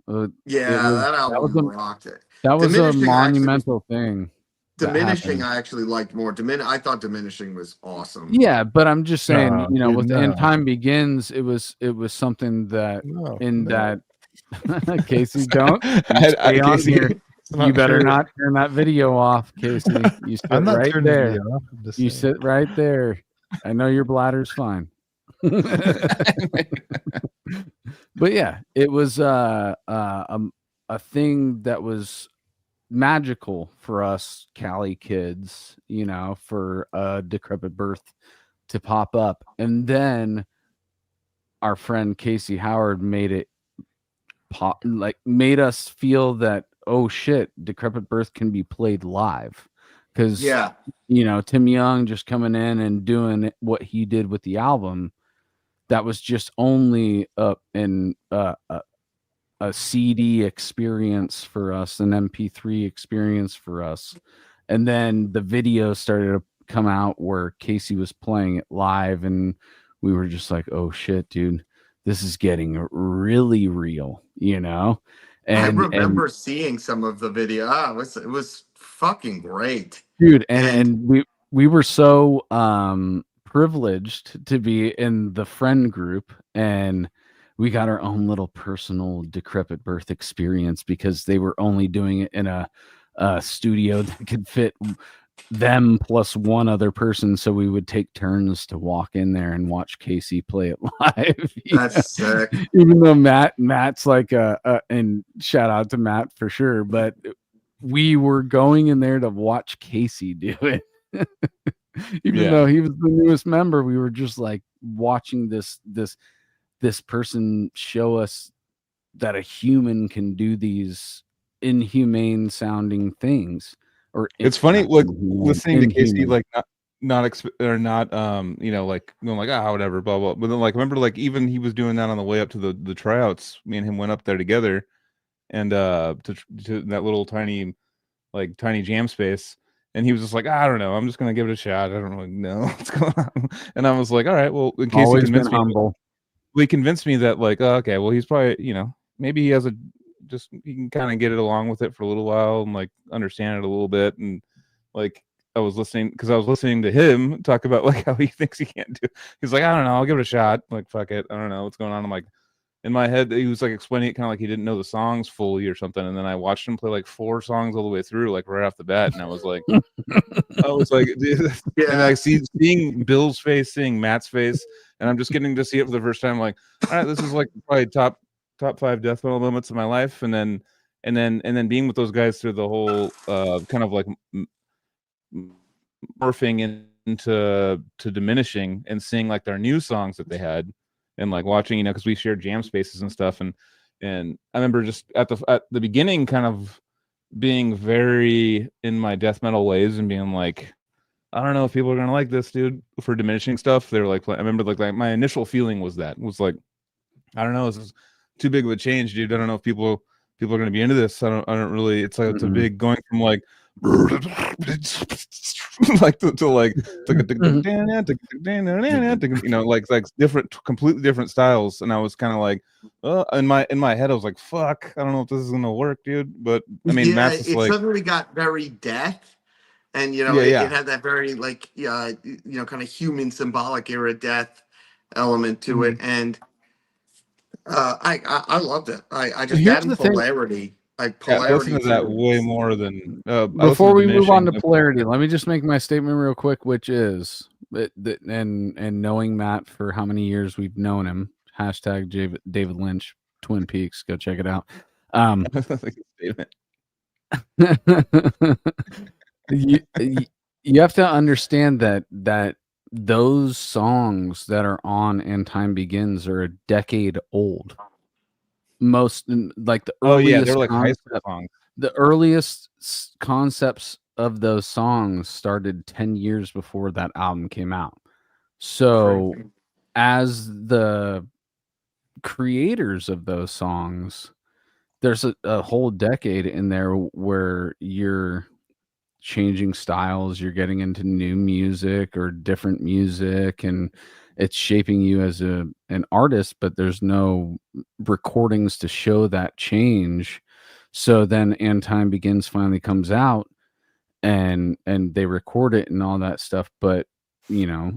[SPEAKER 2] Yeah, that album rocked it.
[SPEAKER 3] that was a
[SPEAKER 2] Diminishing,
[SPEAKER 3] monumental thing.
[SPEAKER 2] Diminishing, I actually liked more. I thought Diminishing was awesome.
[SPEAKER 3] Yeah, but I'm just saying,
[SPEAKER 1] No,
[SPEAKER 3] you know,
[SPEAKER 1] dude,
[SPEAKER 3] with
[SPEAKER 1] no.
[SPEAKER 3] And Time Begins, it was something that that Casey, don't stay on
[SPEAKER 4] Casey,
[SPEAKER 3] here. You better
[SPEAKER 1] sure.
[SPEAKER 3] not turn that video off, Casey. You sit
[SPEAKER 1] I'm not
[SPEAKER 3] right
[SPEAKER 1] turning the
[SPEAKER 3] there.
[SPEAKER 1] video off. I'm just
[SPEAKER 3] You
[SPEAKER 1] saying.
[SPEAKER 3] sit right there. I know your bladder's fine. But yeah, it was a thing that was magical for us Cali kids, you know, for a Decrepit Birth to pop up. And then our friend Casey Howard made it made us feel that, oh shit, Decrepit Birth can be played live. Because you know, Tim Young just coming in and doing what he did with the album, that was just only a CD experience for us, an MP3 experience for us. And then the video started to come out where Casey was playing it live, and we were just like, oh shit, dude, this is getting really real, you know? And
[SPEAKER 2] I remember seeing some of the video. It was fucking great.
[SPEAKER 3] Dude, and we were so privileged to be in the friend group, and we got our own little personal Decrepit Birth experience because they were only doing it in a studio that could fit them plus one other person, so we would take turns to walk in there and watch Casey play it live.
[SPEAKER 2] That's sick.
[SPEAKER 3] Even though Matt's like and shout out to Matt for sure, but we were going in there to watch Casey do it. Even though he was the newest member, we were just like watching this person show us that a human can do these inhumane sounding things. Or
[SPEAKER 4] it's funny, like listening to Casey, like not you know, like going like, whatever, blah blah. But then like remember, like even he was doing that on the way up to the tryouts. Me and him went up there together, and to that little tiny jam space. And he was just like, I don't know, I'm just gonna give it a shot. I don't really know what's going on. And I was like, all right, well, in case he convinced me, he convinced me that like, okay, well, he's probably, you know, maybe he has he can kind of get it along with it for a little while and like understand it a little bit. And like I was listening to him talk about like how he thinks he can't do. He's like, I don't know, I'll give it a shot. Like, fuck it, I don't know what's going on. I'm like, in my head, he was like explaining it kind of like he didn't know the songs fully or something. And then I watched him play like 4 songs all the way through, like right off the bat. And I was like, dude. And I seeing Bill's face, seeing Matt's face, and I'm just getting to see it for the first time. Like, all right, this is like probably top 5 death metal moments of my life. And then being with those guys through the whole kind of like morphing into Diminishing and seeing like their new songs that they had. And like watching, you know, because we shared jam spaces and stuff, and I remember just at the beginning, kind of being very in my death metal ways and being like, I don't know if people are gonna like this, dude. For Diminishing stuff, they were like, I remember like my initial feeling was like, I don't know, this is too big of a change, dude. I don't know if people are gonna be into this. I don't really. It's like it's a big going from like like to like you know, like different, completely different styles. And I was kind of like, in my head I was like, fuck, I don't know if this is gonna work, dude. But I mean, Matt's just like,
[SPEAKER 2] suddenly got very death, and you know, it had that very like you know, kind of human symbolic era death element to it. And I loved it. I just added polarity. Like polarity.
[SPEAKER 4] I listen to that way more than
[SPEAKER 3] before we move on to polarity. Let me just make my statement real quick, which is and knowing Matt for how many years we've known him. # David Lynch, Twin Peaks. Go check it out. You have to understand that those songs that are on And Time Begins are a decade old. Most like the earliest
[SPEAKER 4] they're like high school songs.
[SPEAKER 3] The earliest concepts of those songs started 10 years before that album came out. So as the creators of those songs, there's a whole decade in there where you're changing styles, you're getting into new music or different music, and it's shaping you as an artist, but there's no recordings to show that change. So then And Time Begins finally comes out, and they record it and all that stuff, but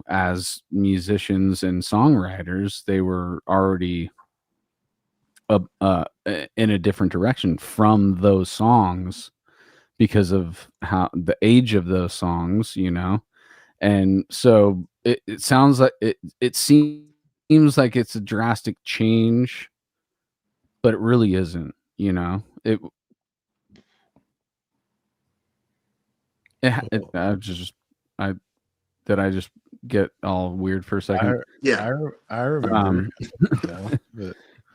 [SPEAKER 3] as musicians and songwriters, they were already in a different direction from those songs because of how the age of those songs, and so it sounds like it seems like it's a drastic change, but it really isn't. I did I just get all weird for a second?
[SPEAKER 1] I remember.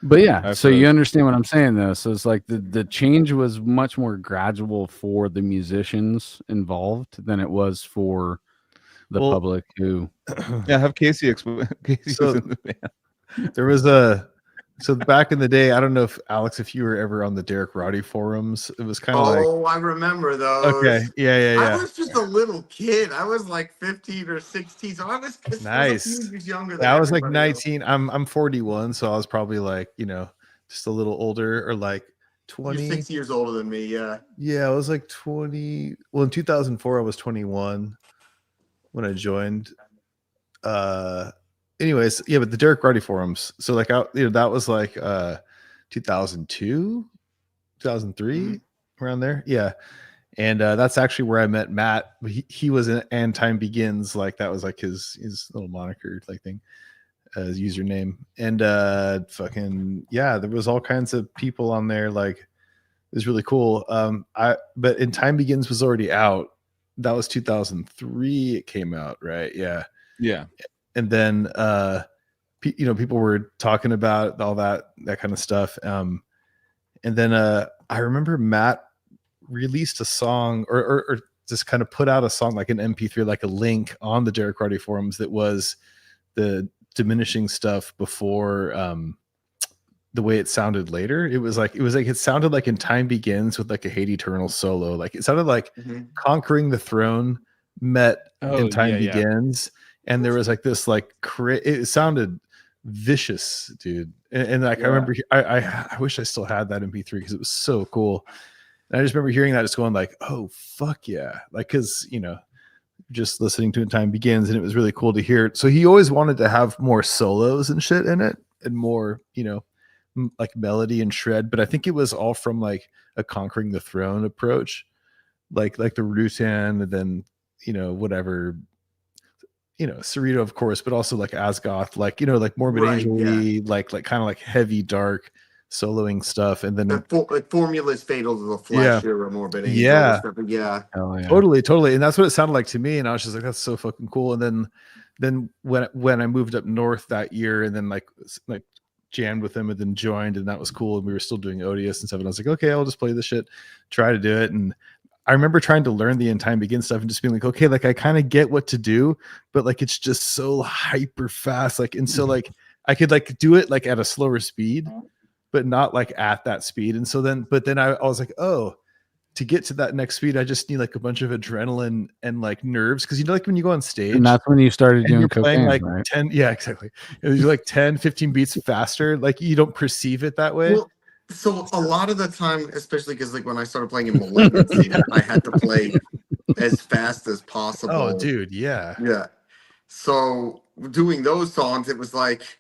[SPEAKER 3] But yeah,
[SPEAKER 4] That's
[SPEAKER 3] so
[SPEAKER 4] what I
[SPEAKER 3] you
[SPEAKER 4] was-
[SPEAKER 3] understand what I'm saying, though. So it's like the change was much more gradual for the musicians involved than it was for the
[SPEAKER 1] Well,
[SPEAKER 3] public who.
[SPEAKER 4] Yeah, have Casey explain. Casey
[SPEAKER 1] So-
[SPEAKER 4] was in the band.
[SPEAKER 1] There was so back in the day, I don't know if Alex, if you were ever on the Derek Roddy forums, it was kind of
[SPEAKER 2] I remember those.
[SPEAKER 1] okay, yeah.
[SPEAKER 2] I was just a little kid. I was like 15 or 16, so I was
[SPEAKER 1] Nice.
[SPEAKER 2] a few years younger than
[SPEAKER 1] I was like
[SPEAKER 2] everybody else.
[SPEAKER 1] 19. I'm 41, so I was probably like, just a little older, or like
[SPEAKER 2] You're
[SPEAKER 1] 20.
[SPEAKER 2] 6 years older than me, yeah.
[SPEAKER 1] Yeah, I was like 20. Well, in 2004, I was 21 when I joined. Anyways, yeah, but the Derek Roddy forums. So like, that was like 2002, 2003, around there. Yeah. And that's actually where I met Matt. He was in And Time Begins. Like that was like his little moniker like thing, his username. And fucking yeah, there was all kinds of people on there. Like it was really cool. But In Time Begins was already out. That was 2003. It came out, right? Yeah.
[SPEAKER 4] Yeah.
[SPEAKER 1] And then people were talking about all that kind of stuff. And then I remember Matt released a song or just kind of put out a song like an MP3, like a link on the Derek Roddy forums that was the diminishing stuff before the way it sounded later. It sounded like In Time Begins with like a Hate Eternal solo. Like it sounded like Conquering the Throne met In Time Begins. And there was like this it sounded vicious, dude. And like I remember I wish I still had that MP3 because it was so cool. And I just remember hearing that, just going like, oh fuck yeah. Like because just listening to In Time Begins, and it was really cool to hear. So he always wanted to have more solos and shit in it, and more, like melody and shred. But I think it was all from like a Conquering the Throne approach, like the Rutan, and then whatever, Cerrito, of course, but also like Asgoth, like like Morbid Angel-y, like kind of like heavy, dark soloing stuff. And then
[SPEAKER 2] like Formula's Fatal to the Flesh or Morbid Angel.
[SPEAKER 1] Yeah.
[SPEAKER 2] Stuff. Yeah.
[SPEAKER 1] Totally. And that's what it sounded like to me. And I was just like, that's so fucking cool. And then when I moved up north that year, and then like jammed with him, and then joined, and that was cool. And we were still doing Odious and stuff. And I was like, okay, I'll just play this shit, try to do it. And I remember trying to learn the In Time Begins stuff and just being like, okay, like I kind of get what to do, but like it's just so hyper fast. Like, and so like I could like do it like at a slower speed, but not like at that speed. And so then I was like, oh, to get to that next speed, I just need like a bunch of adrenaline and like nerves. Cause like when you go on stage,
[SPEAKER 3] and that's when you started doing cocaine,
[SPEAKER 1] playing like
[SPEAKER 3] right?
[SPEAKER 1] 10. Yeah, exactly. It was like 10, 15 beats faster. Like you don't perceive it that way.
[SPEAKER 2] Well, so a lot of the time, especially because like when I started playing in Malignancy, I had to play as fast as possible.
[SPEAKER 1] Oh, dude, yeah.
[SPEAKER 2] Yeah. So doing those songs, it was like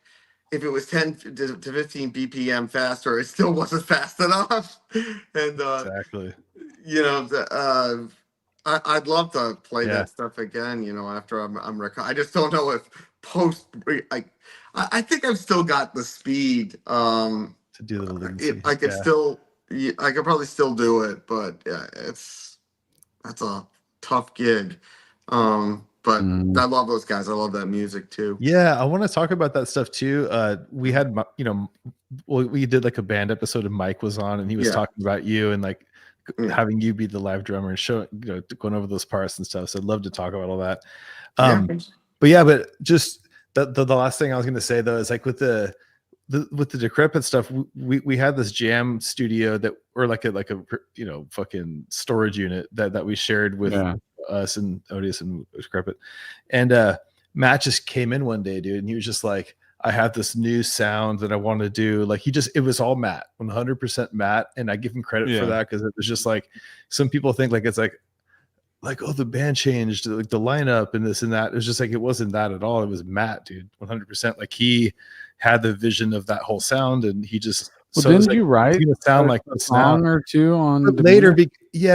[SPEAKER 2] if it was 10 to 15 BPM faster, it still wasn't fast enough. And
[SPEAKER 1] Exactly.
[SPEAKER 2] I'd love to play
[SPEAKER 1] Yeah.
[SPEAKER 2] that stuff again. After I'm I just don't know if post. I think I've still got the speed.
[SPEAKER 1] To do the Malignancy.
[SPEAKER 2] I could still. I could probably still do it, but yeah, that's a tough gig. But I love those guys. I love that music too.
[SPEAKER 1] Yeah, I want to talk about that stuff too. We had, we did like a band episode, and Mike was on, and he was talking about you and like having you be the live drummer and showing, going over those parts and stuff. So I'd love to talk about all that. But just the last thing I was going to say though is like with the Decrepit stuff, we had this jam studio that, or like a fucking storage unit that we shared with us and Odious and Decrepit. And Matt just came in one day, dude, and he was just like, I have this new sound that I want to do. Like it was all Matt, 100% Matt. And I give him credit for that because it was just like, some people think like it's like, oh, the band changed, like the lineup and this and that. It was just like, it wasn't that at all. It was Matt, dude, 100%. Like he had the vision of that whole sound, and he just.
[SPEAKER 3] Well,
[SPEAKER 1] so
[SPEAKER 3] didn't
[SPEAKER 1] like,
[SPEAKER 3] you write
[SPEAKER 1] it's gonna sound like
[SPEAKER 3] a
[SPEAKER 1] this now.
[SPEAKER 3] song or two on
[SPEAKER 1] But
[SPEAKER 3] Demeanor?
[SPEAKER 1] later,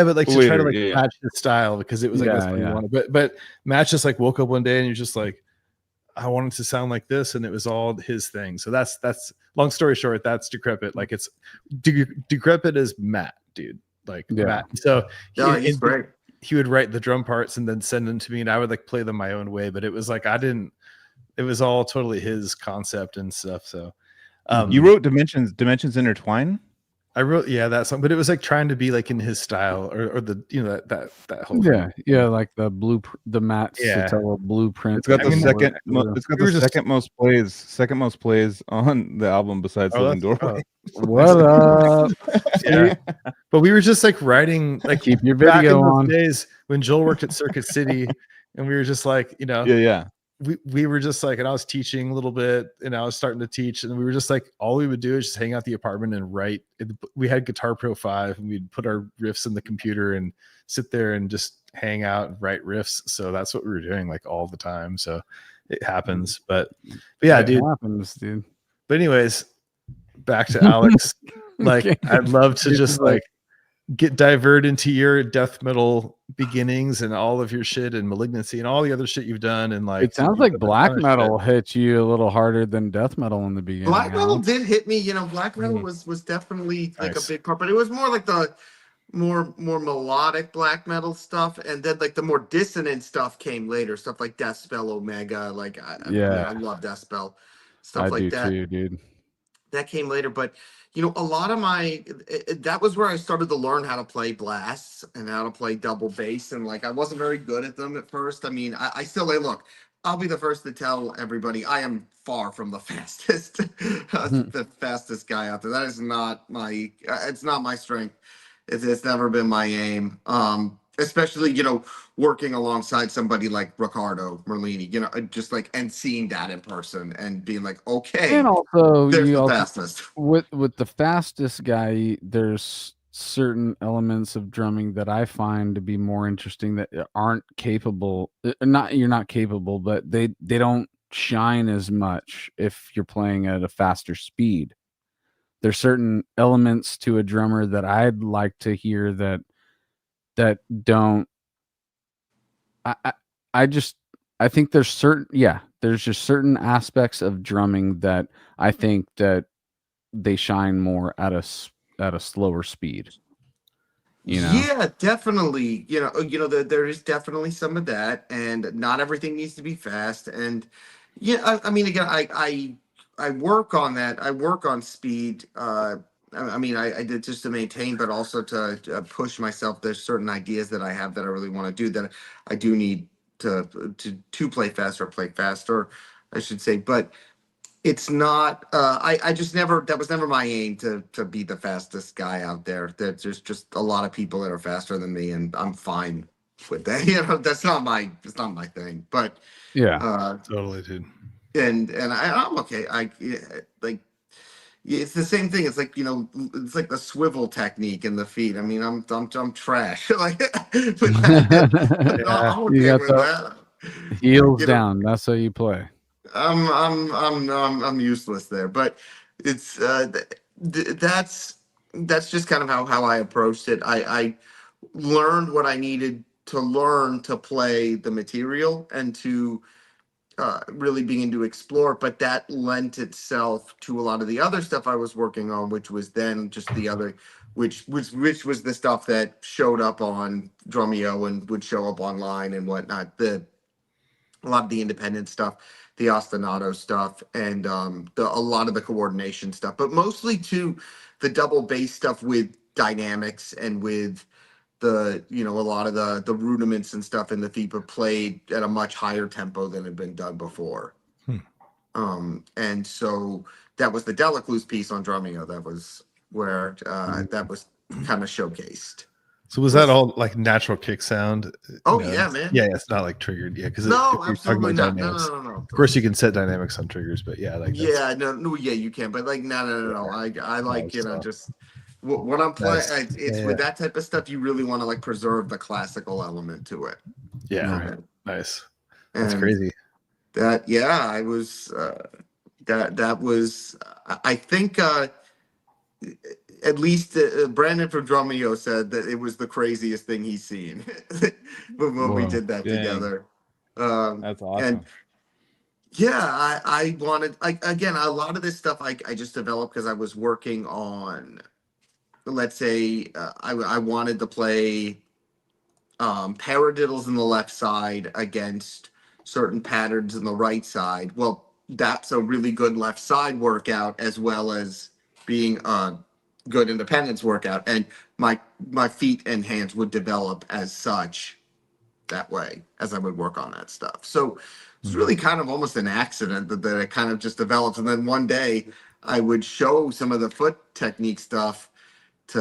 [SPEAKER 1] but to try to like
[SPEAKER 4] Later,
[SPEAKER 1] match his style, because it was like that's what he wanted. But Matt just like woke up one day and he was just like, I wanted to sound like this, and it was all his thing. So that's long story short, that's Decrepit. Like it's Decrepit is Matt, dude. Like Matt. So
[SPEAKER 2] he's great.
[SPEAKER 1] He would write the drum parts and then send them to me, and I would like play them my own way. But it was like it was all totally his concept and stuff. So
[SPEAKER 4] you wrote Dimensions Intertwine?
[SPEAKER 1] I wrote that song, but it was like trying to be like in his style, or the that whole
[SPEAKER 3] thing. Like the Matt Sotelo blueprint.
[SPEAKER 4] It's got the second most plays on the album besides Living Doorway.
[SPEAKER 3] What up?
[SPEAKER 1] But we were just like writing, like
[SPEAKER 3] keep your video on
[SPEAKER 1] days when Joel worked at Circuit City, and we were just like, we were just like, and I was teaching a little bit, and I was starting to teach, and we were just like, all we would do is just hang out the apartment and write. We had Guitar Pro 5, and we'd put our riffs in the computer and sit there and just hang out and write riffs. So that's what we were doing like all the time. So it happens, but yeah, dude.
[SPEAKER 3] It happens, dude.
[SPEAKER 1] But anyways, back to Alex. Like I'd love to just like get divert into your death metal beginnings and all of your shit and Malignancy and all the other shit you've done. And like,
[SPEAKER 3] it sounds like black metal hit you a little harder than death metal in the beginning.
[SPEAKER 2] Black metal did hit me. Black metal was definitely like a big part, but it was more like the more melodic black metal stuff, and then like the more dissonant stuff came later. Stuff like Deathspell Omega. Like I love Deathspell. Stuff like that.
[SPEAKER 3] Too, dude.
[SPEAKER 2] That came later, but a lot of that was where I started to learn how to play blasts and how to play double bass, and like I wasn't very good at them at first. I mean, I still look. I'll be the first to tell everybody I am far from the fastest, the fastest guy out there. That is not my. It's not my strength. It's never been my aim. Especially, working alongside somebody like Riccardo Merlini, just like, and seeing that in person and being like, okay.
[SPEAKER 3] And also,
[SPEAKER 2] fastest.
[SPEAKER 3] With the fastest guy, there's certain elements of drumming that I find to be more interesting that aren't capable. You're not capable, but they don't shine as much if you're playing at a faster speed. There's certain elements to a drummer that I'd like to hear that don't. I think there's just certain aspects of drumming that I think that they shine more at a slower speed.
[SPEAKER 2] Yeah, definitely. There is definitely some of that, and not everything needs to be fast. And I mean, again, I work on that. I work on speed. I mean, I did just to maintain, but also to push myself. There's certain ideas that I have that I really want to do that I do need to play faster, I should say. But it's not. I just never. That was never my aim to be the fastest guy out there. There's just a lot of people that are faster than me, and I'm fine with that. That's not my. It's not my thing. But
[SPEAKER 1] totally, dude.
[SPEAKER 2] And I'm okay. It's the same thing. It's like it's like the swivel technique in the feet. I mean, I'm trash. Like, but I'm okay with that.
[SPEAKER 3] Heels down. That's how you play.
[SPEAKER 2] I'm useless there. But it's that's just kind of how I approached it. I learned what I needed to learn to play the material and to really begin to explore, but that lent itself to a lot of the other stuff I was working on, which was then just the other, which was the stuff that showed up on Drumeo and would show up online and whatnot. A lot of the independent stuff, the ostinato stuff, and a lot of the coordination stuff, but mostly to the double bass stuff with dynamics and with the a lot of the rudiments and stuff in the feet, but played at a much higher tempo than had been done before. And so that was the Delacluse piece on Drumeo. That was where that was kind of showcased.
[SPEAKER 1] So was that all like natural kick sound?
[SPEAKER 2] Oh yeah, man.
[SPEAKER 1] Yeah, it's not like triggered. Yeah, because if
[SPEAKER 2] No,
[SPEAKER 1] you're talking
[SPEAKER 2] absolutely
[SPEAKER 1] about
[SPEAKER 2] not. No,
[SPEAKER 1] dynamics,
[SPEAKER 2] no, no, no.
[SPEAKER 1] of course you can set dynamics on triggers, but yeah, like that's
[SPEAKER 2] Yeah, no, yeah, you can, but like, no, no, no, no. I like,
[SPEAKER 1] nice.
[SPEAKER 2] just when I'm playing,
[SPEAKER 1] Nice.
[SPEAKER 2] it's
[SPEAKER 1] Yeah,
[SPEAKER 2] with
[SPEAKER 1] yeah.
[SPEAKER 2] that type of stuff. You really want to like preserve the classical element to it.
[SPEAKER 1] Yeah,
[SPEAKER 3] Right.
[SPEAKER 1] nice. That's
[SPEAKER 2] And
[SPEAKER 1] crazy.
[SPEAKER 2] that, yeah, I was that was I think at least Brandon from Drumeo said that it was the craziest thing he's seen when we
[SPEAKER 3] Whoa.
[SPEAKER 2] did that
[SPEAKER 4] Dang.
[SPEAKER 2] together.
[SPEAKER 4] That's
[SPEAKER 2] And
[SPEAKER 4] awesome.
[SPEAKER 2] yeah, I wanted, like, again, a lot of this stuff I just developed because I was working on, let's say, I wanted to play paradiddles in the left side against certain patterns in the right side. Well, that's a really good left side workout as well as being a good independence workout, and my feet and hands would develop as such that way as I would work on that stuff. So it's really kind of almost an accident that it kind of just developed. And then one day I would show some of the foot technique stuff to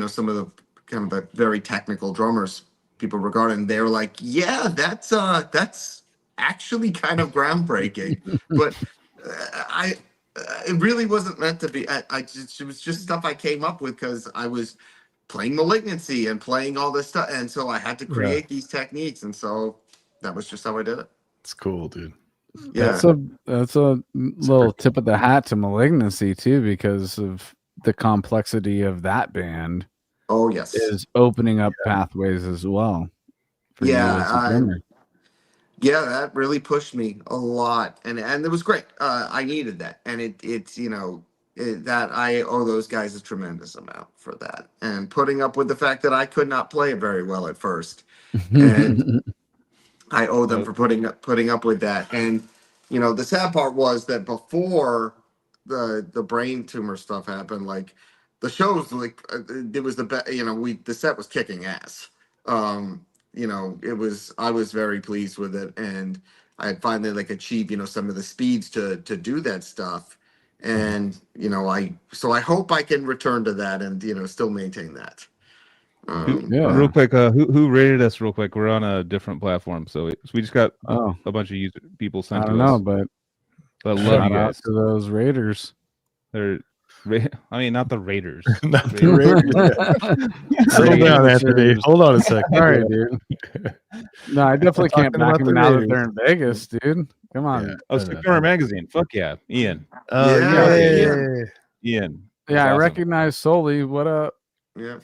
[SPEAKER 2] some of the kind of the very technical drummers people regarding. They were like, yeah, that's actually kind of groundbreaking. But I it really wasn't meant to be. I just, it was just stuff I came up with because I was playing Malignancy and playing all this stuff, and so I had to
[SPEAKER 1] Yeah.
[SPEAKER 2] create these techniques, and so that was just how I did it.
[SPEAKER 1] It's cool, dude.
[SPEAKER 2] Yeah.
[SPEAKER 3] That's a little tip of the hat to Malignancy too, because of the complexity of that band
[SPEAKER 2] Oh yes.
[SPEAKER 3] is opening up pathways as well for you
[SPEAKER 2] Yeah.
[SPEAKER 3] as a drummer.
[SPEAKER 2] Yeah, that really pushed me a lot, and it was great. I needed that, and it's that I owe those guys a tremendous amount for that, and putting up with the fact that I could not play it very well at first, and I owe them for putting up with that. And the sad part was that before the brain tumor stuff happened, like the shows, like it was the best. The set was kicking ass. It was, I was very pleased with it, and I had finally like achieved some of the speeds to do that stuff. And I hope I can return to that and still maintain that.
[SPEAKER 3] Yeah.
[SPEAKER 4] Real quick, who rated us real quick? We're on a different platform, so we just got
[SPEAKER 3] Oh,
[SPEAKER 4] a bunch of people
[SPEAKER 3] I
[SPEAKER 4] sent
[SPEAKER 3] don't
[SPEAKER 4] to
[SPEAKER 3] know,
[SPEAKER 4] us.
[SPEAKER 3] but
[SPEAKER 4] But I love
[SPEAKER 3] shout
[SPEAKER 4] you
[SPEAKER 3] out
[SPEAKER 4] guys.
[SPEAKER 3] to those Raiders.
[SPEAKER 4] They're, I mean, not the Raiders.
[SPEAKER 1] Not
[SPEAKER 4] The
[SPEAKER 1] the
[SPEAKER 4] Raiders.
[SPEAKER 1] Raiders. Settle down,
[SPEAKER 3] Raiders.
[SPEAKER 1] Anthony. Hold on a second.
[SPEAKER 3] Sorry, dude. No, I definitely can't
[SPEAKER 1] Talking
[SPEAKER 3] back
[SPEAKER 1] about
[SPEAKER 3] them
[SPEAKER 1] the
[SPEAKER 3] now that
[SPEAKER 1] Raiders.
[SPEAKER 3] they're in Vegas, dude. Come on.
[SPEAKER 1] Yeah.
[SPEAKER 4] Oh,
[SPEAKER 1] No,
[SPEAKER 4] Sick
[SPEAKER 1] no.
[SPEAKER 4] Drummer Magazine. Fuck yeah, Ian.
[SPEAKER 1] Oh,
[SPEAKER 2] Yeah,
[SPEAKER 1] yay.
[SPEAKER 4] Ian.
[SPEAKER 3] Yeah,
[SPEAKER 4] That's
[SPEAKER 3] I
[SPEAKER 4] awesome.
[SPEAKER 3] recognize Soli. What up?
[SPEAKER 2] Yeah.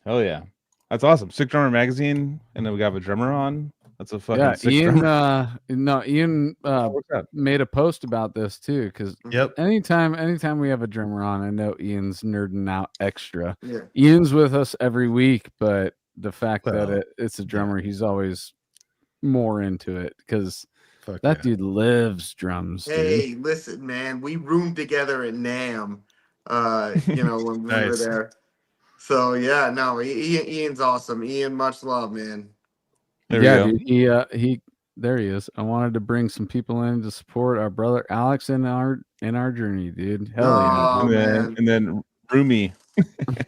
[SPEAKER 4] Hell yeah, that's awesome. Sick Drummer Magazine, and then we got a drummer on. That's a fucking
[SPEAKER 3] Yeah,
[SPEAKER 4] sick
[SPEAKER 3] Ian.
[SPEAKER 4] drummer.
[SPEAKER 3] Ian
[SPEAKER 4] What's up?
[SPEAKER 3] made a post about this too. Because
[SPEAKER 1] Yep.
[SPEAKER 3] anytime we have a drummer on, I know Ian's nerding out extra.
[SPEAKER 2] Yeah.
[SPEAKER 3] Ian's with us every week, but the fact that
[SPEAKER 1] Well,
[SPEAKER 3] it's a drummer, he's always more into it because
[SPEAKER 1] Fuck
[SPEAKER 3] that
[SPEAKER 1] yeah.
[SPEAKER 3] dude lives drums. Dude.
[SPEAKER 2] Hey, listen, man, we roomed together at NAM, when we were
[SPEAKER 1] Nice.
[SPEAKER 2] there. So yeah, no, Ian's awesome. Ian, much love, man.
[SPEAKER 4] There we
[SPEAKER 3] Yeah,
[SPEAKER 4] go.
[SPEAKER 3] dude. He there he is. I wanted to bring some people in to support our brother Alex in our journey, dude. Hell
[SPEAKER 2] Oh, man.
[SPEAKER 4] And then Rumi.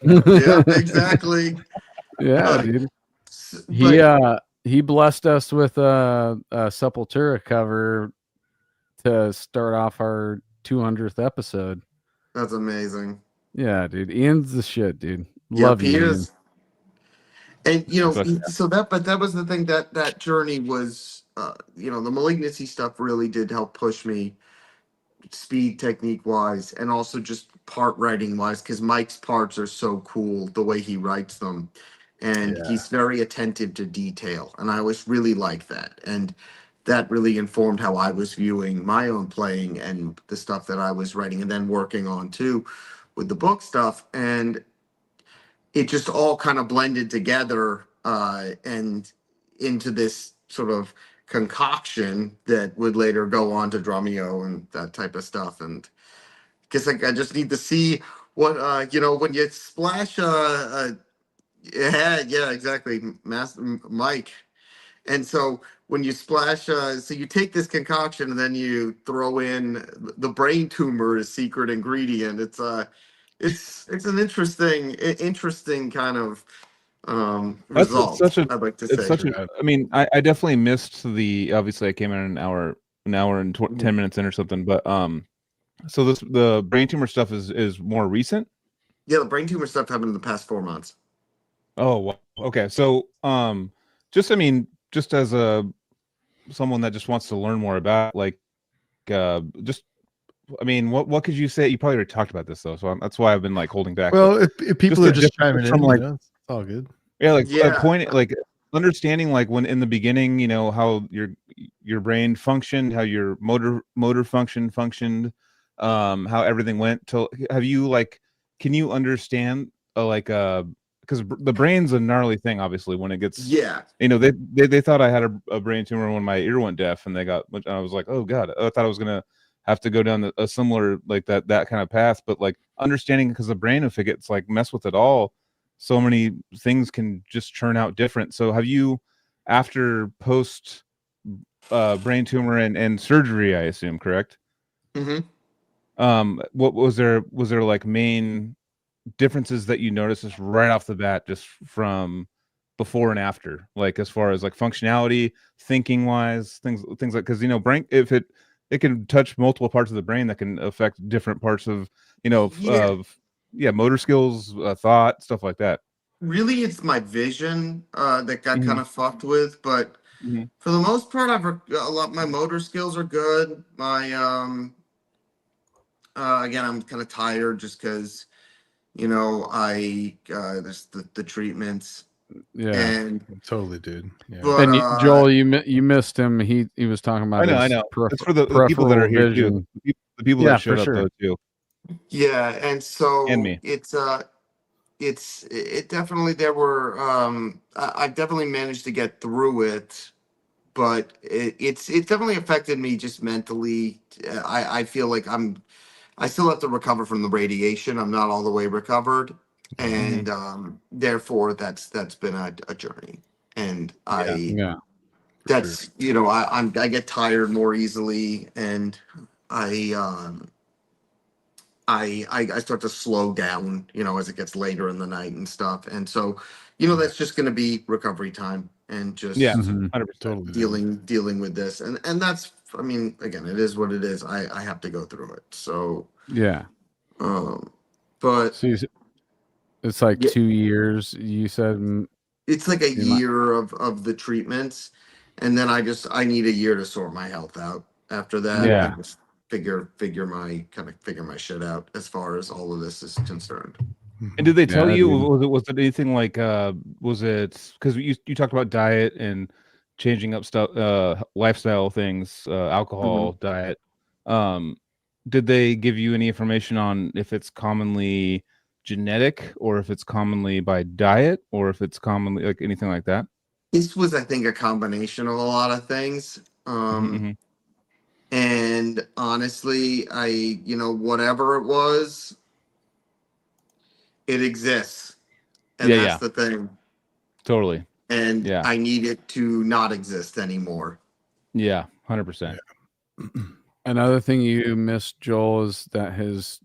[SPEAKER 2] Yeah, exactly.
[SPEAKER 3] yeah. Yeah,
[SPEAKER 2] Uh,
[SPEAKER 3] dude.
[SPEAKER 2] But
[SPEAKER 3] He blessed us with a Sepultura cover to start off our 200th episode.
[SPEAKER 2] that's amazing.
[SPEAKER 3] Yeah, dude. Ian's the shit, dude.
[SPEAKER 2] Yeah,
[SPEAKER 3] Love you, Ian.
[SPEAKER 2] Piers. And
[SPEAKER 4] Fuck yeah.
[SPEAKER 2] so that was the thing, that journey was the Malignancy stuff really did help push me speed technique wise, and also just part writing wise, because Mike's parts are so cool the way he writes them, and
[SPEAKER 1] Yeah.
[SPEAKER 2] he's very attentive to detail, and I always really liked that, and that really informed how I was viewing my own playing and the stuff that I was writing and then working on too with the book stuff. And it just all kind of blended together and into this sort of concoction that would later go on to Drumeo and that type of stuff. And guess like I just need to see what when you splash yeah, exactly, Mike. And so when you splash, so you take this concoction and then you throw in the brain tumor as secret ingredient. it's an interesting kind of
[SPEAKER 4] That's it's
[SPEAKER 2] result.
[SPEAKER 4] such a
[SPEAKER 2] I'd like to
[SPEAKER 4] it's
[SPEAKER 2] say.
[SPEAKER 4] such a. I mean, I definitely missed the. Obviously, I came in an hour and 10 minutes in or something. But so the brain tumor stuff is more recent.
[SPEAKER 2] Yeah, the brain tumor stuff happened in the past 4 months.
[SPEAKER 4] Oh, well, okay. So just I mean, just as a someone that just wants to learn more about like just I mean, what could you say? You probably already talked about this though, so that's why I've been like holding back.
[SPEAKER 1] Well,
[SPEAKER 4] But
[SPEAKER 1] if people
[SPEAKER 4] just
[SPEAKER 1] are
[SPEAKER 4] the
[SPEAKER 1] just
[SPEAKER 4] differences
[SPEAKER 1] chiming
[SPEAKER 4] from
[SPEAKER 1] in,
[SPEAKER 4] like
[SPEAKER 1] it's all good.
[SPEAKER 4] yeah, like a
[SPEAKER 2] Yeah.
[SPEAKER 4] point, like understanding like when in the beginning, you know, how your brain functioned, how your motor functioned, how everything went. Till have you like, can you understand because the brain's a gnarly thing, obviously. When it gets,
[SPEAKER 2] Yeah.
[SPEAKER 4] you know, they thought I had a brain tumor when my ear went deaf, and I was like, oh god, I thought I was gonna have to go down a similar like that kind of path. But like understanding, because the brain, if it gets like messed with at all, so many things can just churn out different. So have you, after post brain tumor and surgery, I assume, correct?
[SPEAKER 2] Mm-hmm.
[SPEAKER 4] What was there like main differences that you noticed just right off the bat, just from before and after, like as far as like functionality, thinking wise, things like, because you know, brain, if it can touch multiple parts of the brain that can affect different parts of, you know,
[SPEAKER 2] Yeah.
[SPEAKER 4] of yeah, motor skills, thought, stuff like that.
[SPEAKER 2] Really, it's my vision that got
[SPEAKER 4] Mhm.
[SPEAKER 2] kind of fucked with, but
[SPEAKER 4] Mhm.
[SPEAKER 2] for the most part, my motor skills are good. My again, I'm kind of tired just because I there's the treatments
[SPEAKER 3] Yeah.
[SPEAKER 2] and
[SPEAKER 1] Totally, dude. Yeah.
[SPEAKER 2] but
[SPEAKER 3] And Joel, you missed him. He was talking about
[SPEAKER 4] I
[SPEAKER 3] his
[SPEAKER 4] know. It's for the people that
[SPEAKER 3] peripheral
[SPEAKER 4] are here too.
[SPEAKER 3] vision.
[SPEAKER 4] The people
[SPEAKER 3] Yeah,
[SPEAKER 4] that
[SPEAKER 3] for
[SPEAKER 4] showed up
[SPEAKER 3] sure.
[SPEAKER 4] though too,
[SPEAKER 2] yeah, and
[SPEAKER 4] and
[SPEAKER 2] so
[SPEAKER 4] me.
[SPEAKER 2] it definitely there were I've definitely managed to get through it, but it's definitely affected me just mentally. I feel like I still have to recover from the radiation. I'm not all the way recovered, and therefore that's been a journey. And
[SPEAKER 4] Yeah.
[SPEAKER 3] Yeah.
[SPEAKER 1] For sure.
[SPEAKER 2] that's I get tired more easily, and I I start to slow down, as it gets later in the night and stuff. And so, that's just going to be recovery time and
[SPEAKER 4] Yeah.
[SPEAKER 2] just
[SPEAKER 3] hmm
[SPEAKER 4] 100%.
[SPEAKER 1] Totally, dude.
[SPEAKER 2] dealing with this. And that's, I mean, again, it is what it is. I have to go through it. So,
[SPEAKER 3] Yeah.
[SPEAKER 2] um, but
[SPEAKER 3] So it's like
[SPEAKER 2] yeah,
[SPEAKER 3] 2 years. You said
[SPEAKER 2] it's like a
[SPEAKER 3] you might.
[SPEAKER 2] year of the treatments, and then I need a year to sort my health out. After that,
[SPEAKER 3] Yeah.
[SPEAKER 2] and just figure my shit out as far as all of this is concerned.
[SPEAKER 4] And did they tell
[SPEAKER 3] Yeah,
[SPEAKER 4] you,
[SPEAKER 3] dude.
[SPEAKER 4] was it anything like was it, because you talked about diet and changing up stuff, lifestyle things, alcohol, diet. Um did they give you any information on if it's commonly genetic, or if it's commonly by diet, or if it's commonly like anything like that?
[SPEAKER 2] This was, I think, a combination of a lot of things.
[SPEAKER 4] Hmm.
[SPEAKER 2] And honestly, whatever it was, it exists. And
[SPEAKER 4] Yeah,
[SPEAKER 2] that's
[SPEAKER 4] yeah,
[SPEAKER 2] the thing.
[SPEAKER 4] totally.
[SPEAKER 2] And
[SPEAKER 4] Yeah,
[SPEAKER 2] I need it to not exist anymore.
[SPEAKER 4] yeah, 100%.
[SPEAKER 3] Another thing you missed, Joel, is that his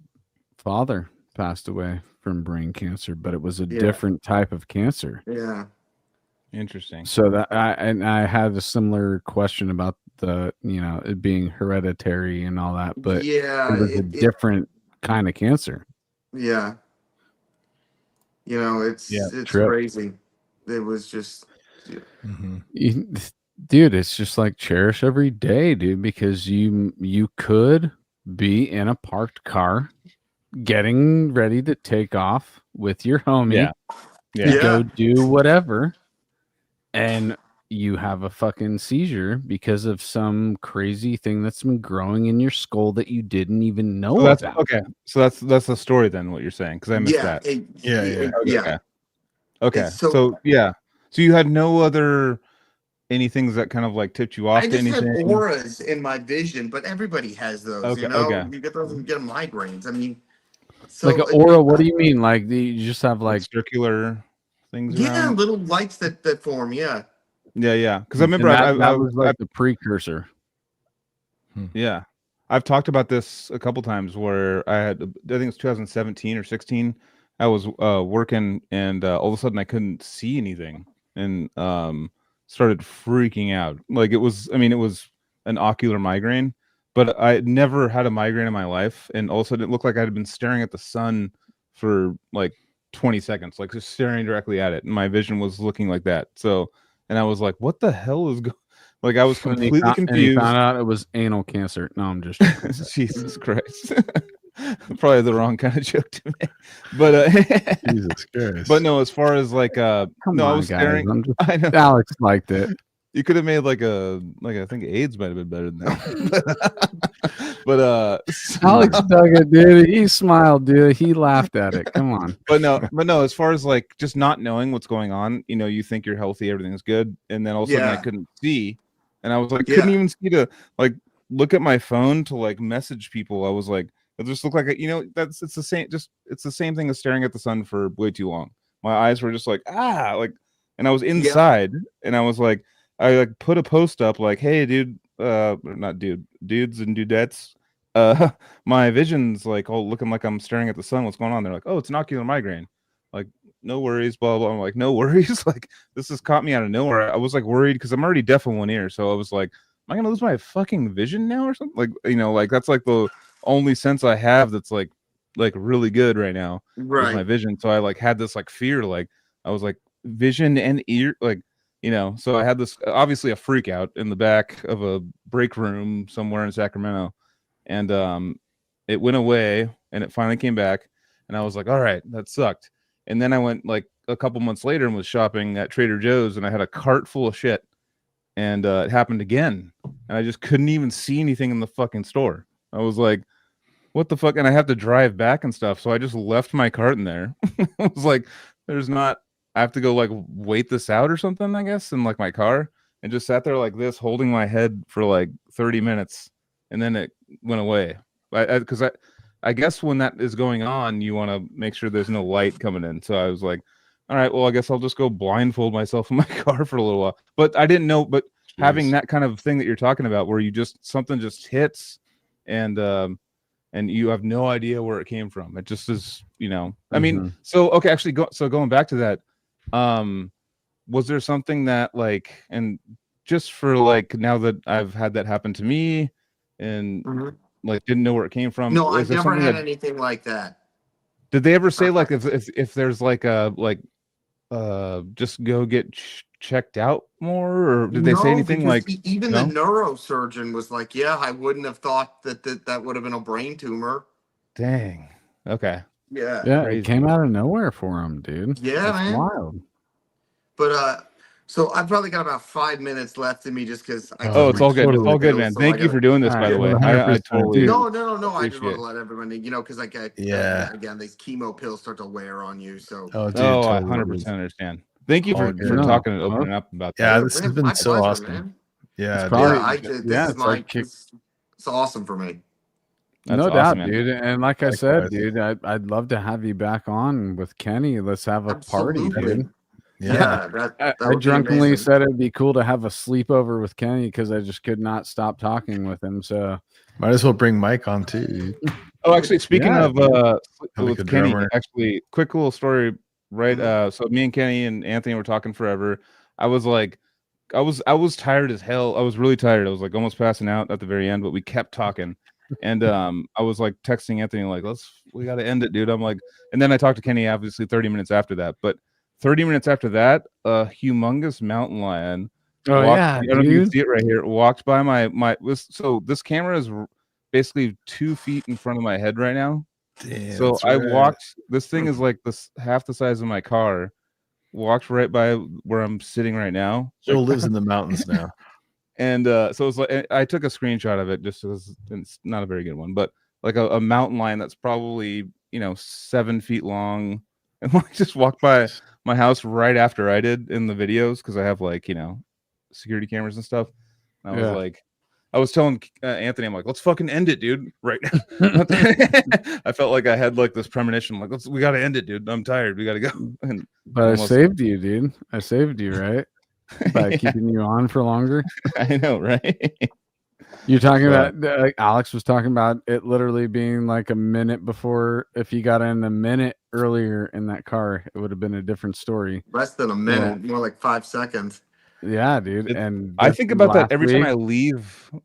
[SPEAKER 3] father passed away from brain cancer, but it was a
[SPEAKER 2] Yeah.
[SPEAKER 3] different type of cancer.
[SPEAKER 2] Yeah.
[SPEAKER 4] Interesting.
[SPEAKER 3] So I had a similar question about it being hereditary and all that, but
[SPEAKER 2] Yeah.
[SPEAKER 3] it was a different kind of cancer.
[SPEAKER 2] Yeah.
[SPEAKER 4] Yeah.
[SPEAKER 2] It's
[SPEAKER 3] Trip.
[SPEAKER 2] crazy. It was just,
[SPEAKER 1] Mm-hmm.
[SPEAKER 3] Dude, it's just like cherish every day, dude, because you could be in a parked car getting ready to take off with your homie
[SPEAKER 4] Yeah.
[SPEAKER 3] to
[SPEAKER 4] Yeah.
[SPEAKER 3] go
[SPEAKER 2] yeah.
[SPEAKER 3] do whatever, and you have a fucking seizure because of some crazy thing that's been growing in your skull that you didn't even
[SPEAKER 4] So
[SPEAKER 3] know
[SPEAKER 4] that's
[SPEAKER 3] about.
[SPEAKER 4] okay. So that's the story then, what you're saying, because I missed
[SPEAKER 2] Yeah.
[SPEAKER 4] that.
[SPEAKER 1] Yeah.
[SPEAKER 2] Yeah.
[SPEAKER 4] Okay.
[SPEAKER 2] So
[SPEAKER 4] So yeah. So you had no other any things that kind of like tipped you
[SPEAKER 2] I
[SPEAKER 4] off to
[SPEAKER 2] just had
[SPEAKER 4] anything?
[SPEAKER 2] auras in my vision, but everybody has those,
[SPEAKER 4] Okay. Okay.
[SPEAKER 2] You get those, you get migraines. I mean,
[SPEAKER 3] Like an
[SPEAKER 2] so
[SPEAKER 3] aura, what do you mean? Like you just have
[SPEAKER 4] Like
[SPEAKER 3] like,
[SPEAKER 4] circular things
[SPEAKER 2] yeah,
[SPEAKER 4] around.
[SPEAKER 2] little lights that form. Yeah.
[SPEAKER 4] Yeah. Yeah. Because I remember
[SPEAKER 3] and that was like the precursor.
[SPEAKER 4] yeah. I've talked about this a couple times where I think it was 2017 or 16. I was working and all of a sudden I couldn't see anything and started freaking out. Like it was an ocular migraine, but I had never had a migraine in my life. And all of a sudden it looked like I had been staring at the sun for like 20 seconds, like just staring directly at it. And my vision was looking like that. So, and I was like, what the hell is going Like I was completely
[SPEAKER 3] And he
[SPEAKER 4] confused.
[SPEAKER 3] found out it was anal cancer. No, I'm just joking.
[SPEAKER 4] Jesus Christ. Probably the wrong kind of joke to make. But
[SPEAKER 1] Jesus Christ.
[SPEAKER 4] but no, as far as like
[SPEAKER 3] Come
[SPEAKER 4] no, I
[SPEAKER 3] on,
[SPEAKER 4] was
[SPEAKER 3] guys.
[SPEAKER 4] staring.
[SPEAKER 3] I'm just,
[SPEAKER 4] I know
[SPEAKER 3] Alex liked it.
[SPEAKER 4] you could have made like I think AIDS might have been better than that. but
[SPEAKER 3] Alex dug it, dude. He smiled, dude. He laughed at it. Come on.
[SPEAKER 4] but no, as far as like just not knowing what's going on, you think you're healthy, everything's good, and then all of a sudden I
[SPEAKER 2] Yeah.
[SPEAKER 4] couldn't see, and I was like couldn't even see to like look at my phone to like message people. I was like, it just looked like it's the same thing as staring at the sun for way too long. My eyes were just like and I was inside, and I was like, I like put a post up like, hey dude, not dudes and dudettes, my vision's like all looking like I'm staring at the sun. What's going on? They're like, oh, it's an ocular migraine. Like, no worries, blah blah. I'm like, no worries. Like, this has caught me out of nowhere. I was like worried because I'm already deaf in one ear, so I was like, am I gonna lose my fucking vision now or something? Like, like that's like the only sense I have that's like really good right now is my
[SPEAKER 2] Right.
[SPEAKER 4] vision. So I like had this like fear, like I was like vision and ear, like so I had this obviously a freak out in the back of a break room somewhere in Sacramento, and it went away and it finally came back, and I was like, all right, that sucked. And then I went like a couple months later and was shopping at Trader Joe's, and I had a cart full of shit, and it happened again, and I just couldn't even see anything in the fucking store. I was like, what the fuck? And I have to drive back and stuff, so I just left my cart in there. I was like, I have to go like wait this out or something, I guess, in like my car, and just sat there like this, holding my head for like 30 minutes, and then it went away. Because I guess when that is going on, you want to make sure there's no light coming in. So I was like, all right, well, I guess I'll just go blindfold myself in my car for a little while. But I didn't know. But having that kind of thing that you're talking about, where something just hits, and you have no idea where it came from. It just is, I mean, so okay, actually, going back to that, was there something that like, and just for like now that I've had that happen to me, and like didn't know where it came from?
[SPEAKER 2] No, I've never had anything like that.
[SPEAKER 4] Did they ever say like if there's like a just go get checked out more, or did they say anything like
[SPEAKER 2] even the neurosurgeon was like, yeah, I wouldn't have thought that would have been a brain tumor.
[SPEAKER 4] Dang. Okay.
[SPEAKER 2] Yeah.
[SPEAKER 3] It came out of nowhere for him, dude.
[SPEAKER 2] Yeah,
[SPEAKER 3] That's
[SPEAKER 2] man.
[SPEAKER 3] wild.
[SPEAKER 2] But so I've probably got about 5 minutes left in me just because
[SPEAKER 4] it's all good. It's all good, man. Thank you for doing this, by the way. I totally
[SPEAKER 2] no. I just want to let everybody, because like again, these chemo pills start to wear on you. So
[SPEAKER 4] I 100% understand. Thank you for talking and opening up about that.
[SPEAKER 1] Yeah, this has been so awesome, man. Yeah,
[SPEAKER 2] it's awesome for me.
[SPEAKER 3] That's no doubt, dude. And like I said, dude, I'd love to have you back on with Kenny. Let's have a party, dude.
[SPEAKER 2] Yeah,
[SPEAKER 3] I drunkenly said it'd be cool to have a sleepover with Kenny because I just could not stop talking with him. So
[SPEAKER 1] might as well bring Mike on too.
[SPEAKER 4] Oh, actually, speaking of with Kenny, actually, quick little story, right? So me and Kenny and Anthony were talking forever. I was tired as hell. I was really tired. I was like almost passing out at the very end, but we kept talking. And I was like texting Anthony like, we got to end it, dude. I'm like, and then I talked to Kenny obviously 30 minutes after that, but 30 minutes after that, a humongous mountain lion.
[SPEAKER 3] Oh yeah,
[SPEAKER 4] I don't know if you can see it right here. Walked by so this camera is basically 2 feet in front of my head right now.
[SPEAKER 1] Damn,
[SPEAKER 4] so I walked. This thing is like this half the size of my car. Walked right by where I'm sitting right now.
[SPEAKER 1] Joe lives in the mountains now.
[SPEAKER 4] And so it's like I took a screenshot of it just because it's not a very good one, but like a mountain lion that's probably 7 feet long, and like just walked by my house right after I did in the videos because I have like security cameras and stuff. And I was telling Anthony, I'm like, let's fucking end it, dude, right now. I felt like I had like this premonition, like we got to end it, dude. I'm tired. We got to go.
[SPEAKER 3] But I saved you, dude. I saved you, right? By keeping you on for longer.
[SPEAKER 4] I know, right?
[SPEAKER 3] You're talking
[SPEAKER 4] But-
[SPEAKER 3] about like Alex was talking about it literally being like a minute before. If you got in a minute earlier in that car, it would have been a different story.
[SPEAKER 2] Less than a minute, more like 5 seconds.
[SPEAKER 3] Yeah, dude. And
[SPEAKER 4] I think about that
[SPEAKER 3] last
[SPEAKER 4] every time
[SPEAKER 3] week-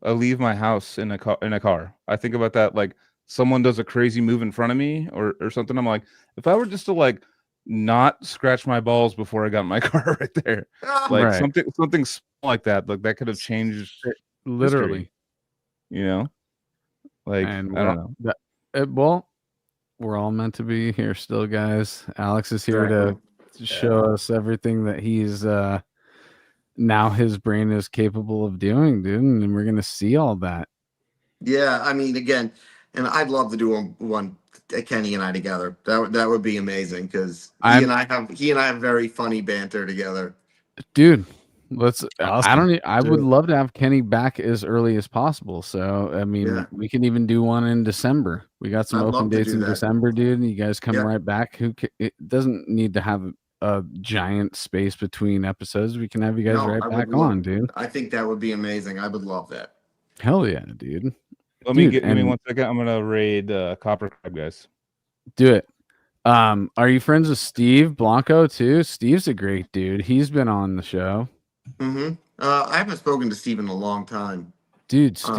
[SPEAKER 4] I leave my house in a car. I think about that like someone does a crazy move in front of me or something. I'm like, if I were just to like not scratch my balls before I got in my car right there, like
[SPEAKER 3] Right.
[SPEAKER 4] something small like that could have changed
[SPEAKER 3] literally.
[SPEAKER 4] history, you know? Like
[SPEAKER 3] And
[SPEAKER 4] I don't know.
[SPEAKER 3] well, we're all meant to be here still, guys. Alex is here to show us everything that he's now his brain is capable of doing, dude, and we're gonna see all that.
[SPEAKER 2] Yeah, I mean, again, and I'd love to do one Kenny and I together. That would be amazing because he and I have very funny banter together.
[SPEAKER 3] Dude, let's I
[SPEAKER 1] Awesome.
[SPEAKER 3] don't I
[SPEAKER 1] Do
[SPEAKER 3] would
[SPEAKER 1] it.
[SPEAKER 3] love to have Kenny back as early as possible. So I mean,
[SPEAKER 2] Yeah.
[SPEAKER 3] we can even do one in December. We got some
[SPEAKER 2] I'd
[SPEAKER 3] open
[SPEAKER 2] love to
[SPEAKER 3] dates
[SPEAKER 2] do
[SPEAKER 3] in
[SPEAKER 2] that.
[SPEAKER 3] December, dude, and you guys come
[SPEAKER 2] Yeah.
[SPEAKER 3] right back. It doesn't need to have a giant space between episodes. We can have you guys
[SPEAKER 2] No,
[SPEAKER 3] right
[SPEAKER 2] I
[SPEAKER 3] back
[SPEAKER 2] would love-
[SPEAKER 3] on, dude.
[SPEAKER 2] I think that would be amazing. I would love that.
[SPEAKER 3] Hell yeah, dude.
[SPEAKER 4] Let me
[SPEAKER 3] Dude,
[SPEAKER 4] give me
[SPEAKER 3] and-
[SPEAKER 4] 1 second. I'm gonna raid Copper Crab, guys.
[SPEAKER 3] Do it. Are you friends with Steve Blanco too? Steve's a great dude. He's been on the show.
[SPEAKER 2] Mm-hmm. I haven't spoken to Steve in a long time.
[SPEAKER 3] Dude,
[SPEAKER 2] Oh.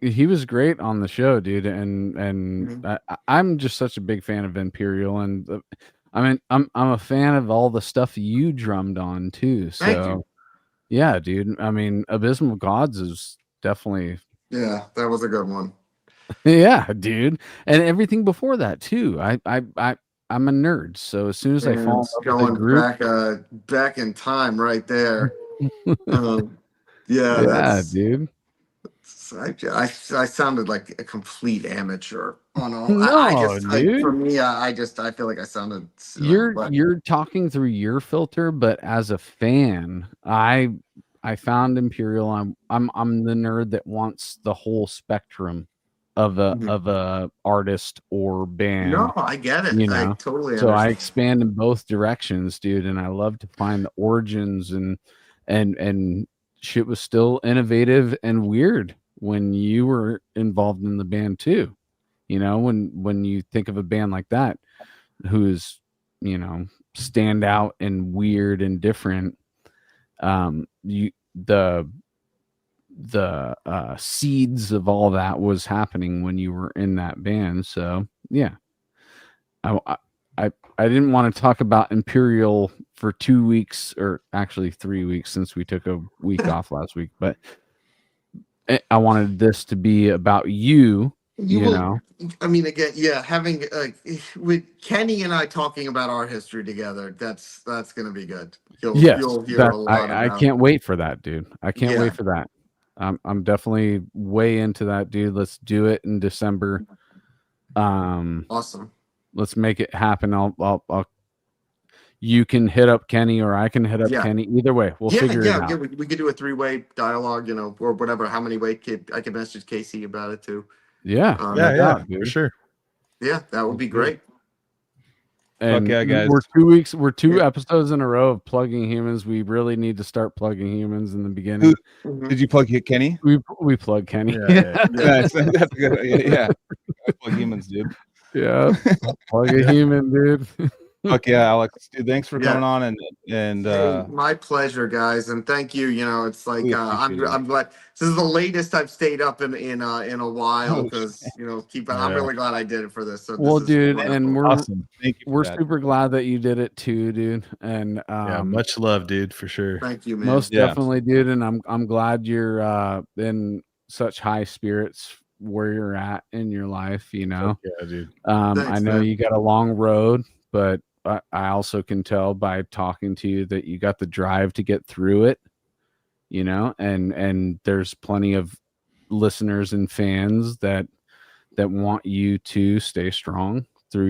[SPEAKER 3] he was great on the show, dude, and
[SPEAKER 2] Mhm.
[SPEAKER 3] I'm just such a big fan of Imperial, and I mean I'm a fan of all the stuff you drummed on too. So
[SPEAKER 2] Thank you.
[SPEAKER 3] yeah, dude. I mean, Abysmal Gods is definitely
[SPEAKER 2] Yeah, that was a good one.
[SPEAKER 3] yeah, dude, and everything before that too. I'm a nerd, so as soon as I
[SPEAKER 2] And
[SPEAKER 3] fall
[SPEAKER 2] it's
[SPEAKER 3] in love with the
[SPEAKER 2] going
[SPEAKER 3] group,
[SPEAKER 2] back in time right there. Um, yeah,
[SPEAKER 3] yeah,
[SPEAKER 2] that's.
[SPEAKER 3] dude.
[SPEAKER 2] I sounded like a complete amateur. Oh no,
[SPEAKER 3] No, dude.
[SPEAKER 2] for me, I feel like I sounded. but
[SPEAKER 3] You're talking through your filter, but as a fan, I found Imperial. I'm the nerd that wants the whole spectrum of
[SPEAKER 2] Mhm.
[SPEAKER 3] a artist or band.
[SPEAKER 2] no, I get it.
[SPEAKER 3] You
[SPEAKER 2] I
[SPEAKER 3] know,
[SPEAKER 2] totally
[SPEAKER 3] so I
[SPEAKER 2] understand.
[SPEAKER 3] expand in both directions, dude, and I love to find the origins and shit was still innovative and weird when you were involved in the band too. You know, when you think of a band like that who's, you know, stand out and weird and different, you the seeds of all that was happening when you were in that band. So yeah, I didn't want to talk about Imperial for 2 weeks, or actually 3 weeks, since we took a week off last week, but I wanted this to be about you. You
[SPEAKER 2] will.
[SPEAKER 3] know,
[SPEAKER 2] I mean, again, yeah, having with Kenny and I talking about our history together. That's gonna be good.
[SPEAKER 3] yes,
[SPEAKER 2] You'll hear
[SPEAKER 3] that
[SPEAKER 2] a lot
[SPEAKER 3] I
[SPEAKER 2] about.
[SPEAKER 3] can't wait for that, dude. I can't
[SPEAKER 2] Yeah.
[SPEAKER 3] wait for that. I'm definitely way into that, dude. Let's do it in December.
[SPEAKER 2] Awesome.
[SPEAKER 3] Let's make it happen. I'll you can hit up Kenny or I can hit up
[SPEAKER 2] Yeah.
[SPEAKER 3] Kenny. Either way, we'll figure it out.
[SPEAKER 2] Yeah. We could do a 3-way dialogue, or whatever. How many way I could message Casey about it too.
[SPEAKER 3] Yeah,
[SPEAKER 1] Yeah,
[SPEAKER 3] no doubt,
[SPEAKER 1] for
[SPEAKER 3] dude.
[SPEAKER 1] sure.
[SPEAKER 2] Yeah, that would be great.
[SPEAKER 3] And
[SPEAKER 4] yeah, guys.
[SPEAKER 3] we're two
[SPEAKER 2] Yeah.
[SPEAKER 3] episodes in a row of plugging humans. We really need to start plugging humans in the beginning.
[SPEAKER 2] Mhm.
[SPEAKER 4] Did you plug Kenny?
[SPEAKER 3] We plug Kenny.
[SPEAKER 1] Yeah,
[SPEAKER 4] That's a good idea. Yeah. Plug humans, dude.
[SPEAKER 3] Yeah, plug a human, dude.
[SPEAKER 4] Fuck yeah, Alex. Dude, thanks for
[SPEAKER 2] Yeah.
[SPEAKER 4] coming on and
[SPEAKER 2] Hey, my pleasure, guys, and thank you. It's like
[SPEAKER 4] we appreciate it.
[SPEAKER 2] I'm glad this is the latest I've stayed up in a while
[SPEAKER 4] Oh,
[SPEAKER 2] because I'm
[SPEAKER 1] Yeah.
[SPEAKER 2] really glad I did it for this. So
[SPEAKER 3] Well,
[SPEAKER 2] this is
[SPEAKER 3] dude,
[SPEAKER 2] wonderful.
[SPEAKER 3] and we're
[SPEAKER 4] awesome. Thank you. For
[SPEAKER 3] we're
[SPEAKER 4] that.
[SPEAKER 3] super glad that you did it too, dude. And
[SPEAKER 1] Yeah, much love, dude, for sure.
[SPEAKER 2] Thank you, man.
[SPEAKER 3] most
[SPEAKER 4] Yeah.
[SPEAKER 3] definitely, dude. And I'm glad you're in such high spirits where you're at in your life. You know,
[SPEAKER 1] Yeah, dude.
[SPEAKER 3] I
[SPEAKER 2] Thanks,
[SPEAKER 3] know
[SPEAKER 2] man.
[SPEAKER 3] you got a long road, but I also can tell by talking to you that you got the drive to get through it. You know, and there's plenty of listeners and fans that want you to stay strong through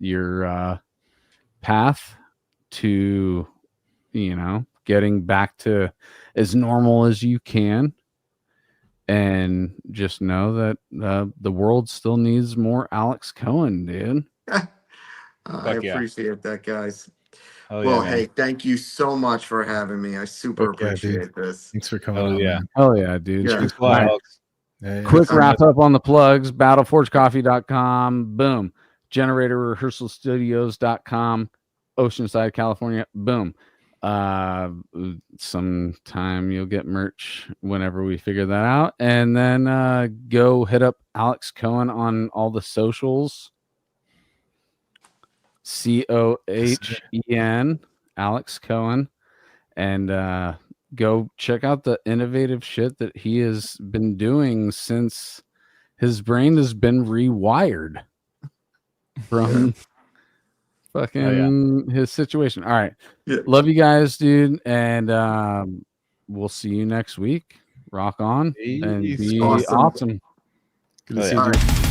[SPEAKER 3] your path to, you know, getting back to as normal as you can. And just know that the world still needs more Alex Cohen, dude.
[SPEAKER 2] I
[SPEAKER 4] Fuck yeah.
[SPEAKER 2] appreciate that, guys.
[SPEAKER 4] Hell
[SPEAKER 2] Well,
[SPEAKER 4] yeah, man.
[SPEAKER 2] hey, thank you so much for having me. I super
[SPEAKER 1] Fuck yeah, dude.
[SPEAKER 2] appreciate this.
[SPEAKER 1] Thanks for coming
[SPEAKER 4] Hell
[SPEAKER 1] on.
[SPEAKER 4] yeah.
[SPEAKER 1] Man.
[SPEAKER 3] Hell yeah, dude.
[SPEAKER 2] Yeah.
[SPEAKER 4] Thanks a lot,
[SPEAKER 3] All right.
[SPEAKER 4] Alex.
[SPEAKER 3] Quick
[SPEAKER 2] All
[SPEAKER 3] wrap up on the plugs. Battleforgecoffee.com. Boom. Generatorrehearsalstudios.com. Oceanside, California. Boom. Sometime you'll get merch whenever we figure that out. And then go hit up Alex Cohen on all the socials. Cohen, Alex Cohen. And go check out the innovative shit that he has been doing since his brain has been rewired from fucking his situation. All right.
[SPEAKER 2] Yeah.
[SPEAKER 3] Love you guys, dude. And we'll see you next week. Rock on and
[SPEAKER 4] Peace.
[SPEAKER 3] be
[SPEAKER 2] Awesome.
[SPEAKER 3] awesome.
[SPEAKER 1] Good to
[SPEAKER 4] Oh,
[SPEAKER 1] see
[SPEAKER 4] yeah.
[SPEAKER 1] you.
[SPEAKER 2] All right.